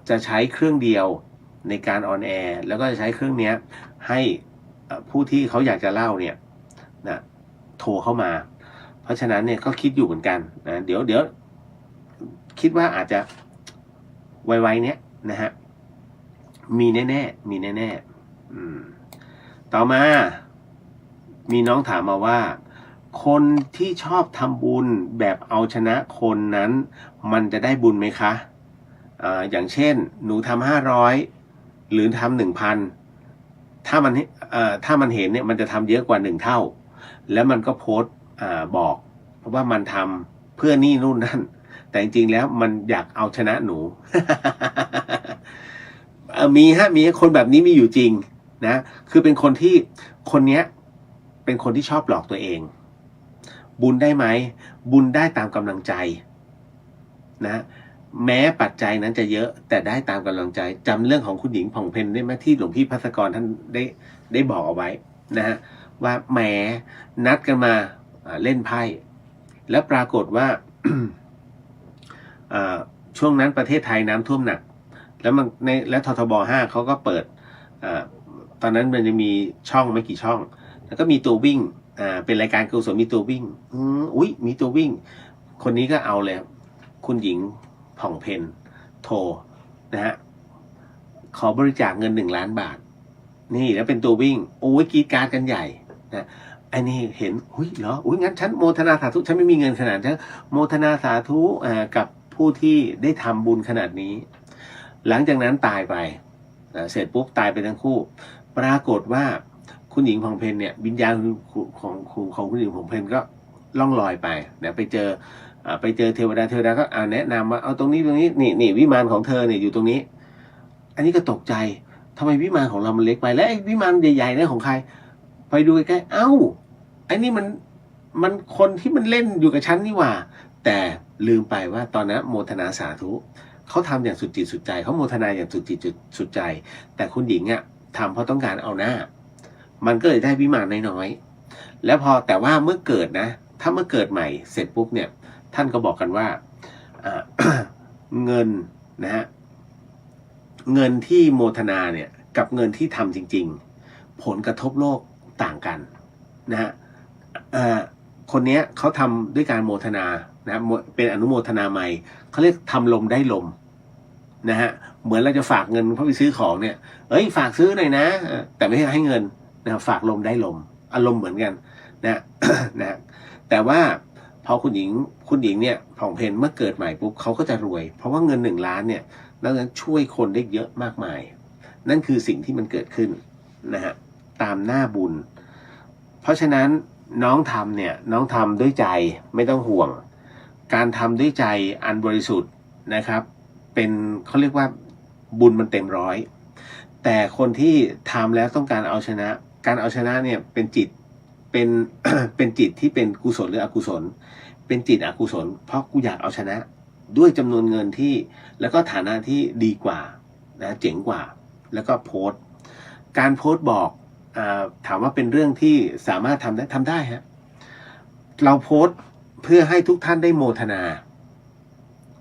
จะใช้เครื่องเดียวในการออนแอร์แล้วก็จะใช้เครื่องนี้ให้ผู้ที่เขาอยากจะเล่าเนี่ยนะโทรเข้ามาเพราะฉะนั้นเนี่ยก็คิดอยู่เหมือนกันนะเดี๋ยวคิดว่าอาจจะไวๆเนี้ยนะฮะมีแน่ต่อมามีน้องถามมาว่าคนที่ชอบทำบุญแบบเอาชนะคนนั้นมันจะได้บุญไหมคะอย่างเช่นหนูทำ500หรือทำ1,000ถ้ามันเห็นเนี่ยมันจะทำเยอะกว่า1 เท่าแล้วมันก็โพสต์บอกเพราะว่ามันทำเพื่อนี่นู่นนั่นแต่จริงๆแล้วมันอยากเอาชนะหนู มีคนแบบนี้มีอยู่จริงนะคือเป็นคนที่คนเนี้ยเป็นคนที่ชอบหลอกตัวเองบุญได้ไหมบุญได้ตามกำลังใจนะแม้ปัจจัยนั้นจะเยอะแต่ได้ตามกำลังใจจำเรื่องของคุณหญิงผ่องเพ็ญได้ไหมที่หลวงพี่ภัสกรท่านได้บอกเอาไว้นะฮะว่าแหมนัดกันมาเล่นไพ่แล้วปรากฏว่า ช่วงนั้นประเทศไทยน้ำท่วมหนักแล้วททบ5เขาก็เปิดตอนนั้นมันจะมีช่องไม่กี่ช่องแล้วก็มีตัววิ่งเป็นรายการกุศลมีตัววิ่งมีตัววิ่งคนนี้ก็เอาเลยคุณหญิงผ่องเพ็ญโทรนะฮะ ขอบริจาคเงิน1 ล้านบาทนี่แล้วเป็นตัววิ่งโอ้ยกรีดกราร์ดกันใหญ่นะไอ้นี่เห็นอุ้ยเหรออุ้ยงั้นฉันโมทนาสาธุฉันไม่มีเงินขนาดนั้นโมทนาสาธุกับผู้ที่ได้ทำบุญขนาดนี้หลังจากนั้นตายไปเสร็จปุ๊บตายไปทั้งคู่ปรากฏว่าคุณหญิงผ่องเพ็ญเนี่ยวิญญาณของคุณหญิงผ่องเพ็ญก็ล่องลอยไปนะไปเจอเทวดาก็แนะนำว่าเอาตรงนี้นี่วิมานของเธอเนี่ยอยู่ตรงนี้อันนี้ก็ตกใจทำไมวิมานของเรามันเล็กไปแล้วไอ้วิมานใหญ่ๆเนี่ยของใครไปดูใกล้ๆเอ้าไอ้นี่มันคนที่มันเล่นอยู่กับฉันนี่หว่าแต่ลืมไปว่าตอนนั้นโมทนาสาธุเขาทำอย่างสุดจิตสุดใจเขาโมทนาอย่างสุดจิตสุดใจแต่คุณหญิงอ่ะทำเพราะต้องการเอาหน้ามันก็เลยได้วิมานน้อยๆแล้วพอแต่ว่าเมื่อเกิดนะถ้าเมื่อเกิดใหม่เสร็จปุ๊บเนี่ยท่านก็บอกกันว่า เงินนะฮะเงินที่โมทนาเนี่ยกับเงินที่ทำจริงๆผลกระทบโลกต่างกันนะฮะคนนี้เขาทำด้วยการโมทนานะเป็นอนุโมทนาใหม่เขาเรียกทำลมได้ลมนะฮะเหมือนเราจะฝากเงินเพราะไปซื้อของเนี่ยฝากซื้อหน่อยนะแต่ไม่ให้เงินนะฝากลมได้ลมอารมณ์เหมือนกันนะ นะแต่ว่าพอคุณหญิงเนี่ยผ่องเพ็ญเมื่อเกิดใหม่ปุ๊บเขาก็จะรวยเพราะว่าเงิน1 ล้านเนี่ยนั้นช่วยคนได้เยอะมากมายนั่นคือสิ่งที่มันเกิดขึ้นนะฮะตามหน้าบุญเพราะฉะนั้นน้องทำด้วยใจไม่ต้องห่วงการทำด้วยใจอันบริสุทธิ์นะครับเป็นเขาเรียกว่าบุญมันเต็มร้อยแต่คนที่ทำแล้วต้องการเอาชนะการเอาชนะเนี่ยเป็นจิตเป็น เป็นจิตที่เป็นกุศลหรืออกุศลเป็นจิตอกุศลเพราะกูอยากเอาชนะด้วยจำนวนเงินที่แล้วก็ฐานะที่ดีกว่านะเจ๋งกว่าแล้วก็โพสต์การโพสต์บอกถามว่าเป็นเรื่องที่สามารถทำได้ฮะเราโพสต์เพื่อให้ทุกท่านได้โมทนา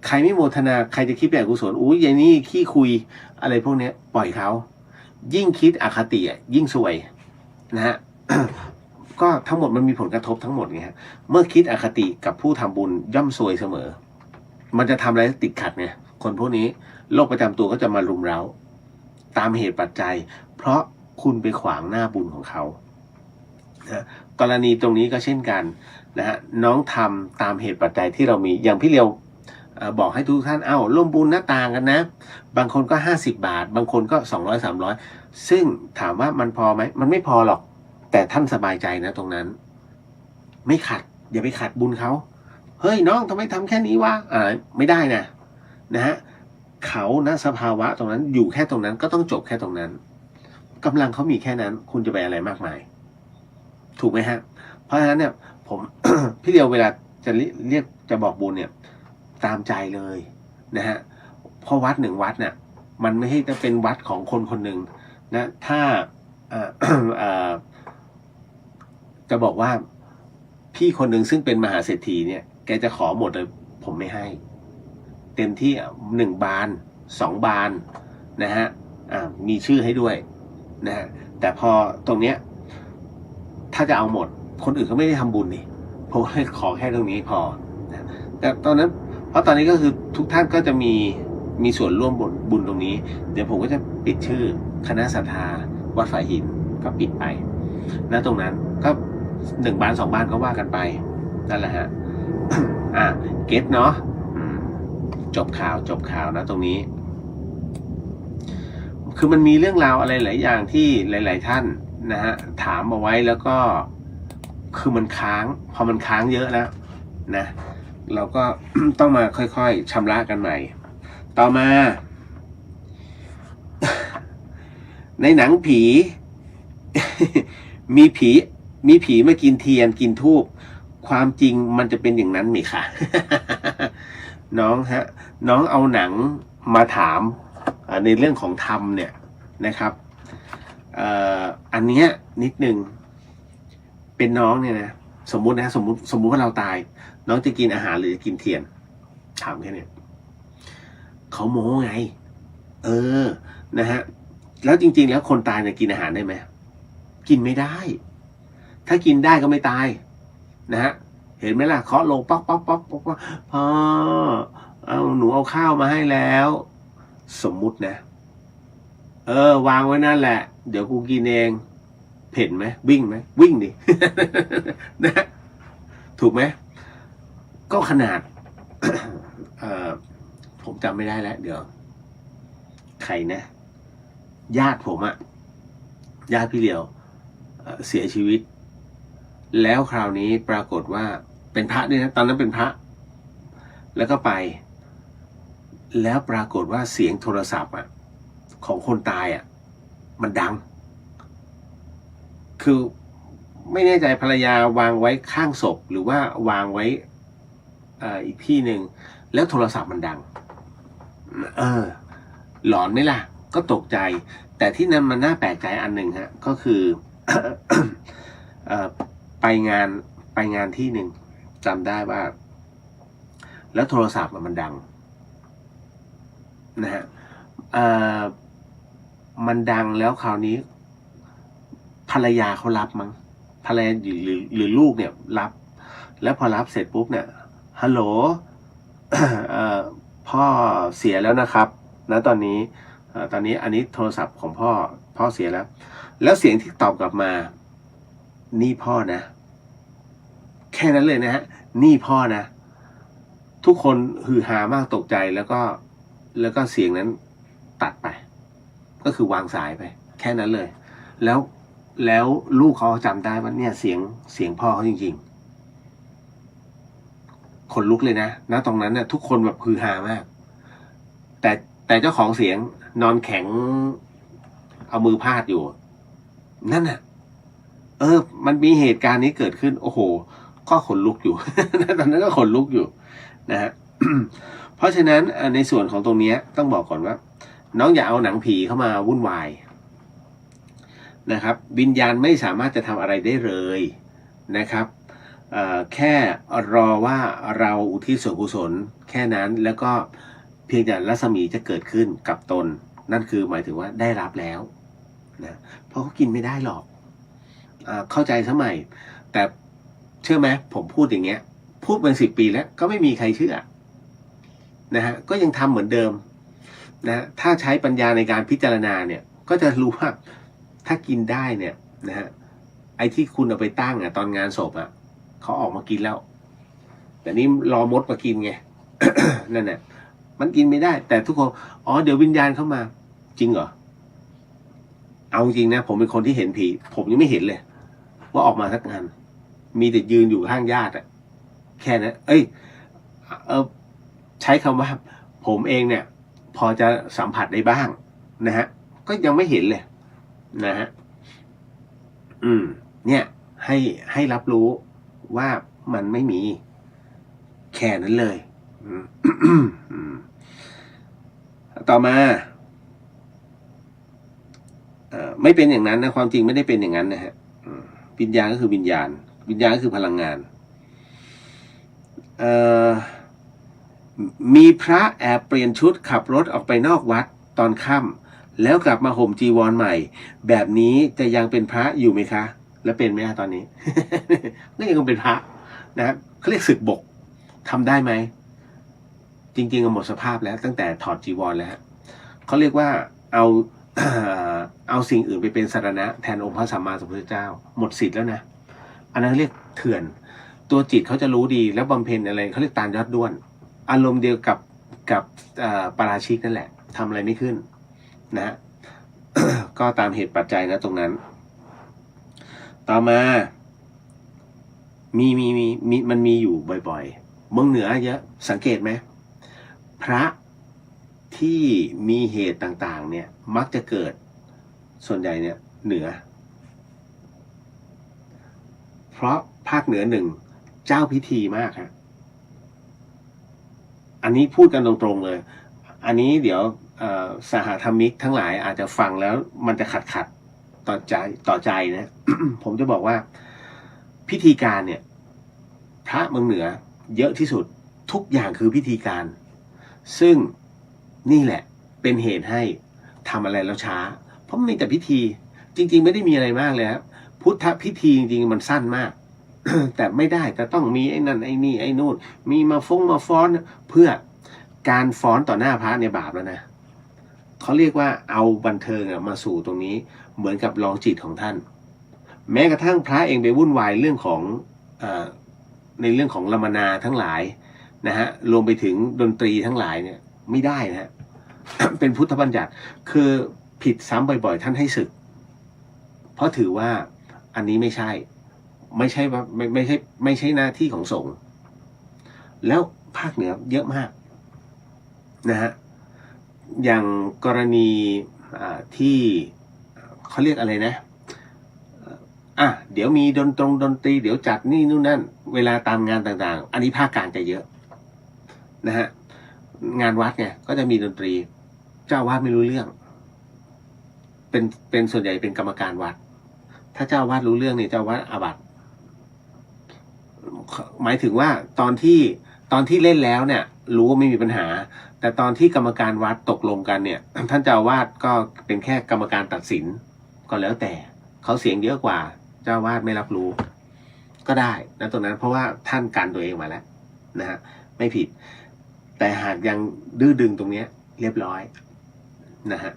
ใครไม่โมทนาใครจะคิดแบบกุศลอุ้ยอย่างนี้ขี้คุยอะไรพวกนี้ปล่อยเขายิ่งคิดอคติยิ่งซวยนะฮะ ก็ทั้งหมดมันมีผลกระทบทั้งหมดไงฮะเมื่อคิดอคติกับผู้ทำบุญย่อมซวยเสมอมันจะทำอะไรติดขัดไงคนพวกนี้โรคประจำตัวก็จะมารุมเร้าตามเหตุปัจจัยเพราะคุณไปขวางหน้าบุญของเขานะกรณีตรงนี้ก็เช่นกันนะฮะน้องทำตามเหตุปัจจัยที่เรามีอย่างพี่เลียวบอกให้ทุกท่านร่วมบุญหน้าต่างกันนะบางคนก็50 บาทบางคนก็200 300ซึ่งถามว่ามันพอไหมมันไม่พอหรอกแต่ท่านสบายใจนะตรงนั้นไม่ขัดอย่าไปขัดบุญเขาเฮ้ยน้องทำไมทำแค่นี้วะไม่ได้นะฮะเขาณสภาวะตรงนั้นอยู่แค่ตรงนั้นก็ต้องจบแค่ตรงนั้นกำลังเขามีแค่นั้นคุณจะไปอะไรมากมายถูกไหมฮะเพราะฉะนั้นเนี่ยผม พี่เดียวเวลาจะเรียกจะบอกบุญเนี่ยตามใจเลยนะฮะเพราะวัด1 วัดเนี่ยมันไม่ใช่จะเป็นวัดของคนคนหนึ่งนะถ้า จะบอกว่าพี่คนหนึ่งซึ่งเป็นมหาเศรษฐีเนี่ยแกจะขอหมดเลยผมไม่ให้เต็มที่1 บาน 2 บานนะฮะมีชื่อให้ด้วยนะฮะแต่พอตรงเนี้ยถ้าจะเอาหมดคนอื่นก็ไม่ได้ทำบุญนี่ผมให้ขอแค่ตรงนี้พอนะแต่ตอนนั้นเพราะตอนนี้ก็คือทุกท่านก็จะมีส่วนร่วมบุญตรงนี้เดี๋ยวผมก็จะปิดชื่อคณะศรัทธาวัดฝายหินก็ปิดไปนะตรงนั้นก็1 บาน 2 บานก็ว่ากันไปนั่นแหละฮะ เก็ตเนาะจบข่าวนะตรงนี้คือมันมีเรื่องราวอะไรหลายอย่างที่หลายๆท่านนะฮะถามเอาไว้แล้วก็คือมันค้างพอมันค้างเยอะแล้วนะเราก็ ต้องมาค่อยๆชำระกันใหม่ต่อมา ในหนังผี มีผีมากินเทียนกินธูปความจริงมันจะเป็นอย่างนั้นไหมคะ น้องเอาหนังมาถามในเรื่องของธรรมเนี่ยนะครับอันเนี้ยนิดนึงเป็นน้องเนี่ยนะสมมุติว่าเราตายน้องจะกินอาหารหรือจะกินเทียนถามแค่นี้เขาโม้ไงนะฮะแล้วจริงๆแล้วคนตายเนี่ยกินอาหารได้ไหมกินไม่ได้ถ้ากินได้ก็ไม่ตายนะฮะเห็นไหมล่ะเคาะลงป๊อกพ่อหนูเอาข้าวมาให้แล้วสมมุตินะ วางไว้นั่นแหละเดี๋ยวกูกินเองเผ็ดไหมวิ่งไหมวิ่งดิ นะถูกไหมก็ขนาด ผมจำไม่ได้แล้วเดี๋ยวใครนะญาติผมอะญาติพี่เหลียวเสียชีวิตแล้วคราวนี้ปรากฏว่าเป็นพระด้วยนะตอนนั้นเป็นพระแล้วก็ไปแล้วปรากฏว่าเสียงโทรศัพท์อะของคนตายอะมันดังคือไม่แน่ใจภรรยาวางไว้ข้างศพหรือว่าวางไว้อีกที่หนึ่งแล้วโทรศัพท์มันดังหลอนไหมล่ะก็ตกใจแต่ที่นั้นมันน่าแปลกใจอันหนึ่งฮะก็คือ ไปงานที่หนึ่งจำได้ว่าแล้วโทรศัพท์มันดังนะฮะมันดังแล้วคราวนี้ภรรยาเขารับมั้งภรรยาหรือลูกเนี่ยรับแล้วพอรับเสร็จปุ๊บเนี่ยฮัลโหล พ่อเสียแล้วนะครับนะตอนนี้อันนี้โทรศัพท์ของพ่อเสียแล้วเสียงที่ตอบกลับมานี่พ่อนะแค่นั้นเลยนะฮะนี่พ่อนะทุกคนฮือฮามากตกใจแล้วก็เสียงนั้นตัดไปก็คือวางสายไปแค่นั้นเลยแล้วลูกเขาจำได้ว่าเนี่ยเสียงพ่อเขาจริงๆขนลุกเลยนะตรงนั้นเนี่ยทุกคนแบบฮือฮามากแต่เจ้าของเสียงนอนแข็งเอามือพาดอยู่นั่นน่ะมันมีเหตุการณ์นี้เกิดขึ้นโอ้โหก็ขนลุกอยู่ ตอนนั้นก็ขนลุกอยู่นะฮะ เพราะฉะนั้นในส่วนของตรงนี้ต้องบอกก่อนว่าน้องอย่าเอาหนังผีเข้ามาวุ่นวายนะครับวิญญาณไม่สามารถจะทำอะไรได้เลยนะครับแค่รอว่าเราอุทิศส่วนกุศลแค่นั้นแล้วก็เพียงแต่รัศมีจะเกิดขึ้นกับตนนั่นคือหมายถึงว่าได้รับแล้วนะเพราะเขากินไม่ได้หรอกเข้าใจสมัยแต่เชื่อไหมผมพูดอย่างเงี้ยพูดเป็น10 ปีแล้วก็ไม่มีใครเชื่อนะฮะก็ยังทำเหมือนเดิมนะถ้าใช้ปัญญาในการพิจารณาเนี่ยก็จะรู้ว่าถ้ากินได้เนี่ยนะฮะไอ้ที่คุณเอาไปตั้งตอนงานศพเขาออกมากินแล้วแต่นี่รอมดมากินไง นั่นแหละมันกินไม่ได้แต่ทุกคนเดี๋ยววิญญาณเข้ามาจริงเหรอเอาจริงนะผมเป็นคนที่เห็นผีผมยังไม่เห็นเลยว่าออกมาสักงานมีแต่ยืนอยู่ข้างญาติแค่นั้นใช้คำว่าผมเองเนี่ยพอจะสัมผัสได้บ้างนะฮะก็ยังไม่เห็นเลยนะฮะเนี่ยให้รับรู้ว่ามันไม่มีแค่นั้นเลย ต่อมาไม่เป็นอย่างนั้นนะความจริงไม่ได้เป็นอย่างนั้นนะฮะวิญญาณก็คือวิญญาณก็คือพลังงานมีพระแอบเปลี่ยนชุดขับรถออกไปนอกวัดตอนค่ำแล้วกลับมาห่มจีวรใหม่แบบนี้จะยังเป็นพระอยู่ไหมคะแล้วเป็นไหมตอนนี้ ก็ยังเป็นพระนะครับเขาเรียกศึกบกทำได้ไหมจริงๆหมดสภาพแล้วตั้งแต่ถอดจีวรแล้วเขาเรียกว่าเอาสิ่งอื่นไปเป็นสรณะแทนองค์พระสัมมาสัมพุทธเจ้าหมดสิทธิ์แล้วนะอันนั้นเรียกเถื่อนตัวจิตเขาจะรู้ดีแล้วบำเพ็ญอะไรเขาเรียกตาลยอดด้วนอารมณ์เดียวกับปาราชิกนั่นแหละทำอะไรไม่ขึ้นนะ ก็ตามเหตุปัจจัยนะตรงนั้นต่อมามันมีอยู่บ่อยๆเมืองเหนือเยอะสังเกตไหมพระที่มีเหตุต่างๆเนี่ยมักจะเกิดส่วนใหญ่เนี่ยเหนือเพราะภาคเหนือเจ้าพิธีมากฮะอันนี้พูดกันตรงๆเลยอันนี้เดี๋ยวสหธรรมิกทั้งหลายอาจจะฟังแล้วมันจะขัดต่อใจนะ ผมจะบอกว่าพิธีการเนี่ยพระเมืองเหนือเยอะที่สุดทุกอย่างคือพิธีการซึ่งนี่แหละเป็นเหตุให้ทำอะไรแล้วช้าเพราะมันมีแต่พิธีจริงๆไม่ได้มีอะไรมากเลยครับพุทธพิธีจริงๆมันสั้นมาก แต่ไม่ได้แต่ต้องมีไอ้นั่นไอ้นี่ไอ้นู่นมีมาฟ้อนเพื่อการฟ้อนต่อหน้าพระเนี่ยบาปแล้วนะ เขาเรียกว่าเอาบันเทิงมาสู่ตรงนี้เหมือนกับลองจิตของท่านแม้กระทั่งพระเองไปวุ่นวายเรื่องของในเรื่องของลมนาทั้งหลายนะฮะรวมไปถึงดนตรีทั้งหลายเนี่ยไม่ได้นะฮะ เป็นพุทธบัญญัติคือผิดซ้ำบ่อยๆท่านให้สึกเพราะถือว่าอันนี้ไม่ใช่ว่าไม่ใช่หน้าที่ของสงฆ์แล้วภาคเหนือเยอะมากนะฮะอย่างกรณีที่เขาเรียกอะไรนะเดี๋ยวมีดนตรีเดี๋ยวจัดนี่นู่นนั่นเวลาตามงานต่างๆอันนี้ภาคกลางจะเยอะนะฮะงานวัดไงก็จะมีดนตรีเจ้าวาดไม่รู้เรื่องเป็นส่วนใหญ่เป็นกรรมการวัดถ้าเจ้าวาดรู้เรื่องเนี่ยเจ้าวาดอาบัติหมายถึงว่าตอนที่เล่นแล้วเนี่ยรู้ว่าไม่มีปัญหาแต่ตอนที่กรรมการวัดตกลงกันเนี่ยท่านเจ้าวาดก็เป็นแค่กรรมการตัดสินก็แล้วแต่เขาเสียงเยอะกว่าเจ้าวาดไม่รับรู้ก็ได้นะตรงนั้นเพราะว่าท่านกันตัวเองมาแล้วนะฮะไม่ผิดแต่หากยังดื้อดึงตรงนี้เรียบร้อยนะฮะ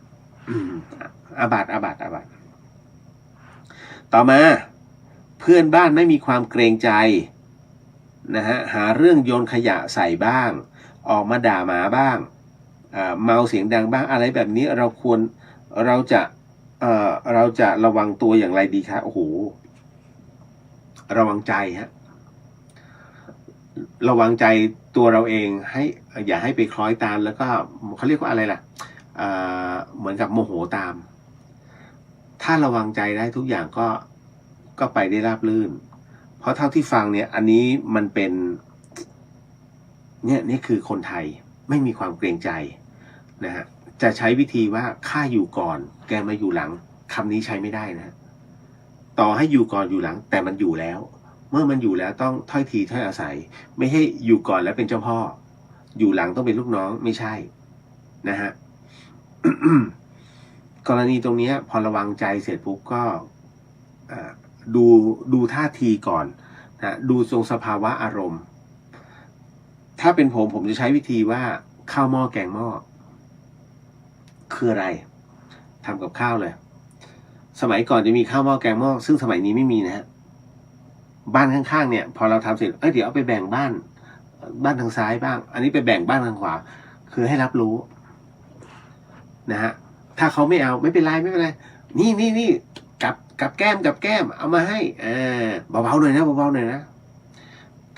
อาบัติต่อมาเพื่อนบ้านไม่มีความเกรงใจนะฮะหาเรื่องโยนขยะใส่บ้างออกมาด่าหมาบ้างเมาเสียงดังบ้างอะไรแบบนี้เราจะระวังตัวอย่างไรดีครับโอ้โหระวังใจฮะระวังใจตัวเราเองอย่าให้ไปคล้อยตามแล้วก็เขาเรียกว่าอะไรล่ะเหมือนกับโมโหตามถ้าระวังใจได้ทุกอย่างก็ไปได้ราบรื่นเพราะเท่าที่ฟังเนี่ยอันนี้มันเป็นนี่คือคนไทยไม่มีความเกรงใจนะฮะจะใช้วิธีว่าข้าอยู่ก่อนแกมาอยู่หลังคำนี้ใช้ไม่ได้นะต่อให้อยู่ก่อนอยู่หลังแต่มันอยู่แล้วเมื่อมันอยู่แล้วต้องถ้อยทีถ้อยอาศัยไม่ให้อยู่ก่อนแล้วเป็นเจ้าพ่ออยู่หลังต้องเป็นลูกน้องไม่ใช่นะฮะ กรณีตรงนี้พอระวังใจเสร็จปุ๊บก็ดูท่าทีก่อนนะดูทรงสภาวะอารมณ์ถ้าเป็นผมจะใช้วิธีว่าข้าวหม้อแกงหม้อคืออะไรทำกับข้าวเลยสมัยก่อนจะมีข้าวหม้อแกงหม้อซึ่งสมัยนี้ไม่มีนะฮะบ้านข้างๆเนี่ยพอเราทำเสร็จเดี๋ยวเอาไปแบ่งบ้านทางซ้ายบ้างอันนี้ไปแบ่งบ้านทางขวาคือให้รับรู้นะฮะถ้าเขาไม่เอาไม่เป็นไรนี่กับแก้มเอามาให้เบาๆหน่อยนะ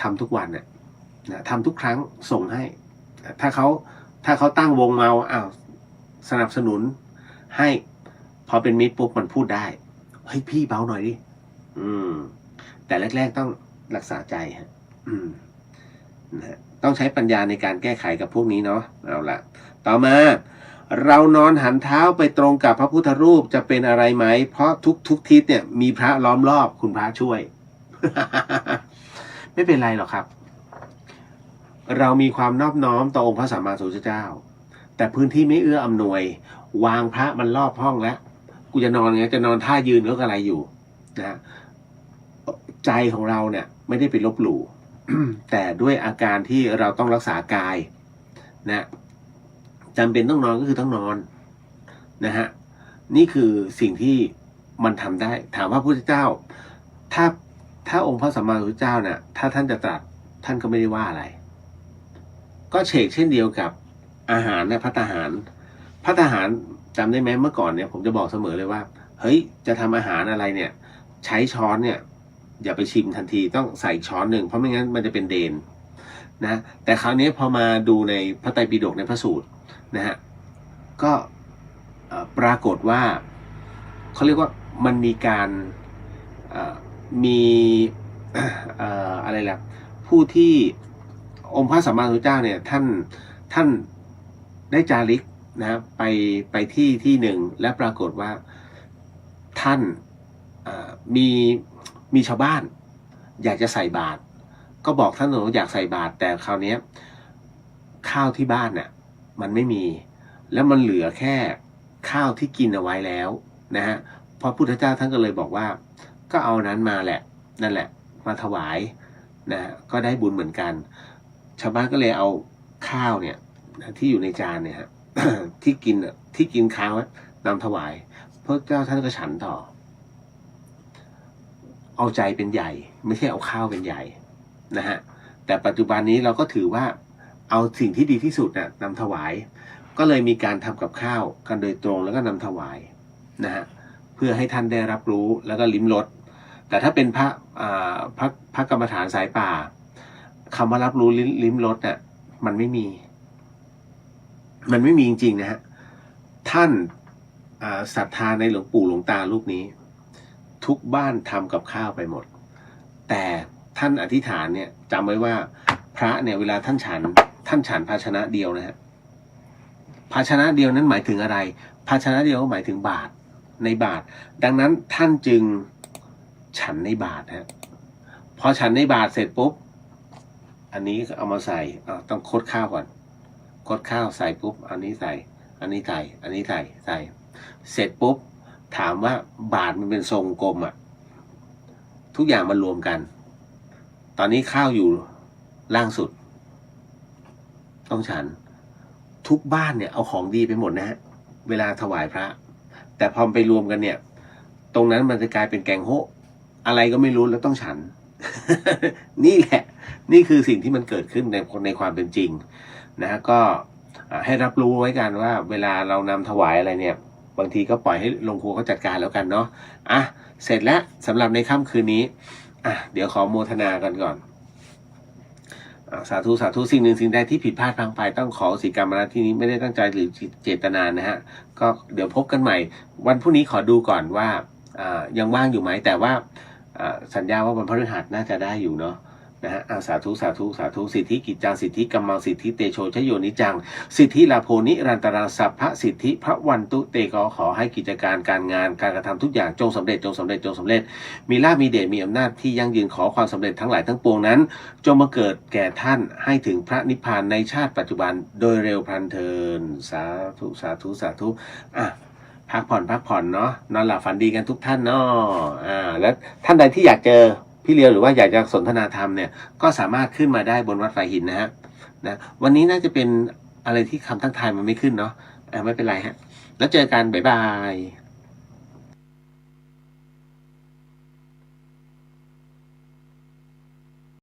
ทำทุกวันเนี่ยนะทำทุกครั้งส่งให้ถ้าเขาตั้งวงเมาสนับสนุนให้พอเป็นมิตรปุ๊บมันพูดได้เฮ้ยพี่เบาหน่อยดิแต่แรกๆต้องรักษาใจฮะนะต้องใช้ปัญญาในการแก้ไขกับพวกนี้เนาะเอาละต่อมาเรานอนหันเท้าไปตรงกับพระพุทธรูปจะเป็นอะไรไหมเพราะทุกทิศเนี่ยมีพระล้อมรอบคุณพระช่วย ไม่เป็นไรหรอกครับเรามีความนอบน้อมต่อองค์พระสัมมาสัมพุทธเจ้าแต่พื้นที่ไม่เอื้ออำนวยวางพระมันรอบห้องแล้วกูจะนอนไงจะนอนท่ายืนก็อะไรอยู่นะใจของเราเนี่ยไม่ได้ไปลบหลู่ แต่ด้วยอาการที่เราต้องรักษากายนะจำเป็นต้องนอนก็คือต้องนอนนะฮะนี่คือสิ่งที่มันทำได้ถามว่าพระพุทธเจ้าถ้าองค์พระสัมมาสัมพุทธเจ้าเนี่ยถ้าท่านจะตรัสท่านก็ไม่ได้ว่าอะไรก็เฉกเช่นเดียวกับอาหารนะพระทหารจำได้ไหมเมื่อก่อนเนี่ยผมจะบอกเสมอเลยว่าเฮ้ยจะทำอาหารอะไรเนี่ยใช้ช้อนเนี่ยอย่าไปชิมทันทีต้องใส่ช้อนหนึ่งเพราะไม่งั้นมันจะเป็นเดนนะแต่คราวนี้พอมาดูในพระไตรปิฎกในพระสูตรนะฮะก็ปรากฏว่าเขาเรียกว่ามันมีการมีอะไรล่ะผู้ที่องค์พระสัมมาสัมพุทธเจ้าเนี่ยท่านได้จาริกนะไปที่หนึ่งและปรากฏว่าท่านมีชาวบ้านอยากจะใส่บาตรก็บอกท่านว่าอยากใส่บาตรแต่คราวนี้ข้าวที่บ้านน่ะมันไม่มีแล้วมันเหลือแค่ข้าวที่กินเอาไว้แล้วนะฮะพระพุทธเจ้าท่านก็เลยบอกว่าก็เอานั้นมาแหละนั่นแหละมาถวายนะก็ได้บุญเหมือนกันชาวบ้านก็เลยเอาข้าวเนี่ยที่อยู่ในจานเนี่ยฮะ ที่กินค้างไว้นำถวายพระเจ้าท่านก็ฉันต่อเอาใจเป็นใหญ่ไม่ใช่เอาข้าวเป็นใหญ่นะฮะแต่ปัจจุบันนี้เราก็ถือว่าเอาสิ่งที่ดีที่สุดน่ะนำถวายก็เลยมีการทำกับข้าวกันโดยตรงแล้วก็นำถวายนะฮะเพื่อให้ท่านได้รับรู้แล้วก็ลิ้มรสแต่ถ้าเป็นพระกรรมฐานสายป่าคำว่ารับรู้ลิ้มรสเนี่ยมันไม่มีจริงๆนะฮะท่านศรัทธาในหลวงปู่หลวงตารูปนี้ทุกบ้านทำกับข้าวไปหมดแต่ท่านอธิษฐานเนี่ยจำไว้ว่าพระเนี่ยเวลาท่านฉันภาชนะเดียวนะฮะภาชนะเดียวนั้นหมายถึงอะไรภาชนะเดียวก็หมายถึงบาตรในบาตรดังนั้นท่านจึงฉันในบาตรฮะพอฉันในบาตรเสร็จปุ๊บอันนี้เอามาใส่ต้องคดข้าวก่อนคดข้าวใส่ปุ๊บอันนี้ใส่อันนี้ใส่อันนี้ใส่เสร็จปุ๊บถามว่าบาตรมันเป็นทรงกลมอ่ะทุกอย่างมันรวมกันตอนนี้ข้าวอยู่ล่างสุดต้องฉันทุกบ้านเนี่ยเอาของดีไปหมดนะฮะเวลาถวายพระแต่พอไปรวมกันเนี่ยตรงนั้นมันจะกลายเป็นแกงโฮะอะไรก็ไม่รู้แล้วต้องฉัน นี่แหละนี่คือสิ่งที่มันเกิดขึ้นในความเป็นจริงนะฮะก็ให้รับรู้ไว้กันว่าเวลาเรานำถวายอะไรเนี่ยบางทีก็ปล่อยให้โรงครัวเขาจัดการแล้วกันเนาะเสร็จแล้วสำหรับในค่ำคืนนี้เดี๋ยวขอโมทนากันก่อนสาธุสิ่งหนึ่งสิ่งใดที่ผิดพลาดพลั้งไปต้องขออโหสิกรรมนะที่นี้ไม่ได้ตั้งใจหรือเจตนานะฮะก็เดี๋ยวพบกันใหม่วันพรุ่งนี้ขอดูก่อนว่ายังว่างอยู่ไหมแต่ว่าสัญญาว่าวันพฤหัสน่าจะได้อยู่เนาะนะฮะสาธุสิทธิกิจจังสิทธิกัมมังสิทธิเตโชชโยนิจังสิทธิลาโภนิรันตรังสัพพะสิทธิพระวันตุเตก็ขอให้กิจการการงานการกระทำทุกอย่างจงสำเร็จมีลาภมีเดชมีอำนาจที่ยั่งยืนขอความสำเร็จทั้งหลายทั้งปวงนั้นจงมาเกิดแก่ท่านให้ถึงพระนิพพานในชาติปัจจุบันโดยเร็วพลันเทินสาธุพักผ่อนเนาะนอนหลับฝันดีกันทุกท่านเนาะแล้วท่านใดที่อยากเจอพี่เลียวหรือว่าอยากจะสนทนาธรรมเนี่ยก็สามารถขึ้นมาได้บนวัดไฟหินนะฮะวันนี้น่าจะเป็นอะไรที่คำทักทายมันไม่ขึ้นเนาะไม่เป็นไรฮะแล้วเจอกันบ๊ายบาย